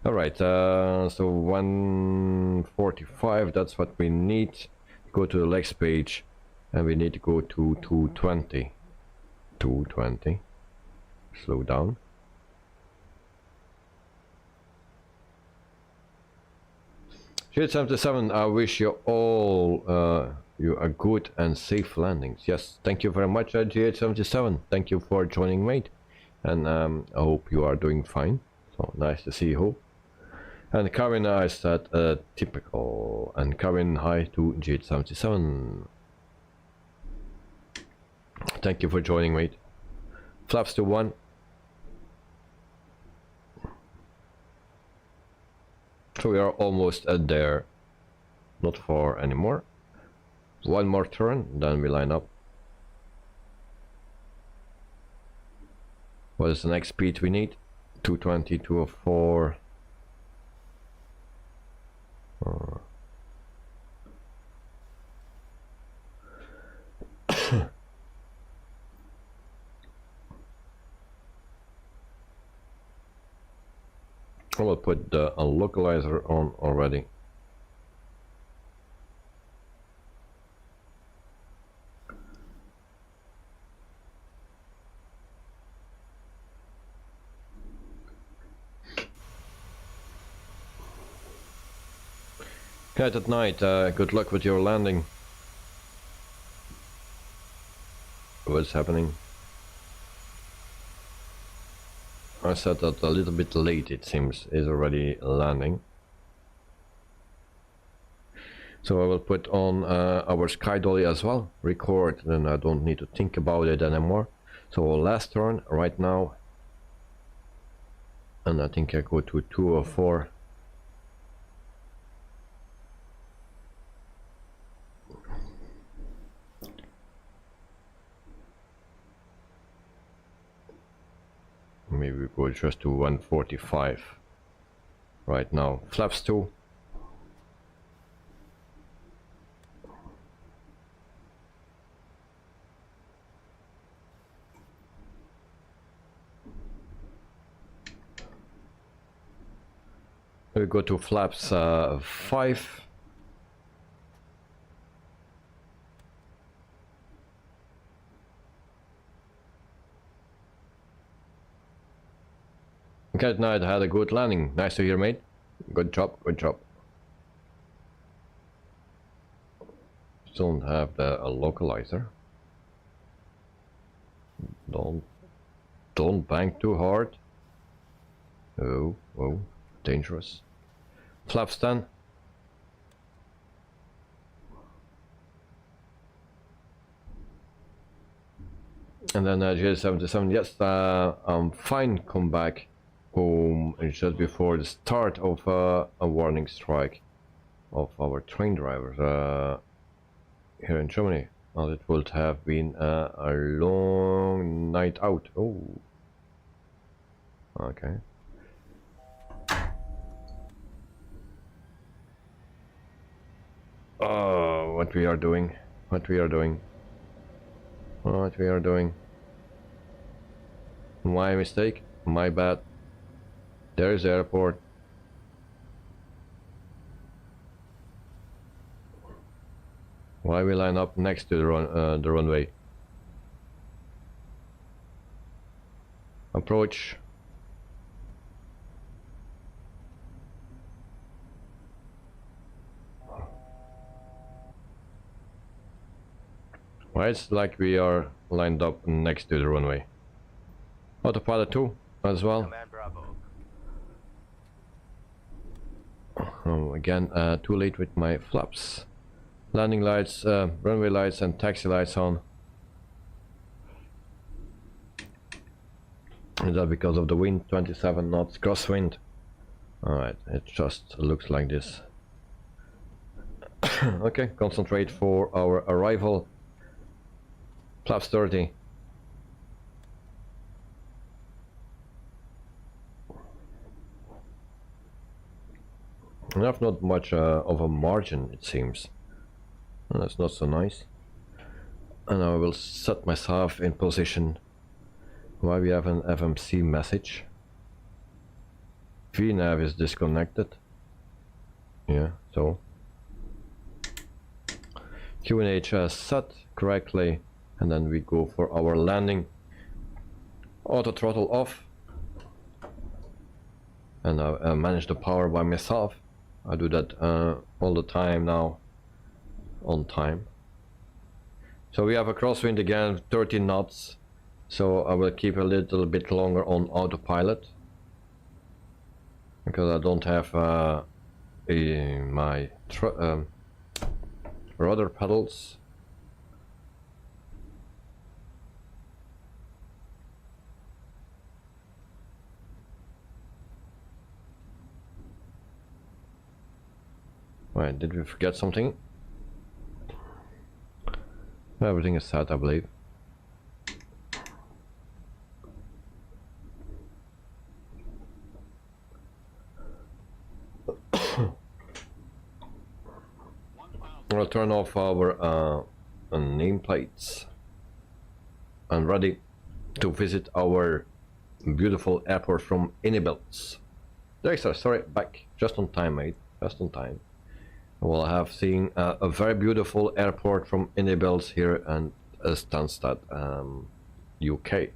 Alright, so 145, that's what we need. Go to the next page and we need to go to 220. 220. Slow down. G77, I wish you all you a good and safe landings. Yes, thank you very much, G77. Thank you for joining, mate. And I hope you are doing fine. So nice to see you. And Karen, I said typical. And Karen, hi to G77. Thank you for joining, mate. Flaps to 1. So we are almost there. Not far anymore. One more turn, then we line up. What is the next speed we need? 220, 204. I will put the localizer on already. Cat at night, good luck with your landing. What's happening? I said that a little bit late, it seems, is already landing. So I will put on our sky dolly as well, record, then I don't need to think about it anymore. So last turn right now, and I think I go to 204. Maybe we go just to 145 right now. Flaps 2. We go to flaps 5. Good night, had a good landing. Nice to hear, mate. Good job, good job. Don't have the localizer. Don't bank too hard. Oh, dangerous. Flaps 10. And then J77, yes, I'm fine, come back home just before the start of a warning strike of our train drivers here in Germany. Well, it would have been a long night out. Oh, okay. Oh, what we are doing, what we are doing. My mistake, my bad. There's the airport. Why we line up next to the runway? Approach. Why it's like we are lined up next to the runway? Autopilot 2 as well. Command Bravo. Oh, again, too late with my flaps. Landing lights, runway lights and taxi lights on. Is that because of the wind? 27 knots crosswind. Alright, it just looks like this. Okay, concentrate for our arrival. Flaps 30. I have not much of a margin, it seems. That's not so nice. And I will set myself in position. Why we have an FMC message. VNav is disconnected. Yeah, so QNH set correctly, and then we go for our landing. Auto throttle off, and I manage the power by myself. I do that all the time now, on time. So we have a crosswind again, 13 knots. So I will keep a little bit longer on autopilot, because I don't have my rudder pedals. Right, did we forget something? Everything is set, I believe. I'll turn off our nameplates. I'm ready to visit our beautiful airport from Wittebols. Dexter, sorry, back. Just on time, mate. Just on time. We'll have seen a very beautiful airport from Wittebols here in Stansted, UK.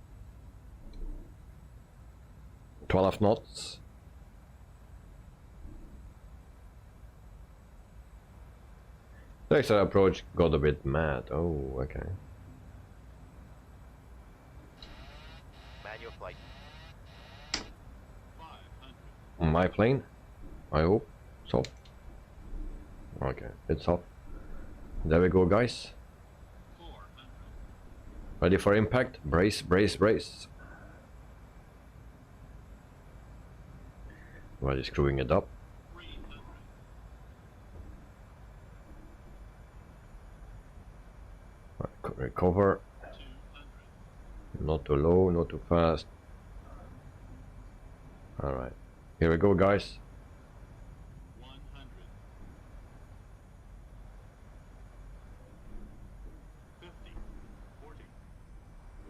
12 knots. Dexter approach got a bit mad. Oh, okay. Manual flight. My plane? I hope so. Okay, it's up. There we go, guys. Ready for impact? Brace, brace, brace. Ready, screwing it up. Recover. Not too low, not too fast. Alright, here we go, guys. 100. 50, 40,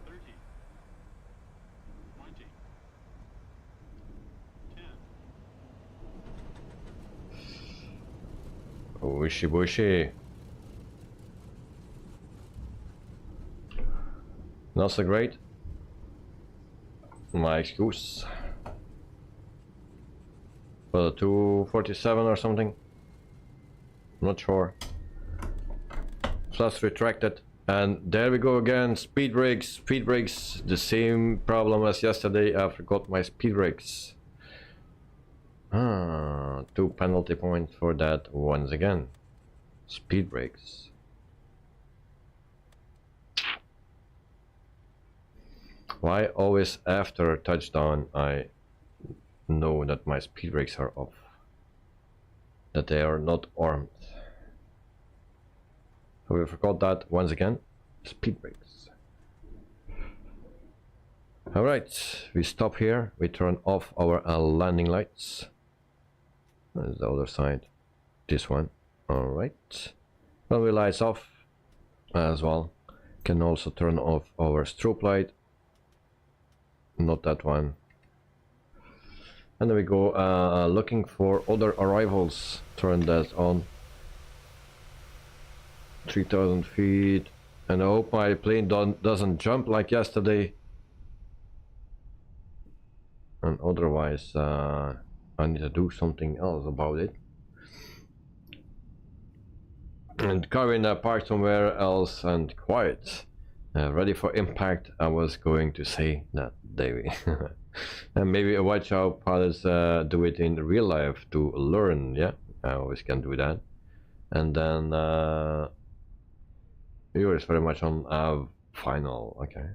30, 20, 10. Wishy bushy. Not so great. My excuse. For the 247 or something. Not sure. Flaps retracted. And there we go again. Speed brakes. Speed brakes. The same problem as yesterday. I forgot my speed brakes. 2 penalty points for that once again. Speed brakes. Why always after touchdown I know that my speed brakes are off, that they are not armed? So we forgot that once again. Speed brakes. Alright, we stop here, we turn off our landing lights. That's the other side, this one. Alright, runway lights off as well. Can also turn off our strobe light. Not that one. And then we go looking for other arrivals. Turn that on. 3000 feet. And I hope my plane doesn't jump like yesterday. And otherwise I need to do something else about it. And Kevin parked somewhere else and quiet. Ready for impact. I was going to say that, Davey. And maybe watch how pilots do it in real life to learn. Yeah, I always can do that. And then yours very much on final. Okay.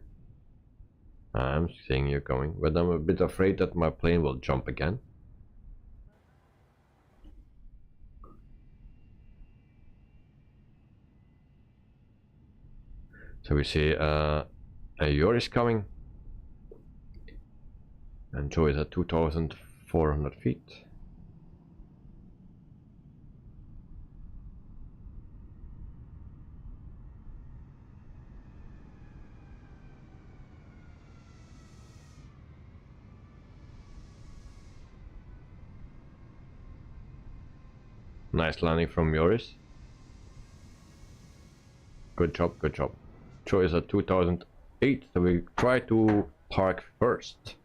I'm seeing you going, but I'm a bit afraid that my plane will jump again. So we see a Yoris coming, and Joe is at 2,400 feet. Nice landing from Yoris. Good job, good job. Joe is at 2008, so we try to park first.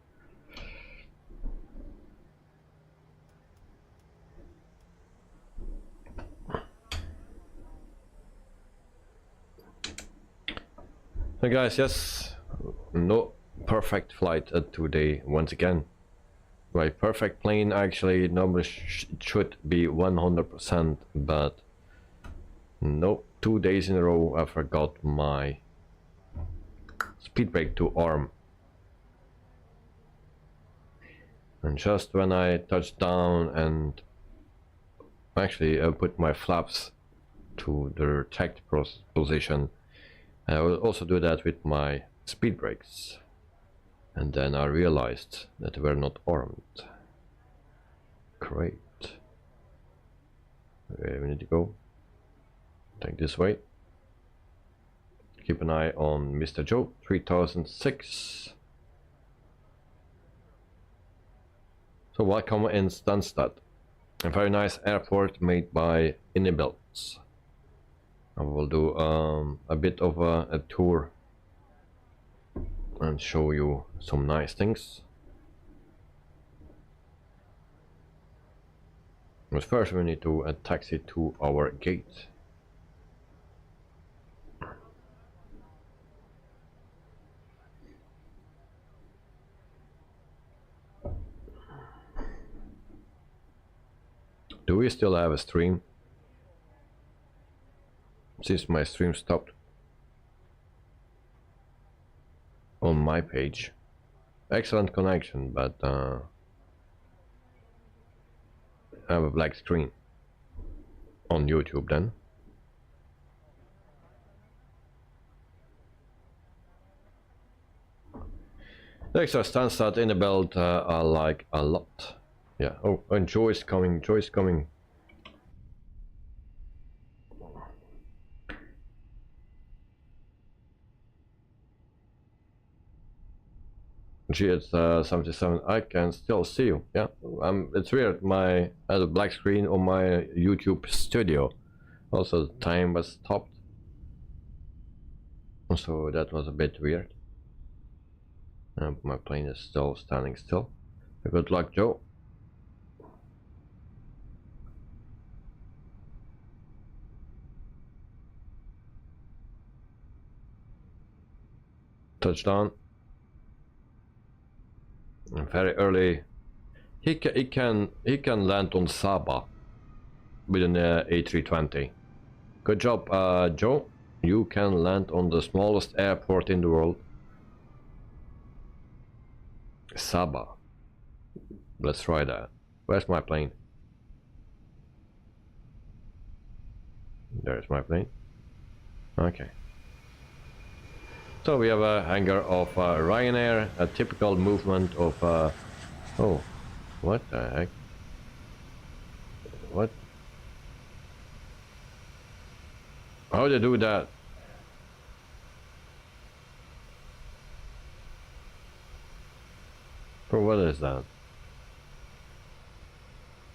So guys, yes, no perfect flight today once again. My perfect plane actually normally should be 100%, but no, 2 days in a row I forgot my speed brake to arm. And just when I touched down and actually put my flaps to the retract position, I will also do that with my speed brakes. And then I realized that they were not armed. Great. Okay, we need to go. Take this way. Keep an eye on Mr. Joe, 3006. So welcome in Stansted. A very nice airport made by Wittebols. I will do a bit of a tour and show you some nice things. But first we need to taxi to our gate. Do we still have a stream? Since my stream stopped on my page. Excellent connection, but I have a black screen on YouTube then. The extra Stansted in the belt I like a lot. Yeah, oh, and Joe is coming, Joe is coming. GS77, I can still see you. Yeah, it's weird. I had a black screen on my YouTube studio. Also, the time was stopped. So that was a bit weird. My plane is still standing still. Good luck, Joe. Touchdown. Very early. He can land on Saba with an A320. Good job, Joe. You can land on the smallest airport in the world. Saba. Let's try that. Where's my plane? There's my plane. Okay. So we have a hangar of Ryanair, a typical movement of oh, what the heck? What? How do they do that? For what is that?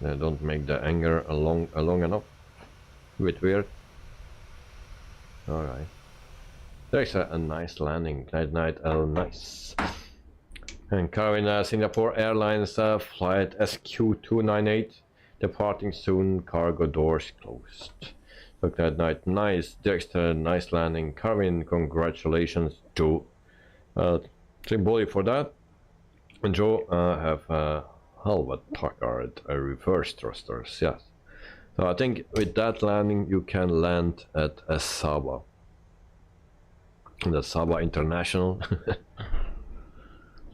They don't make the hangar long enough. A bit weird. Alright. There's a nice landing. Night, nice. And Carolina Singapore Airlines flight SQ298 departing soon. Cargo doors closed. Look that night, nice. Dexter, nice landing. Carvin, congratulations, Joe. Symbolic for that. And Joe have Halvat Packard reverse thrusters, yes. So I think with that landing you can land at Sabah. The Sabah International.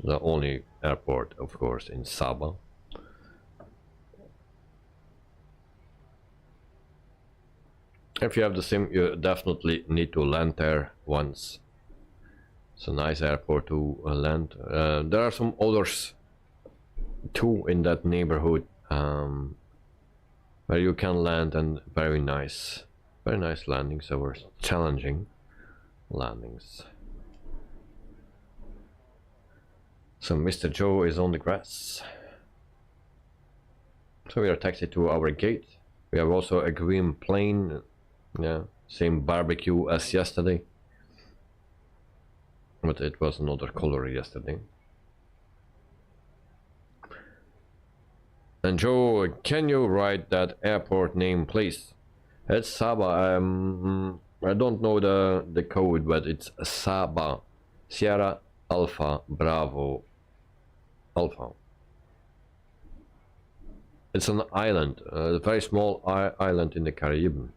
The only airport, of course, in Sabah. If you have the sim, you definitely need to land there once. It's a nice airport to land. There are some others too in that neighborhood where you can land, and very nice landings or challenging landings. So Mr. Joe is on the grass. So we are taxied to our gate. We have also a green plane. Yeah, same barbecue as yesterday. But it was another color yesterday. And Joe, can you write that airport name, please? It's Sabah. I don't know the code, but it's Sabah. Sierra Alpha Bravo Alpha. It's an island, a very small island in the Caribbean.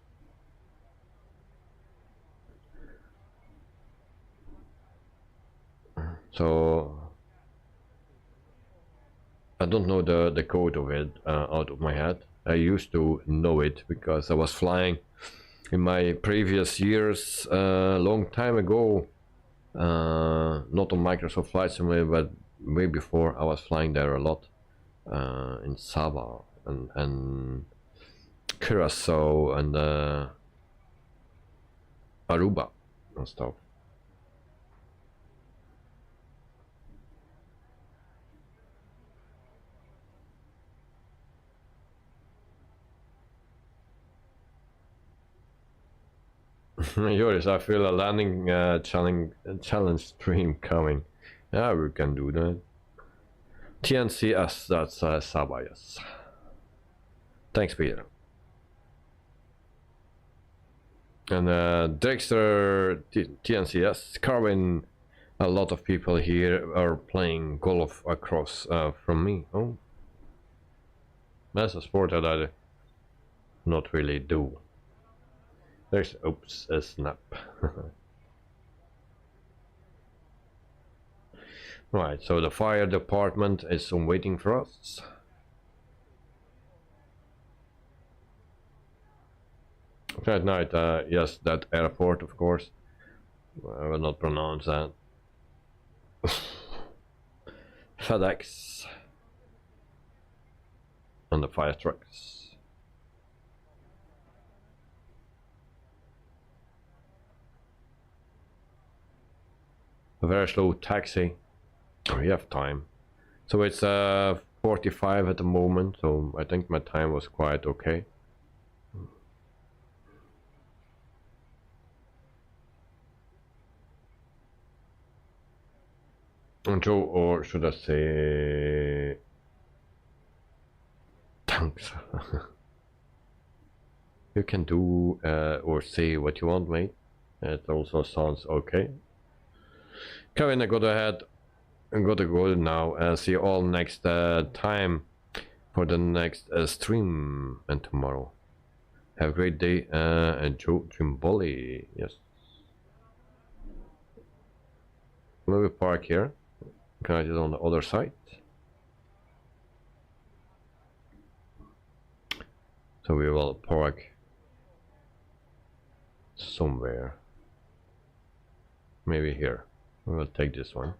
So I don't know the code of it out of my head. I used to know it because I was flying in my previous years, long time ago. Not on Microsoft Flight Simulator, but way before. I was flying there a lot in Sabah and Curacao and Aruba and stuff. Yoris, I feel a landing challenge stream coming. Yeah, we can do that. TNCS, that's Sabah, yes. Thanks, Peter. And Dexter TNCS, Carvin, a lot of people here are playing golf across from me. Oh, that's a sport that I not really do. There's, oops, a snap. Right, so the fire department is waiting for us. That night, yes, that airport, of course. I will not pronounce that. FedEx. And the fire trucks. A very slow taxi. We have time. So it's 45 at the moment, so I think my time was quite okay. And Joe, or should I say thanks. You can do or say what you want, mate. It also sounds okay. Kevin, I got ahead. I'm gonna go now. See you all next time for the next stream and tomorrow. Have a great day. And Joe Trimboli, yes. Maybe park here. Can I do it on the other side? So we will park somewhere. Maybe here. We will take this one.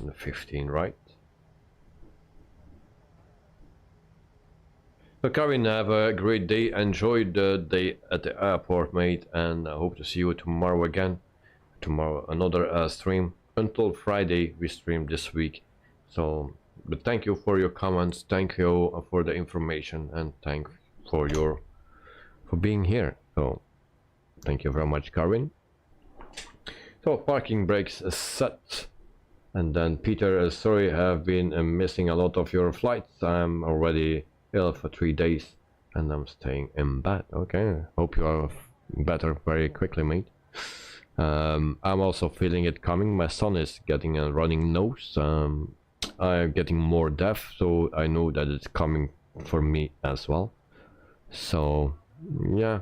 The 15, right? So Karin, have a great day. Enjoy the day at the airport, mate, and I hope to see you tomorrow again. Tomorrow another stream. Until Friday we stream this week. So, but thank you for your comments, thank you for the information, and thank for being here. So thank you very much, Karin. So parking brakes set. And then Peter, sorry, have been missing a lot of your flights. I'm already ill for 3 days and I'm staying in bed. Okay, hope you are better very quickly, mate. I'm also feeling it coming. My son is getting a running nose. I'm getting more deaf, so I know that it's coming for me as well. So yeah,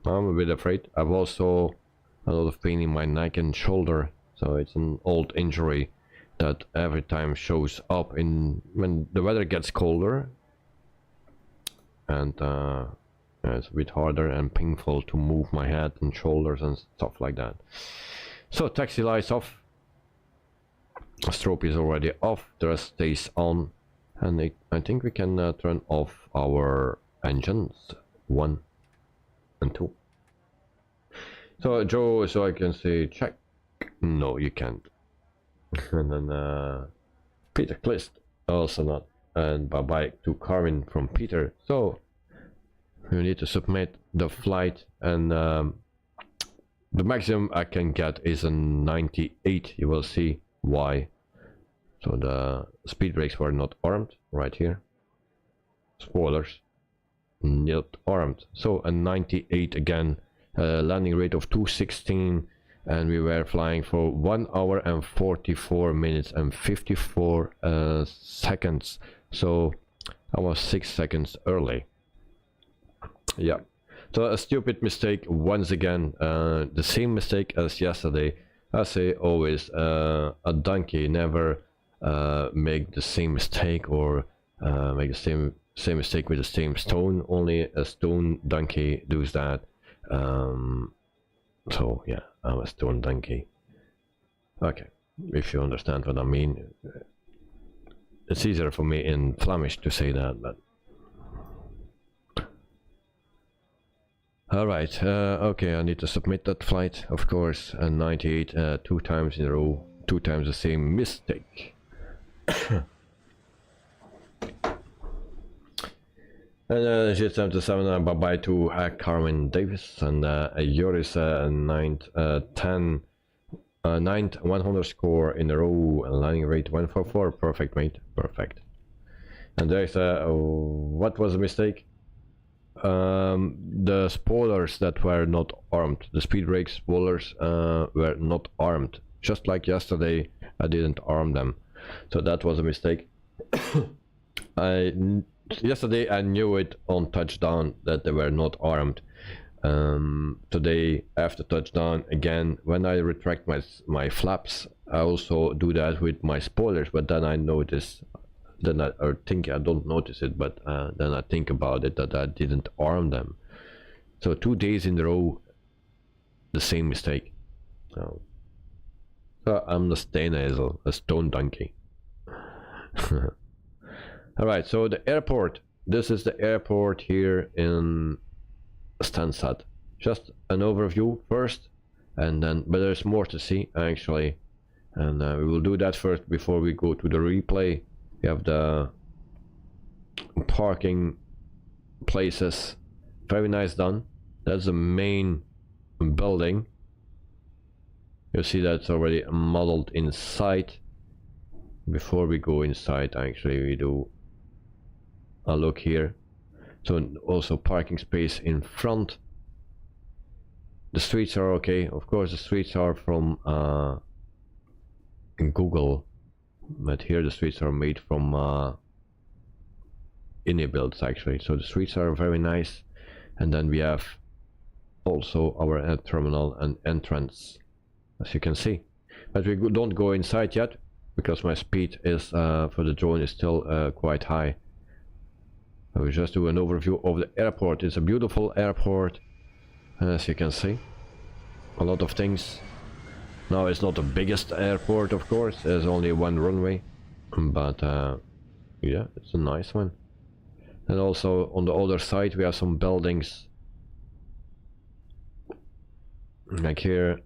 I'm a bit afraid. I've also a lot of pain in my neck and shoulder, so it's an old injury that every time shows up in when the weather gets colder, and it's a bit harder and painful to move my head and shoulders and stuff like that. So taxi lights off, strobe is already off, thrust stays on, and I think we can turn off our engines 1 and 2. So Joe, so I can say check. No, you can't. And then Peter Clist, also not. And bye bye to Carmen from Peter. So you need to submit the flight, and the maximum I can get is a 98. You will see why. So the speed brakes were not armed right here. Spoilers, not armed. So a 98 again. Landing rate of 216, and we were flying for 1 hour and 44 minutes and 54 seconds. So I was 6 seconds early. Yeah, so a stupid mistake once again. The same mistake as yesterday. I say always, a donkey never make the same mistake, or make the same mistake with the same stone. Only a stone donkey does that. So yeah, I'm a stone donkey. Okay, if you understand what I mean. It's easier for me in Flemish to say that, but alright, okay, I need to submit that flight, of course, and 98 2 times in a row, 2 times the same mistake. And J77, bye bye to Carmen Davis, and Joris 910 9th 100 score in a row, landing rate 144. Perfect, mate, perfect. And there's what was the mistake? The spoilers that were not armed, the speed brake spoilers were not armed. Just like yesterday, I didn't arm them, so that was a mistake. Yesterday I knew it on touchdown that they were not armed. Today after touchdown again, when I retract my flaps, I also do that with my spoilers, but then I notice, then I don't notice it, but then I think about it that I didn't arm them. So 2 days in a row the same mistake. So I'm the Steinhazel, a stone donkey. Alright, so the airport. This is the airport here in Stansted. Just an overview first, and then, but there's more to see actually, and we will do that first before we go to the replay. We have the parking places, very nice done. That's the main building. You see that's already modeled inside. Before we go inside, actually, we do a look here. So also parking space in front. The streets are okay. Of course, the streets are from in Google, but here the streets are made from INE builds actually. So the streets are very nice, and then we have also our terminal and entrance, as you can see. But we don't go inside yet because my speed is for the drone is still quite high. I will just do an overview of the airport. It's a beautiful airport, as you can see. A lot of things. Now it's not the biggest airport, of course. There's only one runway, but yeah, it's a nice one. And also on the other side we have some buildings, like here,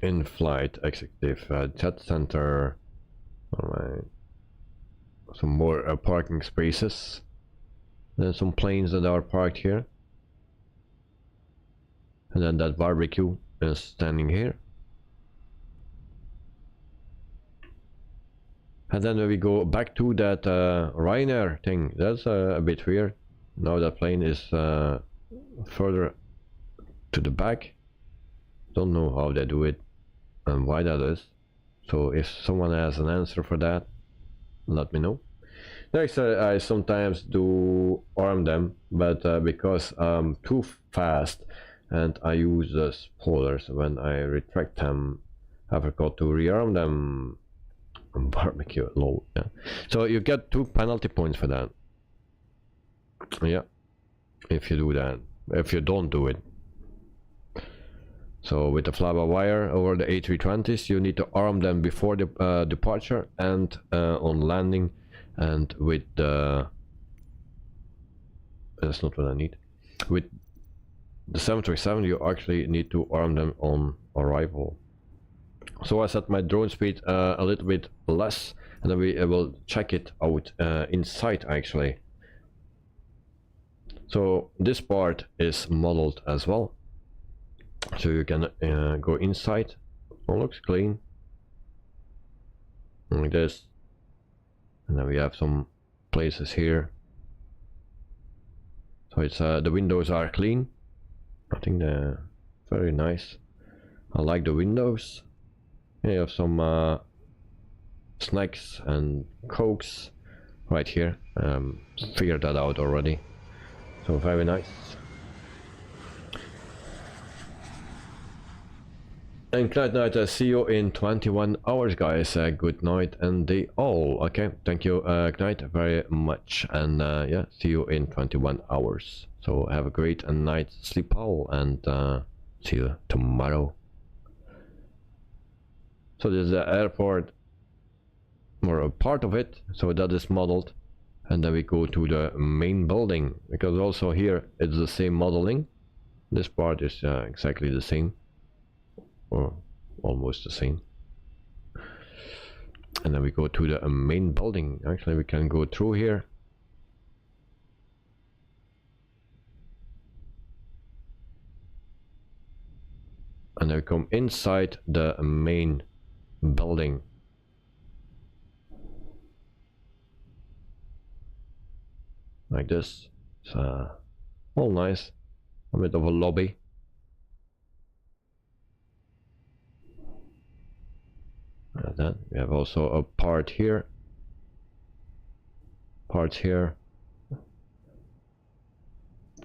in-flight executive jet center. Alright. Some more parking spaces. Then some planes that are parked here. And then that barbecue is standing here. And then when we go back to that Ryanair thing, that's a bit weird. Now that plane is further to the back. Don't know how they do it and why that is. So if someone has an answer for that, let me know. Next, I sometimes do arm them, but because I'm too fast and I use the spoilers when I retract them, I forgot to rearm them. Barbecue low, yeah. So you get 2 penalty points for that. Yeah, if you do that. If you don't do it. So with the flybby wire over the A320s, you need to arm them before the departure and on landing. And with the that's not what I need. With the 737, you actually need to arm them on arrival. So I set my drone speed a little bit less, and then we will check it out inside actually. So this part is modeled as well, so you can go inside. All looks clean like this. And then we have some places here. So it's the windows are clean. I think they're very nice. I like the windows. You have some snacks and cokes right here. Figured that out already. So very nice. And good night, see you in 21 hours, guys. Good night and day all. Okay, thank you, good night very much. And yeah, see you in 21 hours. So have a great night, sleep all, and see you tomorrow. So this is the airport, or a part of it, so that is modeled. And then we go to the main building, because also here it's the same modeling. This part is exactly the same. Or almost the same. And then we go to the main building. Actually, we can go through here. And then we come inside the main building. Like this. It's all nice. A bit of a lobby. Then we have also a part here, parts here,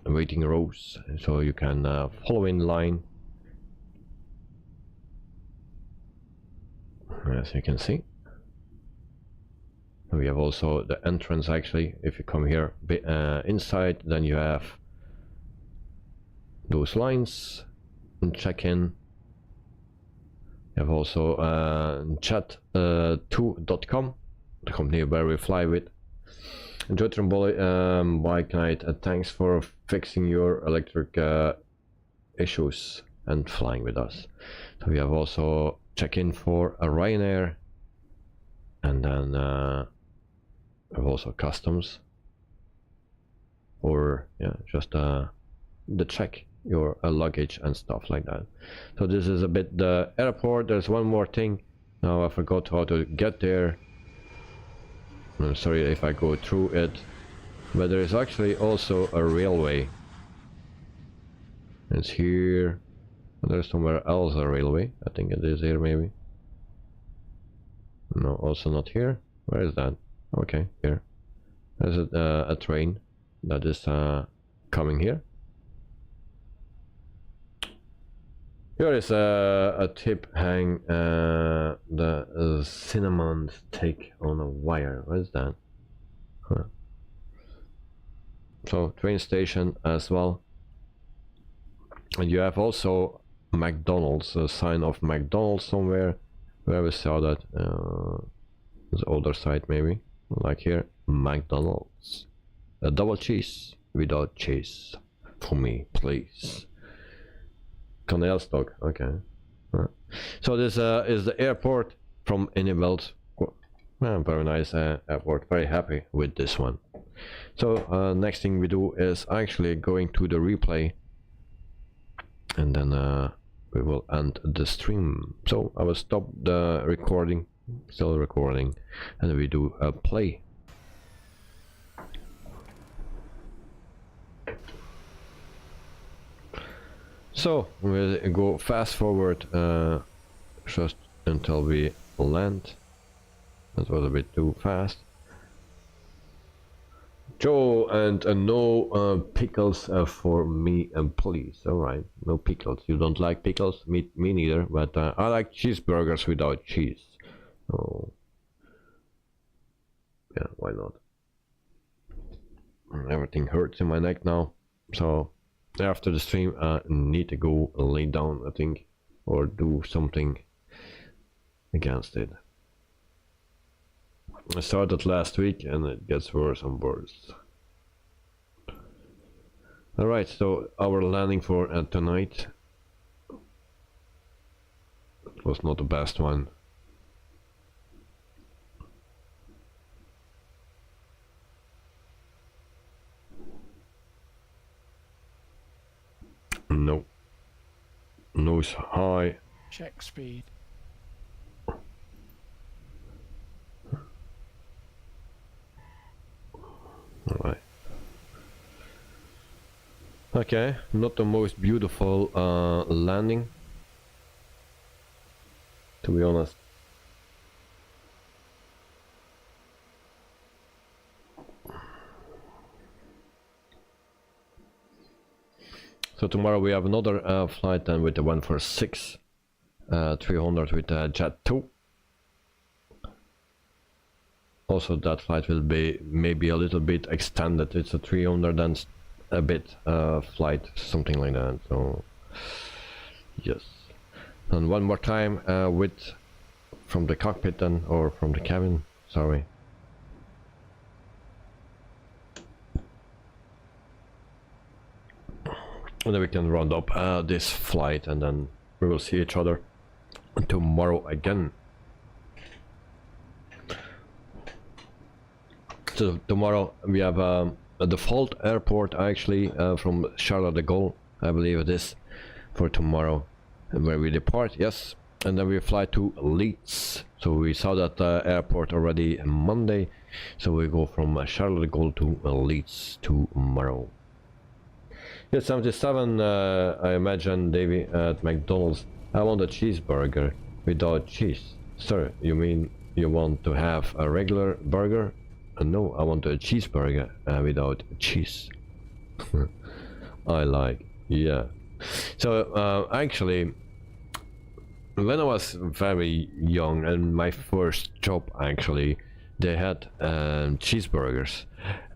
waiting rows, so you can follow in line, as you can see. We have also the entrance. Actually, if you come here inside, then you have those lines and check in. You have also chat2.com, the company where we fly with. Enjoy Tromboli, bike night, thanks for fixing your electric issues and flying with us. So we have also check-in for a Ryanair, and then we have also customs, or yeah, just the check your luggage and stuff like that. So this is a bit the airport. There's one more thing. Now I forgot how to get there. I'm sorry if I go through it, but there is actually also a railway. It's here. There's somewhere else a railway. I think it is here maybe. No, also not here. Where is that? Okay, here. There's a train that is coming here. Here is a tip hang, the cinnamon stick on a wire. What is that? Huh. So train station as well. And you have also McDonald's, a sign of McDonald's somewhere. Where we saw that? The other side maybe. Like here, McDonald's. A double cheese without cheese. For me, please. Canal stock, okay. So this is the airport from Inniveldt. Very nice airport, very happy with this one. So next thing we do is actually going to the replay, and then we will end the stream. So I will stop the recording, still recording, and then we do a play. So we'll go fast forward just until we land. That was a bit too fast. Joe, and no pickles for me, please. Alright, no pickles. You don't like pickles? Me neither, but I like cheeseburgers without cheese. Oh. Yeah, why not? Everything hurts in my neck now, so after the stream I need to go lay down, I think, or do something against it. I started last week and it gets worse and worse. Alright, so our landing for tonight was not the best one. No. Nose high. Check speed. Alright. Okay, not the most beautiful landing, to be honest. So tomorrow we have another flight, and with the 146 300 with Jet 2. Also that flight will be maybe a little bit extended. It's a 300 and a bit flight, something like that. So yes. And one more time with from the cockpit then, or from the cabin, sorry. And then we can round up this flight, and then we will see each other tomorrow again. So tomorrow we have a default airport actually from Charles de Gaulle, I believe it is, for tomorrow, where we depart, yes. And then we fly to Leeds. So we saw that airport already on Monday. So we go from Charles de Gaulle to Leeds tomorrow. Yes, 77, I imagine, Davey, at McDonald's. I want a cheeseburger without cheese. Sir, you mean you want to have a regular burger? No, I want a cheeseburger without cheese. I like, yeah. So, actually, when I was very young, and my first job, actually, they had cheeseburgers.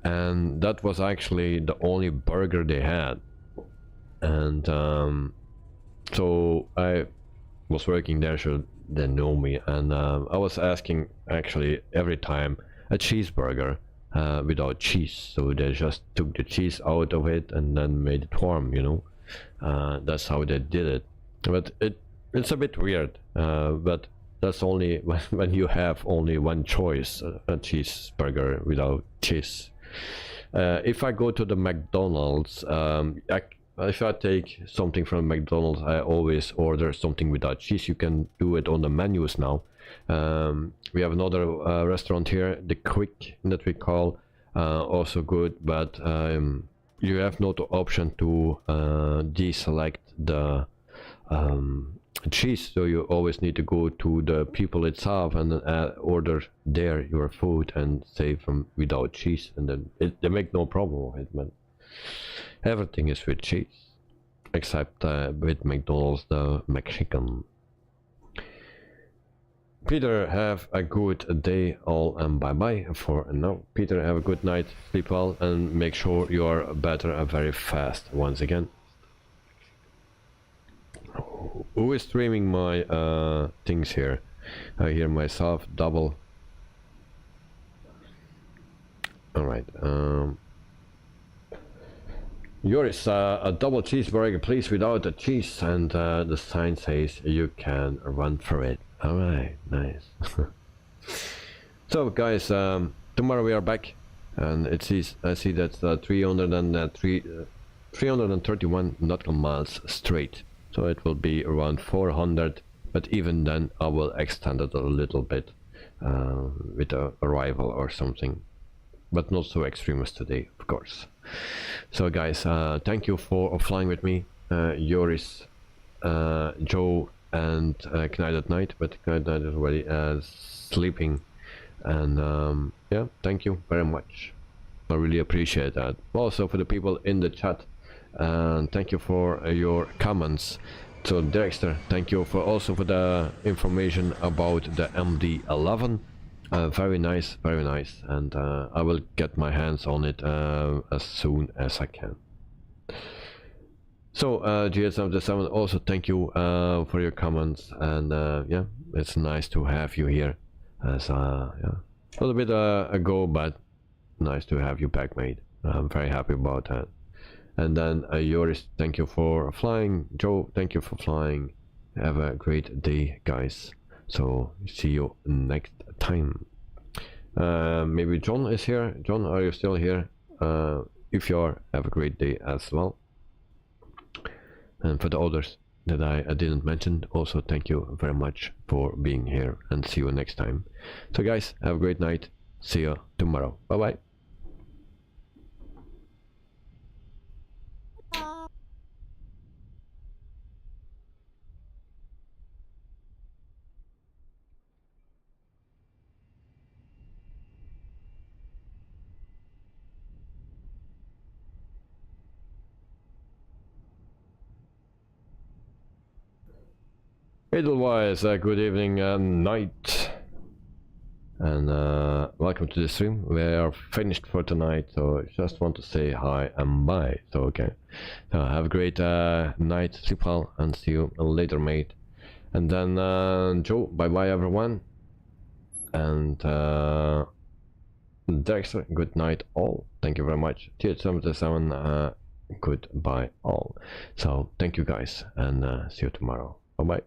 And that was actually the only burger they had. And so I was working there, so they know me, and I was asking actually every time a cheeseburger without cheese. So they just took the cheese out of it and then made it warm, you know. That's how they did it. But it's a bit weird, but that's only when you have only one choice, a cheeseburger without cheese. If I go to the McDonald's, if I take something from McDonald's, I always order something without cheese. You can do it on the menus now. We have another restaurant here, the Quick, that we call, also good, but you have not the option to deselect the cheese, so you always need to go to the people itself and order there your food and say from without cheese, and then they make no problem with it, man. Everything is with cheese, except with McDonald's, the Mexican. Peter, have a good day all, and bye bye for now. Peter, have a good night, sleep well, and make sure you are better very fast once again. Who is streaming my things here? I hear myself double. Alright, yours a double cheeseburger please without the cheese, and the sign says you can run for it. Alright, nice. So guys, tomorrow we are back, and I see that's 331 nautical miles straight. So it will be around 400, but even then I will extend it a little bit with a arrival or something, but not so extreme as today, of course. So guys, thank you for flying with me. Joris, Joe, and Knight at Night, but Knight at Night is already sleeping. And yeah, thank you very much. I really appreciate that. Also for the people in the chat, thank you for your comments. So Dexter, thank you for also for the information about the MD11. Very nice, very nice, and I will get my hands on it as soon as I can. So GS77, also thank you for your comments, and yeah, it's nice to have you here. As yeah, a little bit ago, but nice to have you back, mate. I'm very happy about that. And then Joris, thank you for flying. Joe, thank you for flying. Have a great day, guys. So see you next time. Maybe John is here. John, are you still here? If you are, have a great day as well. And for the others that I didn't mention, also thank you very much for being here, and see you next time. So guys, have a great night. See you tomorrow. Bye bye. Edelweiss, good evening and night, and welcome to the stream. We are finished for tonight, so just want to say hi and bye. So okay, so have a great night, sleep well, and see you later, mate. And then Joe, bye bye everyone, and Dexter, good night all. Thank you very much. TH77, goodbye all. So thank you guys, and see you tomorrow. Bye bye.